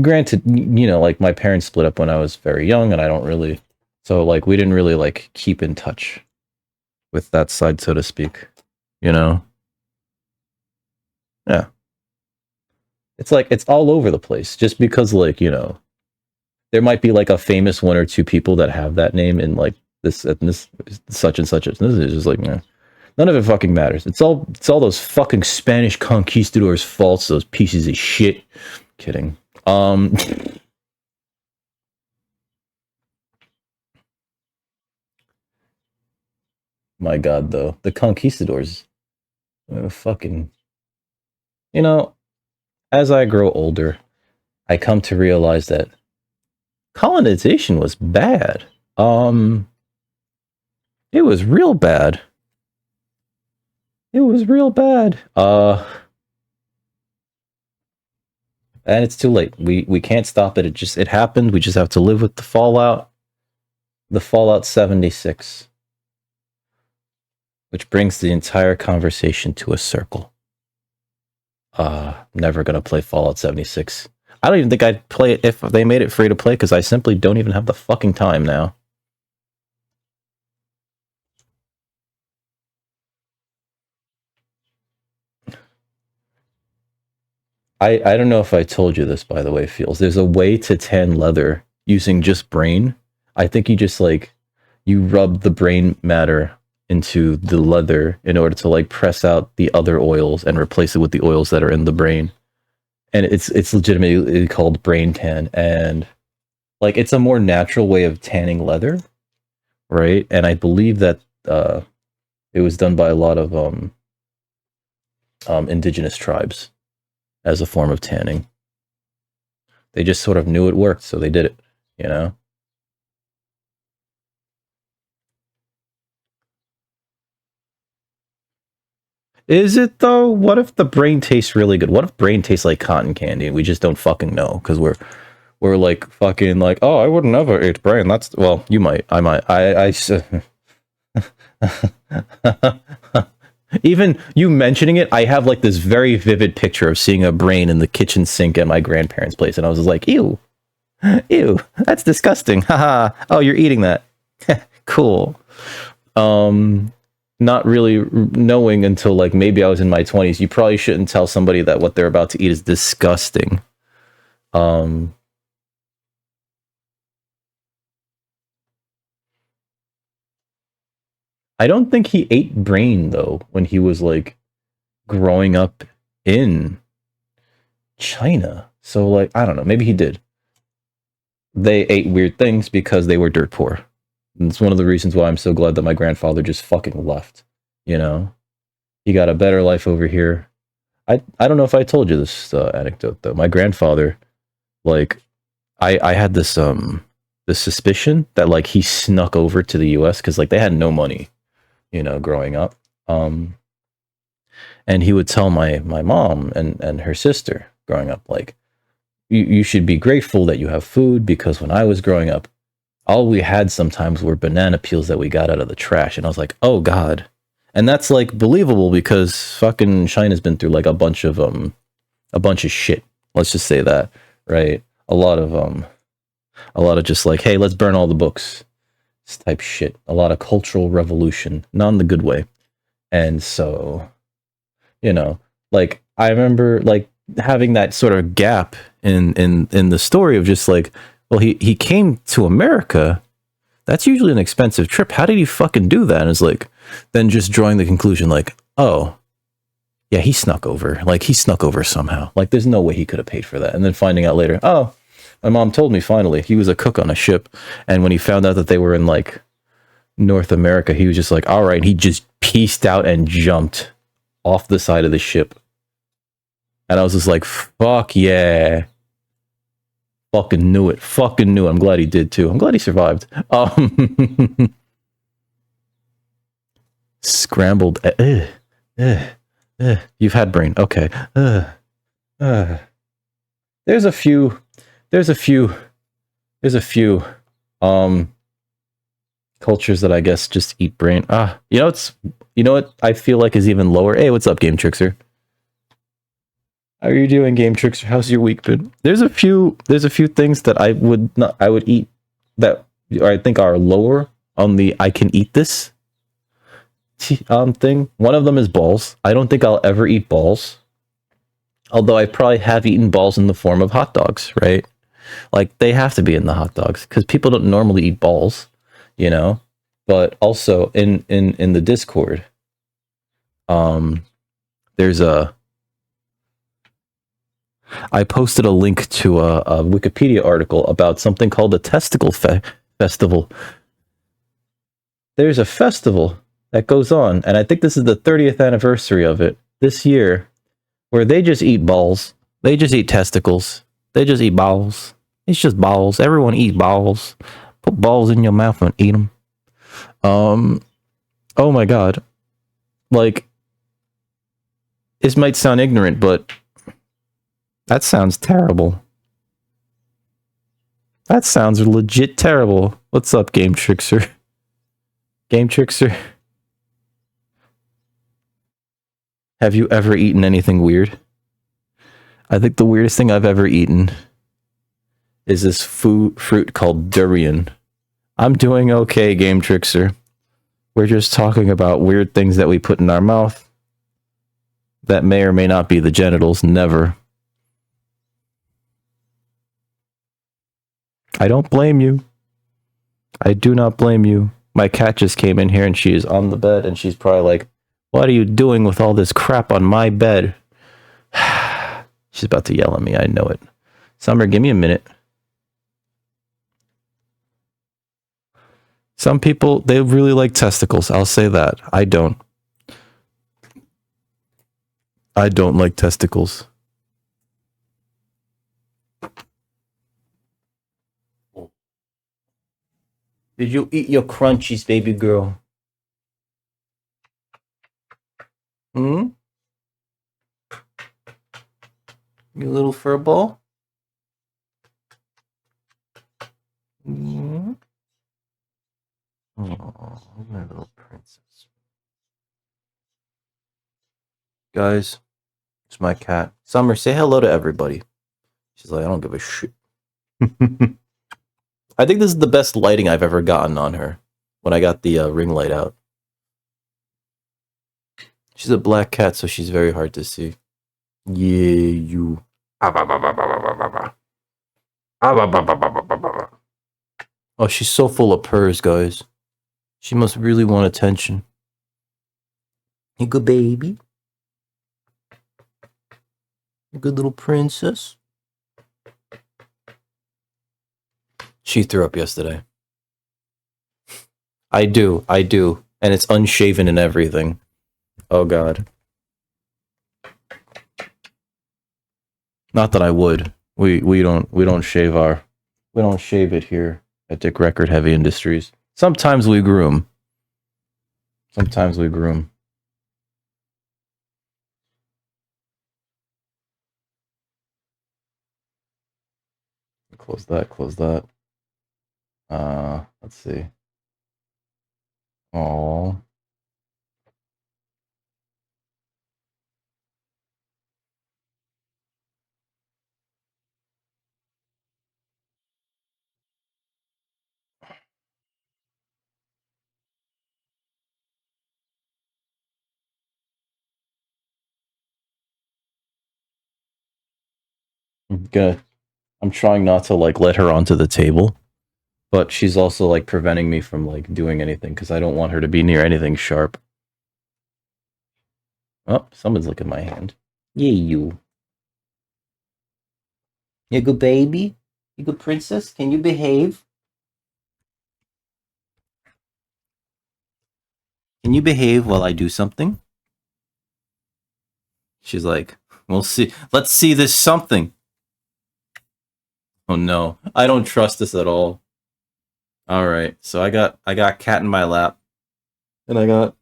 Granted, you know, like my parents split up when I was very young, and I don't really, so like we didn't really like keep in touch with that side, so to speak. You know? Yeah. It's like it's all over the place just because like, you know, there might be like a famous one or two people that have that name in like this such and such. This is just like, none of it fucking matters. It's all those fucking Spanish conquistadors' faults. Those pieces of shit. Kidding. My God, though, the conquistadors, fucking. You know, as I grow older, I come to realize that colonization was bad. It was real bad. It was real bad. And it's too late. We can't stop it. It happened. We just have to live with the fallout. The Fallout 76. Which brings the entire conversation to a circle. Never gonna play Fallout 76. I don't even think I'd play it if they made it free to play, because I simply don't even have the fucking time now. I don't know if I told you this, by the way, Feels. There's a way to tan leather using just brain. I think you just like, you rub the brain matter into the leather in order to like press out the other oils and replace it with the oils that are in the brain. And it's legitimately called brain tan. And like, it's a more natural way of tanning leather, right? And I believe that it was done by a lot of indigenous tribes as a form of tanning. They just sort of knew it worked, so they did it, you know? Is it though? What if the brain tastes really good? What if brain tastes like cotton candy and we just don't fucking know because we're like fucking like, oh, I would never eat brain. That's, well, you might, I might, I even you mentioning it, I have like this very vivid picture of seeing a brain in the kitchen sink at my grandparents' place, and I was just like, ew, that's disgusting. Haha. Oh, you're eating that. Cool. Not really knowing until like maybe I was in my 20s. You probably shouldn't tell somebody that what they're about to eat is disgusting. I don't think he ate brain though when he was like growing up in China. So like, I don't know, maybe he did. They ate weird things because they were dirt poor. And it's one of the reasons why I'm so glad that my grandfather just fucking left. You know, he got a better life over here. I don't know if I told you this anecdote though. My grandfather, like, I had this this suspicion that like he snuck over to the U.S. because like they had no money, you know, growing up. And he would tell my mom and her sister growing up, like, you should be grateful that you have food, because when I was growing up, all we had sometimes were banana peels that we got out of the trash. And I was like, oh God. And that's like believable because fucking China's been through like a bunch of shit. Let's just say that, right? A lot of just like, hey, let's burn all the books type shit. A lot of cultural revolution, not in the good way. And so You know, like I remember like having that sort of gap in the story of just like, well, he came to America. That's usually an expensive trip. How did he fucking do that? And it's like, then just drawing the conclusion, like, oh, yeah, he snuck over. Like, he snuck over somehow. Like, there's no way he could have paid for that. And then finding out later, oh, my mom told me finally he was a cook on a ship. And when he found out that they were in like North America, he was just like, all right. He just pieced out and jumped off the side of the ship. And I was just like, fuck yeah. Fucking knew it. Fucking knew it. I'm glad he did too. I'm glad he survived. Scrambled. You've had brain. Okay. There's a few. There's a few. There's a few. Cultures that I guess just eat brain. You know it's. You know what I feel like is even lower. Hey, what's up, Game Trickster? How are you doing, Game Trickster? How's your week been? There's a few things that I would eat that I think are lower on the I can eat this thing. One of them is balls. I don't think I'll ever eat balls. Although I probably have eaten balls in the form of hot dogs, right? Like they have to be in the hot dogs because people don't normally eat balls, you know. But also in the Discord, there's a I posted a link to a Wikipedia article about something called the Testicle Festival. There's a festival that goes on, and I think this is the 30th anniversary of it this year, where they just eat balls. They just eat testicles. They just eat balls. It's just balls. Everyone eat balls. Put balls in your mouth and eat them. Oh my god. Like, this might sound ignorant, but that sounds terrible. That sounds legit terrible. What's up, Game Trickster? Game Trickster? Have you ever eaten anything weird? I think the weirdest thing I've ever eaten is this fruit called durian. I'm doing okay, Game Trickster. We're just talking about weird things that we put in our mouth that may or may not be the genitals. Never. I don't blame you. I do not blame you. My cat just came in here and she is on the bed and she's probably like, what are you doing with all this crap on my bed? She's about to yell at me. I know it. Summer, give me a minute. Some people, they really like testicles. I'll say that. I don't. I don't like testicles. Did you eat your crunchies, baby girl? Hmm? You little fur ball? Hmm? Oh, my little princess. Guys, it's my cat. Summer, say hello to everybody. She's like, I don't give a shit. I think this is the best lighting I've ever gotten on her when I got the ring light out. She's a black cat, so she's very hard to see. Yeah, you. Oh, she's so full of purrs, guys. She must really want attention. You good baby? You good little princess? She threw up yesterday. I do. And it's unshaven and everything. Oh god. Not that I would. We don't shave it here at Dick Record Heavy Industries. Sometimes we groom. Close that. Let's see. Oh. I'm trying not to like let her onto the table, but she's also like preventing me from like doing anything because I don't want her to be near anything sharp. Oh, someone's looking at my hand. Yeah, you. You good baby? You good princess? Can you behave? Can you behave while I do something? She's like, we'll see. Let's see this something. Oh no, I don't trust this at all. All right, so I got cat in my lap, and I got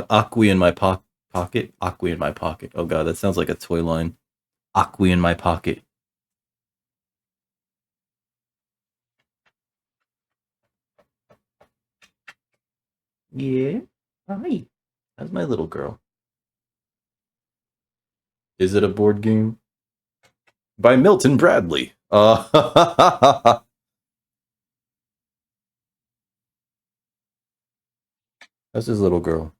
Aqui in my pocket. Aqui in my pocket. Oh god, that sounds like a toy line. Aqui in my pocket. Yeah. Hi. That's my little girl. Is it a board game? By Milton Bradley. That's his little girl.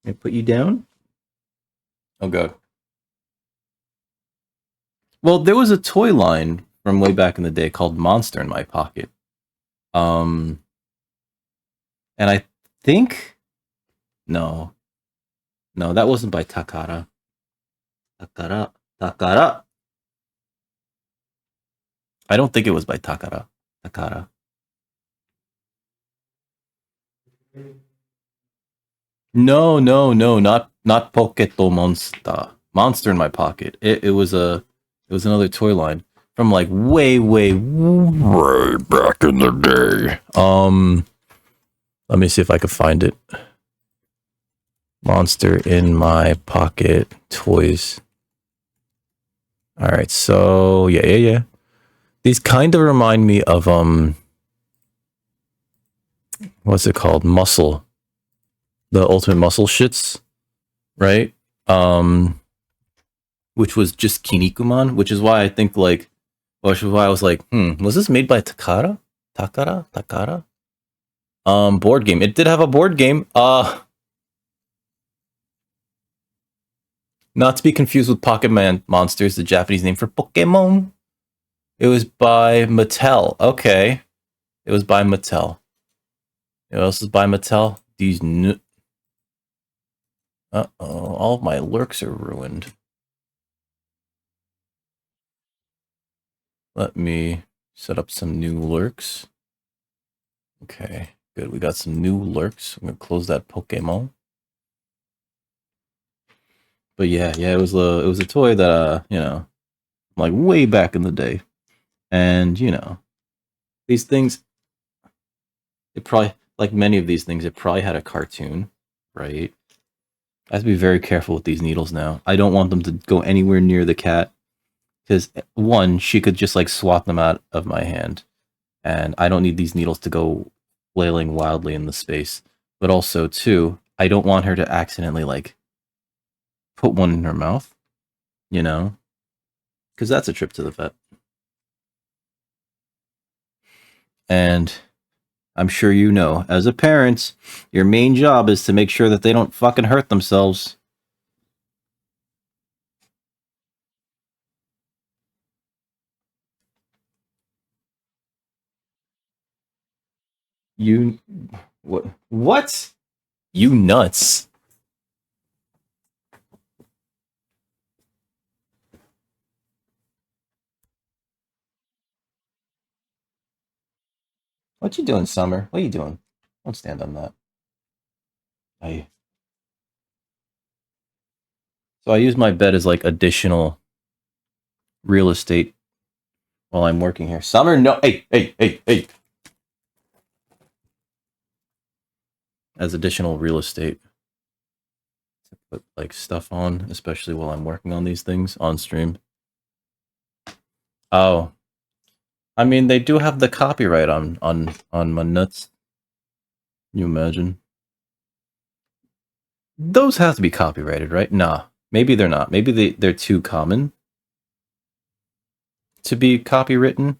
Can I put you down? Oh god. Well, there was a toy line from way back in the day called Monster in My Pocket. And I think no, that wasn't by Takara. Takara. I don't think it was by Takara. No, not Poketo Monster. Monster in My Pocket. It was another toy line from like way back in the day. Let me see if I can find it. Monster in My Pocket toys. All right, so yeah. These kind of remind me of what's it called? Muscle. The Ultimate Muscle shits, right? Which was just Kinnikuman, which is why I think like, which is why I was like, was this made by Takara? Board game. It did have a board game. Not to be confused with Pocket Monsters, the Japanese name for Pokemon. It was by Mattel. Okay. It was by Mattel. What else is by Mattel? These uh-oh, all of my lurks are ruined. Let me set up some new lurks. Okay, good. We got some new lurks. I'm gonna close that Pokemon. But yeah, it was a toy that like way back in the day, and these things. It probably, like many of these things, it probably had a cartoon, right? I have to be very careful with these needles now. I don't want them to go anywhere near the cat because one, she could just like swat them out of my hand, and I don't need these needles to go flailing wildly in the space. But also, two, I don't want her to accidentally like put one in her mouth, because that's a trip to the vet. And I'm sure you know, as a parent, your main job is to make sure that they don't fucking hurt themselves. You what? What? You nuts? What you doing, Summer? What are you doing? Don't stand on that. So I use my bed as like additional real estate while I'm working here. Summer, no, hey. As additional real estate to put like stuff on, especially while I'm working on these things on stream. Oh, I mean, they do have the copyright on my nuts. Can you imagine? Those have to be copyrighted, right? Nah, maybe they're not. Maybe they're too common to be copywritten.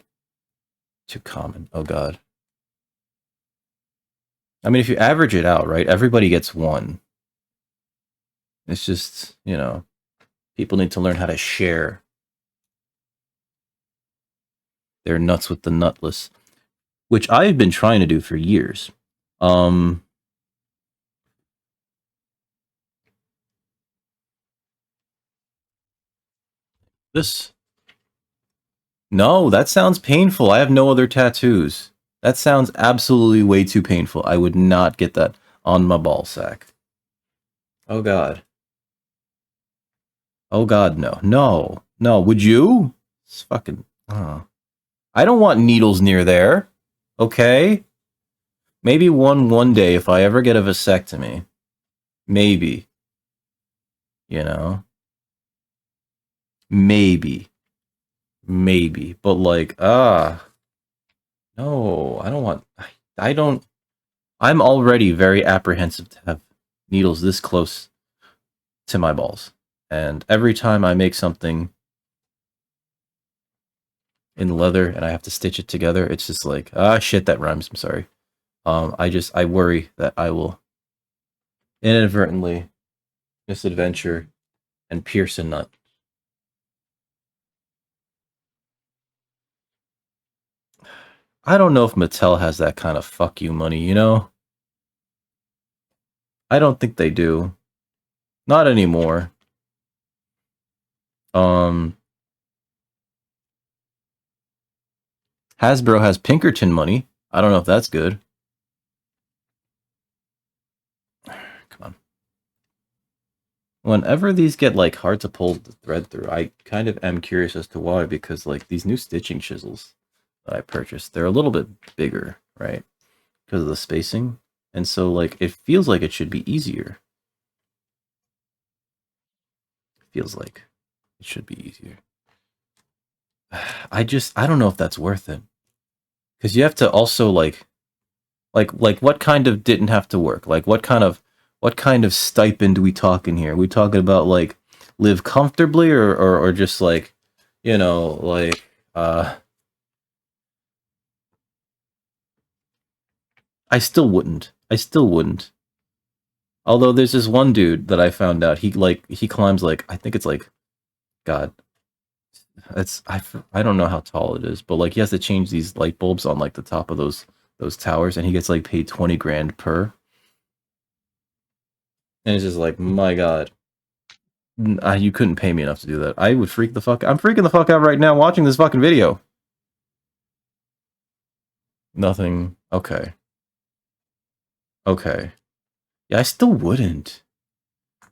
Too common. Oh god. I mean, if you average it out, right? Everybody gets one. It's just, People need to learn how to share. They're nuts with the nutless, which I've been trying to do for years. This. No, that sounds painful. I have no other tattoos. That sounds absolutely way too painful. I would not get that on my ball sack. Oh god. Oh god, no. No. No, would you? It's fucking... I don't want needles near there. Okay? Maybe one day if I ever get a vasectomy. Maybe. You know? Maybe. Maybe. But like, no, I don't want... I don't... I'm already very apprehensive to have needles this close to my balls. And every time I make something in leather and I have to stitch it together, it's just like, shit, that rhymes, I'm sorry. I worry that I will inadvertently misadventure and pierce a nut. I don't know if Mattel has that kind of fuck you money, you know? I don't think they do. Not anymore. Hasbro has Pinkerton money. I don't know if that's good. Come on. Whenever these get like hard to pull the thread through, I kind of am curious as to why, because like these new stitching chisels that I purchased, they're a little bit bigger, right? Because of the spacing. And so like it feels like it should be easier. It feels like it should be easier. I don't know if that's worth it. Because you have to also like what kind of didn't have to work? Like what kind of stipend we talking here? We talking about like live comfortably or just like, you know, like I still wouldn't. Although there's this one dude that I found out, he climbs like, I think it's like, god, I don't know how tall it is, but like he has to change these light bulbs on like the top of those towers, and he gets like paid 20 grand per. And it's just like, my god, you couldn't pay me enough to do that. I would freak the fuck. I'm freaking the fuck out right now watching this fucking video. Nothing. Okay. Okay. Yeah, I still wouldn't.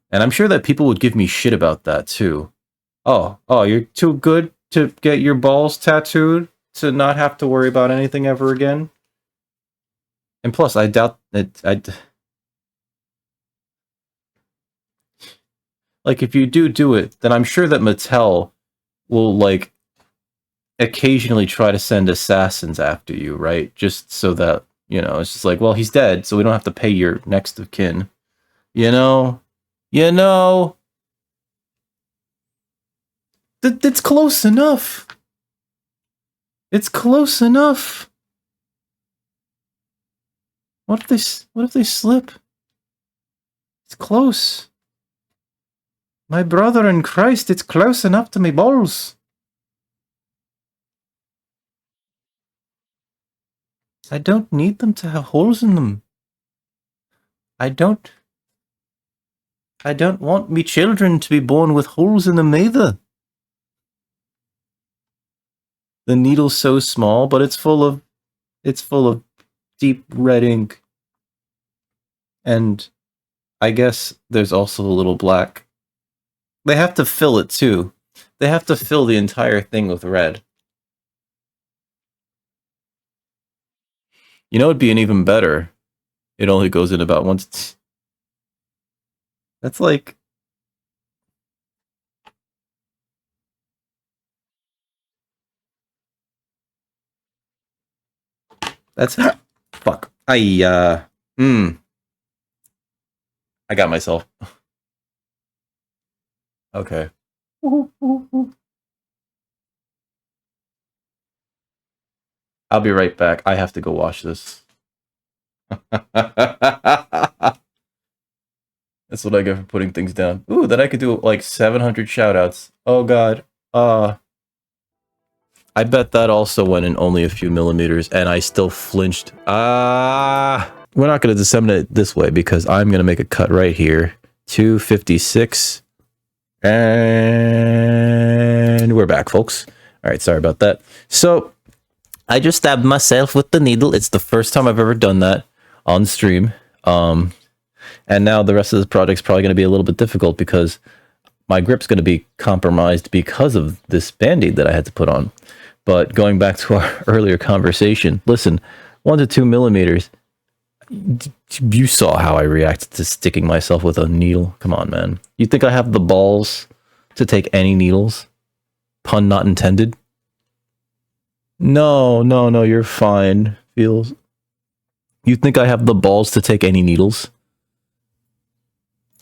And I'm sure that people would give me shit about that too. Oh, you're too good to get your balls tattooed to not have to worry about anything ever again? And plus, I doubt that like if you do it, then I'm sure that Mattel will like occasionally try to send assassins after you, right? Just so that, you know, it's just like, well, he's dead, so we don't have to pay your next of kin. You know? It's close enough. It's close enough. What if they slip? It's close. My brother in Christ, it's close enough to me balls. I don't need them to have holes in them. I don't want me children to be born with holes in them either. The needle's so small, but it's full of deep red ink. And I guess there's also a little black. They have to fill it too. They have to fill the entire thing with red. You know, it'd be an even better. It only goes in about once. That's like... That's... Fuck. I got myself. Okay. I'll be right back. I have to go wash this. That's what I get for putting things down. Ooh, then I could do like 700 shoutouts. Oh god. I bet that also went in only a few millimeters, and I still flinched. We're not going to disseminate it this way because I'm going to make a cut right here. 256. And we're back, folks. All right, sorry about that. So I just stabbed myself with the needle. It's the first time I've ever done that on stream. And now the rest of this project's probably going to be a little bit difficult because my grip's going to be compromised because of this band-aid that I had to put on. But going back to our earlier conversation, listen, 1 to 2 millimeters. You saw how I reacted to sticking myself with a needle. Come on, man. You think I have the balls to take any needles? Pun not intended. No, you're fine. Feels. You think I have the balls to take any needles?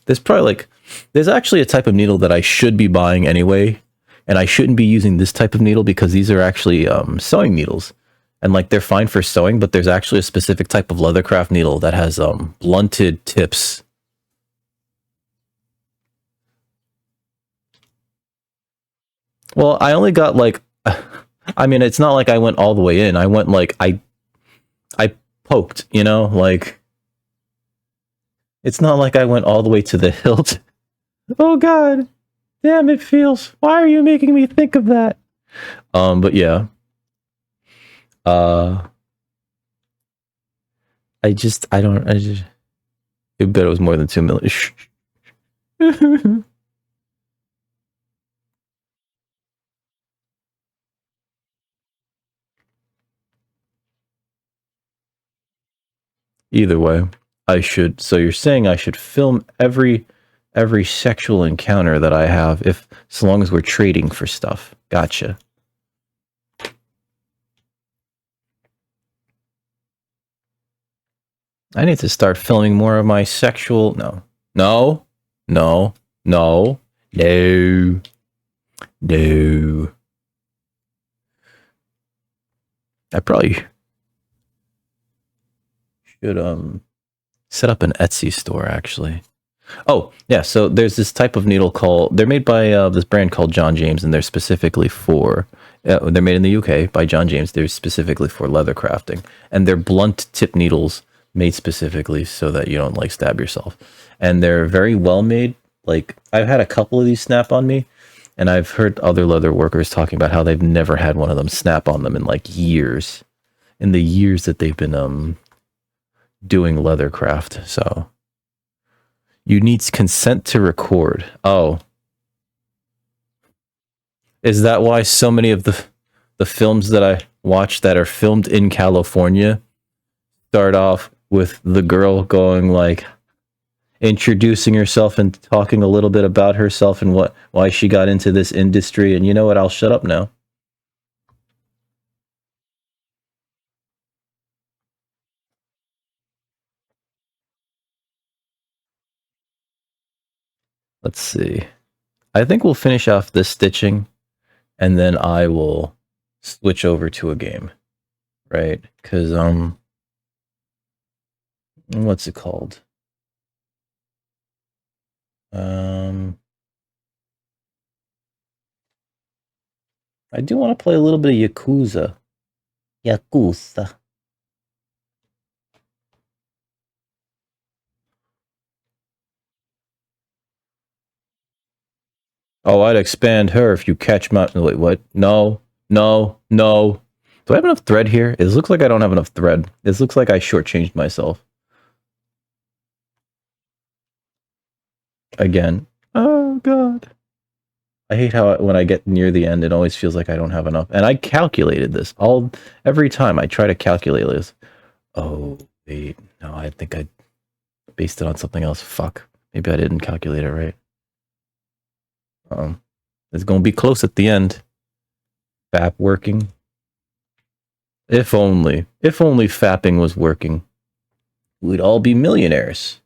There's actually a type of needle that I should be buying anyway, and I shouldn't be using this type of needle because these are actually sewing needles. And like they're fine for sewing, but there's actually a specific type of Leathercraft needle that has blunted tips. Well, I only got like, I mean, it's not like I went all the way in. I went like I poked, you know, like it's not like I went all the way to the hilt. Oh God, damn, it feels. Why are you making me think of that? But yeah. I just I bet it was more than 2 million. Either way, I should. So you're saying I should film every sexual encounter that I have, if so long as we're trading for stuff. Gotcha. I need to start filming more of my sexual. No. I probably should set up an Etsy store actually. Oh yeah, so there's this type of needle called. They're made by this brand called John James, and they're specifically for. They're made in the UK by John James. They're specifically for leather crafting, and they're blunt tip needles made specifically so that you don't like stab yourself. And they're very well made. Like I've had a couple of these snap on me, and I've heard other leather workers talking about how they've never had one of them snap on them in like years, in the years that they've been doing leathercraft. So you need consent to record. Oh, is that why so many of the films that I watch that are filmed in California start off with the girl going like introducing herself and talking a little bit about herself and why she got into this industry? And you know what? I'll shut up now. Let's see. I think we'll finish off this stitching and then I will switch over to a game, right? Because what's it called? I do want to play a little bit of Yakuza. Yakuza. Oh, I'd expand her if you catch my. Wait, what? No. Do I have enough thread here? It looks like I don't have enough thread. This looks like I shortchanged myself. Again. Oh, God. I hate how when I get near the end, it always feels like I don't have enough. And I calculated this every time I try to calculate this. Oh, wait. No, I think I based it on something else. Fuck. Maybe I didn't calculate it right. It's going to be close at the end. FAP working. If only fapping was working, we'd all be millionaires.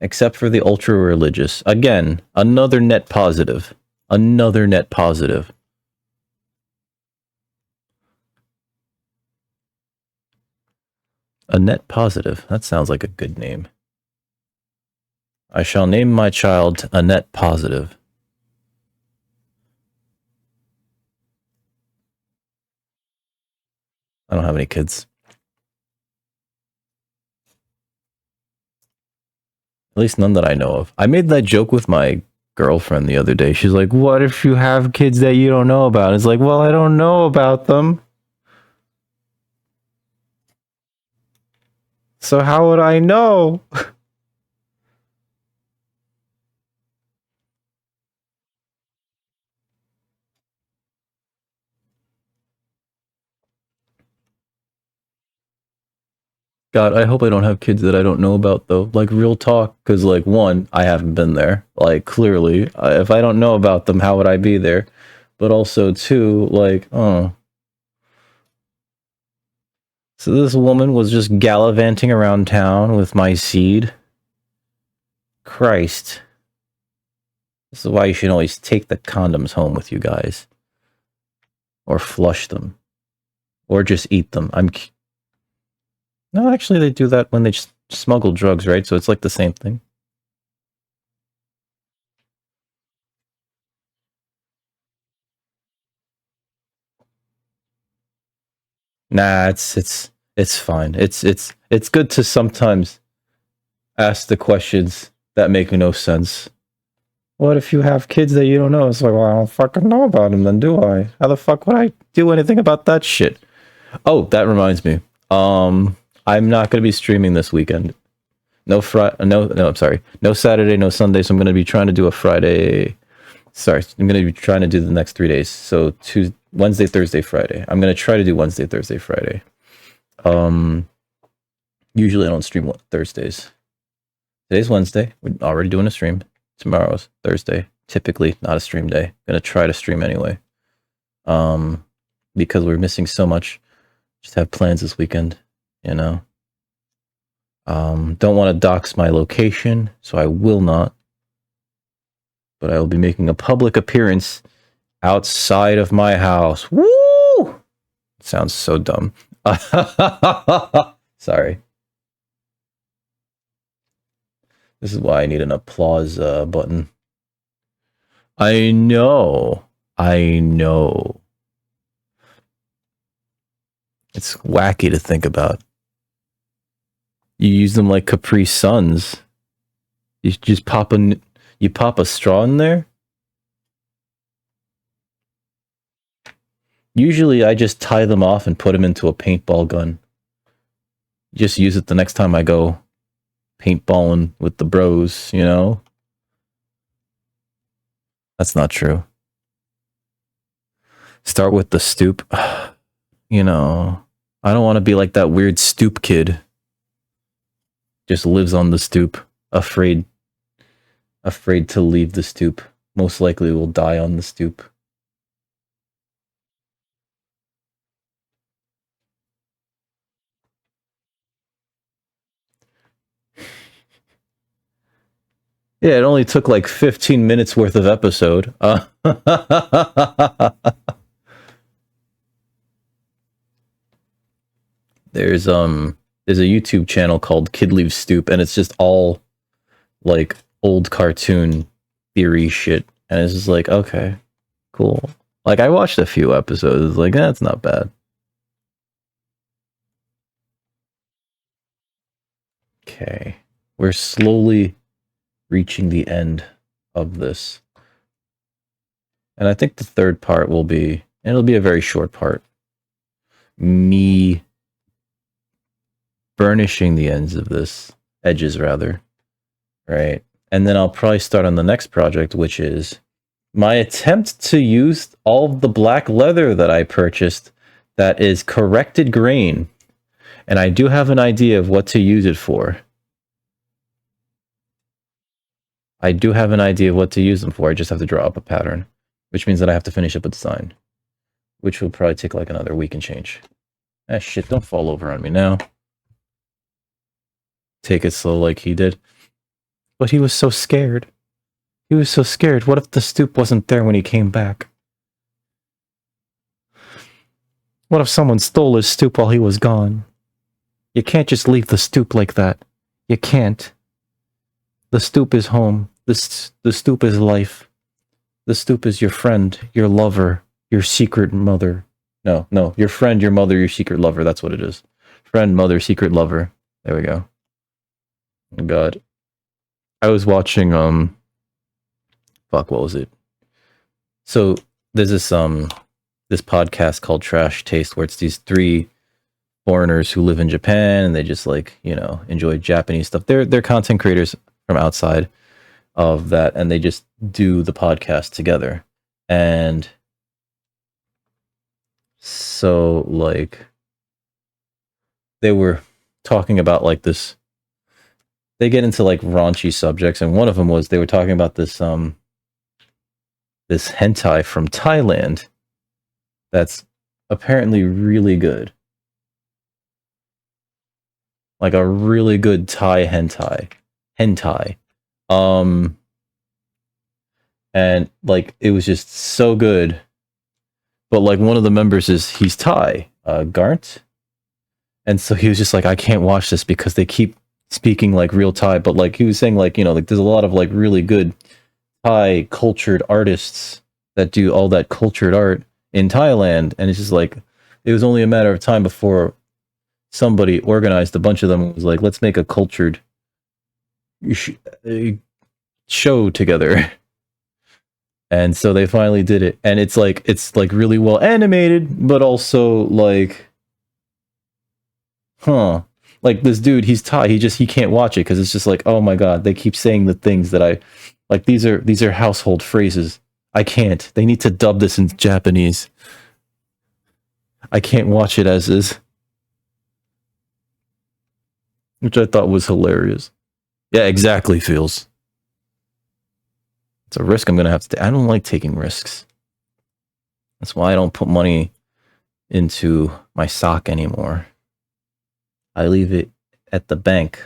Except for the ultra religious. Again, another net positive. Another net positive. A net positive. That sounds like a good name. I shall name my child Annette Positive. I don't have any kids. At least none that I know of. I made that joke with my girlfriend the other day. She's like, what if you have kids that you don't know about? It's like, well, I don't know about them. So how would I know? God, I hope I don't have kids that I don't know about, though. Like, real talk. Because, like, one, I haven't been there. Like, clearly. If I don't know about them, how would I be there? But also, two, like, oh. So this woman was just gallivanting around town with my seed. Christ. This is why you should always take the condoms home with you guys. Or flush them. Or just eat them. No, actually, they do that when they smuggle drugs, right? So it's like the same thing. Nah, it's fine. It's good to sometimes ask the questions that make no sense. What if you have kids that you don't know? It's like, well, I don't fucking know about them, then, do I? How the fuck would I do anything about that shit? Oh, that reminds me. I'm not gonna be streaming this weekend. No, I'm sorry. No Saturday, no Sunday. So I'm gonna be trying to do a Friday. Sorry, I'm gonna be trying to do the next 3 days. So Tuesday, Wednesday, Thursday, Friday. I'm gonna try to do Wednesday, Thursday, Friday. Usually I don't stream Thursdays. Today's Wednesday. We're already doing a stream. Tomorrow's Thursday. Typically not a stream day. Gonna try to stream anyway. Because we're missing so much. Just have plans this weekend, you know. Don't want to dox my location, so I will not. But I will be making a public appearance outside of my house. Woo! Sounds so dumb. Sorry. This is why I need an applause button. I know. It's wacky to think about. You use them like Capri Suns. You just pop a straw in there. Usually I just tie them off and put them into a paintball gun. Just use it the next time I go paintballing with the bros, you know? That's not true. Start with the stoop. You know, I don't want to be like that weird stoop kid. Just lives on the stoop, afraid to leave the stoop. Most likely will die on the stoop. Yeah, it only took like 15 minutes worth of episode. There's a YouTube channel called Kid Leaves Stoop, and it's just all like old cartoon theory shit. And it's just like, okay, cool. Like I watched a few episodes, it's like, that's not bad. Okay. We're slowly reaching the end of this. And I think the third part will be, and it'll be a very short part, me burnishing the edges rather, right? And then I'll probably start on the next project, which is my attempt to use all of the black leather that I purchased that is corrected grain. And I do have an idea of what to use it for. I do have an idea of what to use them for. I just have to draw up a pattern, which means that I have to finish up a design, which will probably take like another week and change. Ah, shit, don't fall over on me now. Take it slow like he did. But he was so scared. He was so scared. What if the stoop wasn't there when he came back? What if someone stole his stoop while he was gone? You can't just leave the stoop like that. You can't. The stoop is home. The stoop is life. The stoop is your friend, your lover, your secret mother. No, your friend, your mother, your secret lover. That's what it is. Friend, mother, secret lover. There we go. Oh God. I was watching, fuck, what was it? So, there's this podcast called Trash Taste where it's these 3 foreigners who live in Japan and they just like, enjoy Japanese stuff. They're content creators from outside of that and they just do the podcast together. And so like they were talking about like this, they get into like raunchy subjects, and one of them was they were talking about this this hentai from Thailand that's apparently really good. Like a really good Thai hentai. And like it was just so good. But like one of the members he's Thai, Garnt. And so he was just like, I can't watch this because they keep speaking like real Thai. But like he was saying like, like there's a lot of like really good Thai cultured artists that do all that cultured art in Thailand. And it's just like, it was only a matter of time before somebody organized a bunch of them and was like, let's make a cultured show together. And so they finally did it. And it's like really well animated, but also like, like this dude, he's Thai. He can't watch it because it's just like, oh my God, they keep saying the things that I like. These are household phrases. I can't. They need to dub this in Japanese. I can't watch it as is. Which I thought was hilarious. Yeah, exactly, Feels. It's a risk I'm going to have to take. I don't like taking risks. That's why I don't put money into my sock anymore. I leave it at the bank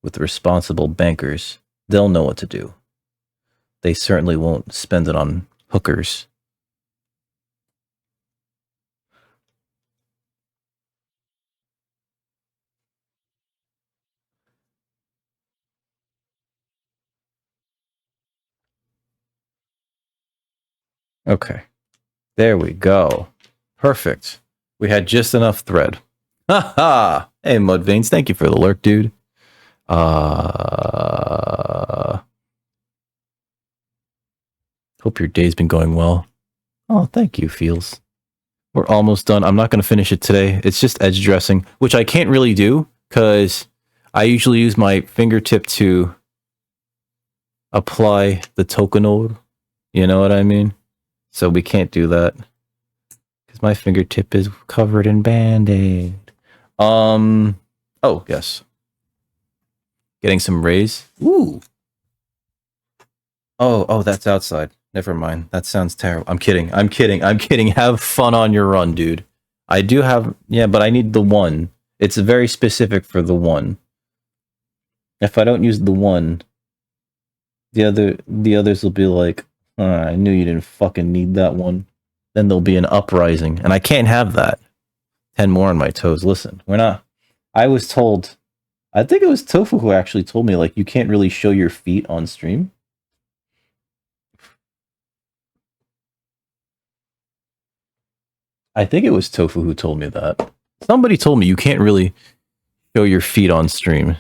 with responsible bankers. They'll know what to do. They certainly won't spend it on hookers. Okay. There we go. Perfect. We had just enough thread. Ha ha! Hey, Mudveins, thank you for the lurk, dude. Hope your day's been going well. Oh, thank you, Feels. We're almost done. I'm not going to finish it today. It's just edge dressing, which I can't really do because I usually use my fingertip to apply the tokenode. You know what I mean? So we can't do that because my fingertip is covered in Band-Aid. Oh, yes. Getting some rays. Ooh. Oh, that's outside. Never mind. That sounds terrible. I'm kidding. Have fun on your run, dude. I do have, but I need the one. It's very specific for the one. If I don't use the one, the others will be like, I knew you didn't fucking need that one. Then there'll be an uprising, and I can't have that. 10 more on my toes. Listen, we're not. I was told, I think it was Tofu who actually told me, like, you can't really show your feet on stream. I think it was Tofu who told me that. Somebody told me you can't really show your feet on stream.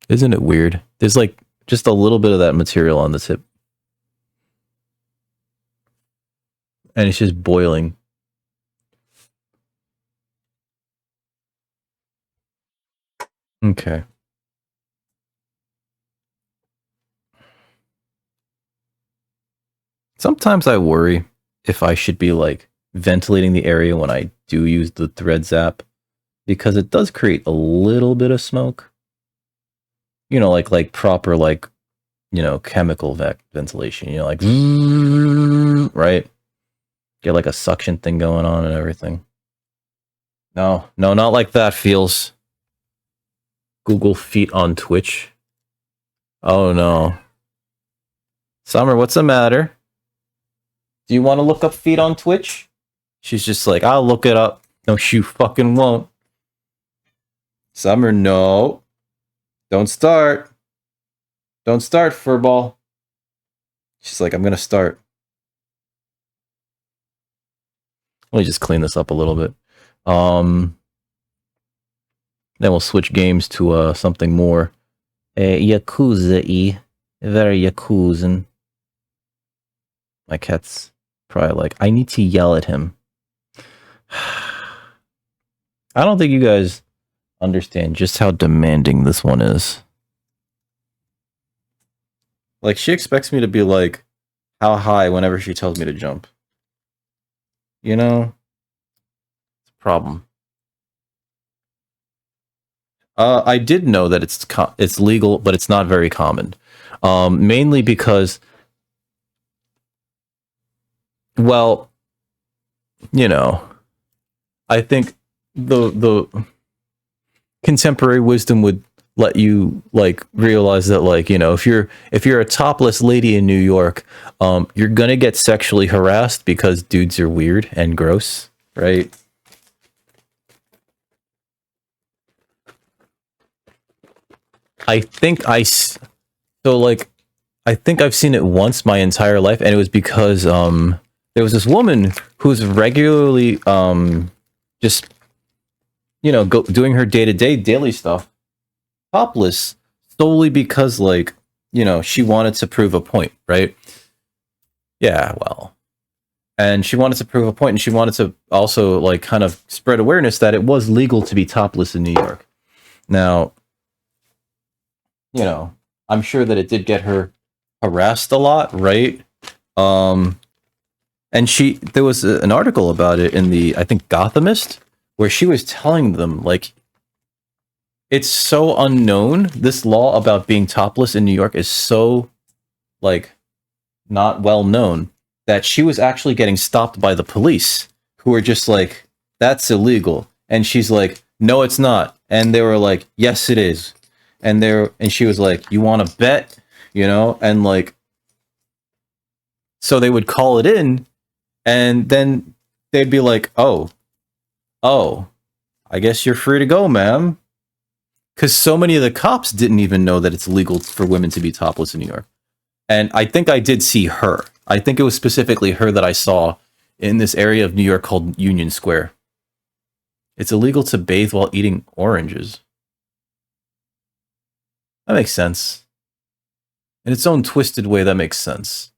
Isn't it weird? There's like just a little bit of that material on the tip. And it's just boiling. Okay. Sometimes I worry if I should be like ventilating the area when I do use the thread zap, because it does create a little bit of smoke. You know, like proper, like, chemical ventilation, like, right? Get like a suction thing going on and everything. No, not like that, Feels. Google feet on Twitch. Oh no. Summer, what's the matter? Do you want to look up feet on Twitch? She's just like, I'll look it up. No, you fucking won't. Summer, no. Don't start. Don't start, furball. She's like, I'm gonna start. Let me just clean this up a little bit. Then we'll switch games to something more Yakuza-y. Very Yakuzan. My cat's probably like, I need to yell at him. I don't think you guys understand just how demanding this one is. Like, she expects me to be like, how high whenever she tells me to jump. You know? It's a problem. I did know that it's legal, but it's not very common. Mainly because, well, you know, I think the contemporary wisdom would let you like realize that, like, you know, if you're a topless lady in New York, you're gonna get sexually harassed because dudes are weird and gross, right? I think I think I've seen it once my entire life, and it was because there was this woman who's regularly just, you know, doing her day-to-day daily stuff topless, solely because, like, you know, she wanted to prove a point, right? Yeah, well, and she wanted to prove a point, and she wanted to also, like, kind of spread awareness that it was legal to be topless in New York. Now, you know, I'm sure that it did get her harassed a lot, right? And there was an article about it in the, I think, Gothamist, where she was telling them, like, it's so unknown. This law about being topless in New York is so, like, not well known that she was actually getting stopped by the police, who were just like, that's illegal. And she's like, no, it's not. And they were like, yes, it is. And she was like, you want to bet? You know? And, like, so they would call it in, and then they'd be like, oh, I guess you're free to go, ma'am. Because so many of the cops didn't even know that it's legal for women to be topless in New York. And I think I did see her. I think it was specifically her that I saw in this area of New York called Union Square. It's illegal to bathe while eating oranges. That makes sense. In its own twisted way, that makes sense.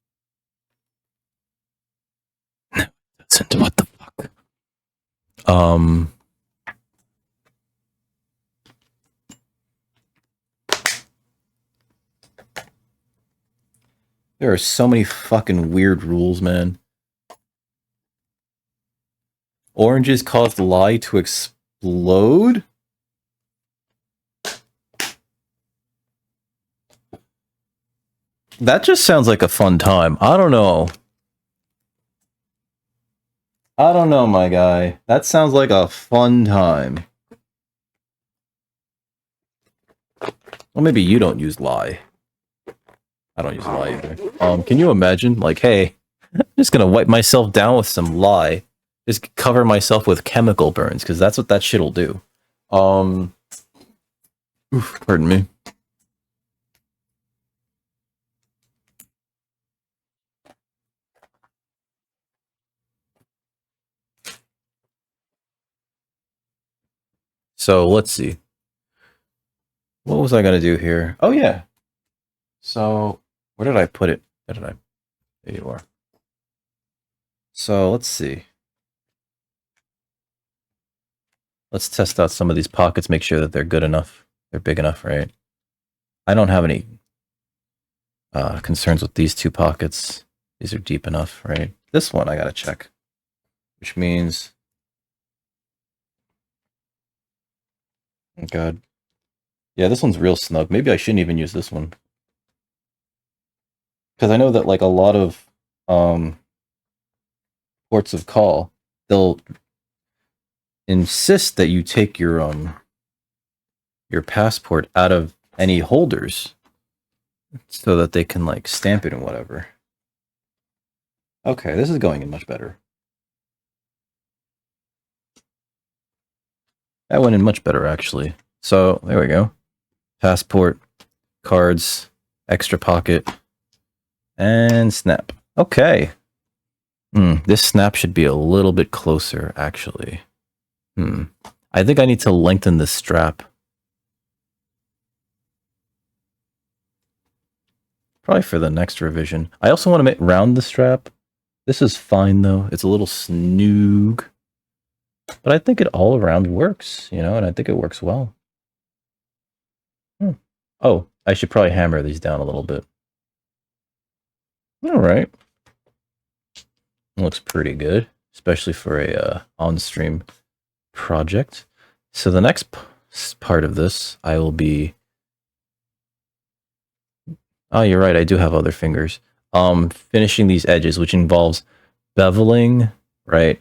What the fuck? There are so many fucking weird rules, man. Oranges caused lye to explode? That just sounds like a fun time. I don't know. I don't know, my guy. That sounds like a fun time. Well, maybe you don't use lye. I don't use lye either. Can you imagine? Like, hey, I'm just gonna wipe myself down with some lye. Just cover myself with chemical burns, because that's what that shit'll do. Pardon me. So, let's see. What was I gonna do here? Oh, yeah. So, where did I put it? There you are. So, let's see. Let's test out some of these pockets, make sure that they're good enough. They're big enough, right? I don't have any concerns with these two pockets. These are deep enough, right? This one I gotta check. Which means... Oh, God. Yeah, this one's real snug. Maybe I shouldn't even use this one. Because I know that, like, a lot of ports of call, they'll insist that you take your passport out of any holders so that they can, like, stamp it and whatever. Okay, this is going in much better. That went in much better, actually. So, there we go. Passport, cards, extra pocket, and snap. Okay. This snap should be a little bit closer, actually. I think I need to lengthen the strap. Probably for the next revision. I also want to round the strap. This is fine, though. It's a little snoog. But I think it all around works, you know, and I think it works well. Oh, I should probably hammer these down a little bit. All right. Looks pretty good, especially for a on-stream project. So the next part of this, I will be... Oh, you're right, I do have other fingers. Finishing these edges, which involves beveling, right?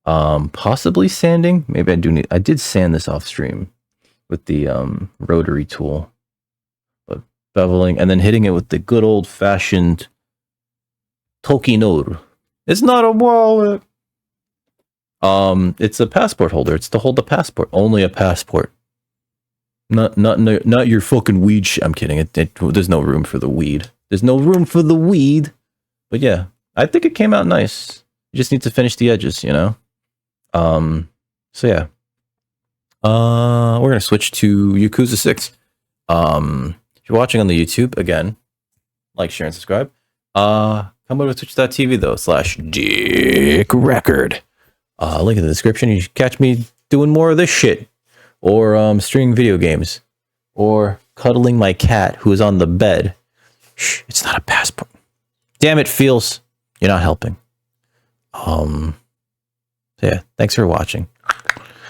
Possibly sanding. Maybe I do need... I did sand this off stream with the rotary tool. But beveling, and then hitting it with the good old-fashioned Tokinor. It's not a wallet. It's a passport holder. It's to hold the passport. Only a passport. Not your fucking weed shit. I'm kidding. There's no room for the weed. There's no room for the weed. But yeah, I think it came out nice. You just need to finish the edges, you know? So yeah. We're gonna switch to Yakuza 6. If you're watching on the YouTube, again, like, share, and subscribe. Come over to twitch.tv though, /Dick Record. Link in the description. You should catch me doing more of this shit. Or streaming video games. Or cuddling my cat who is on the bed. Shh, it's not a passport. Damn it, Feels. You're not helping. So yeah, thanks for watching.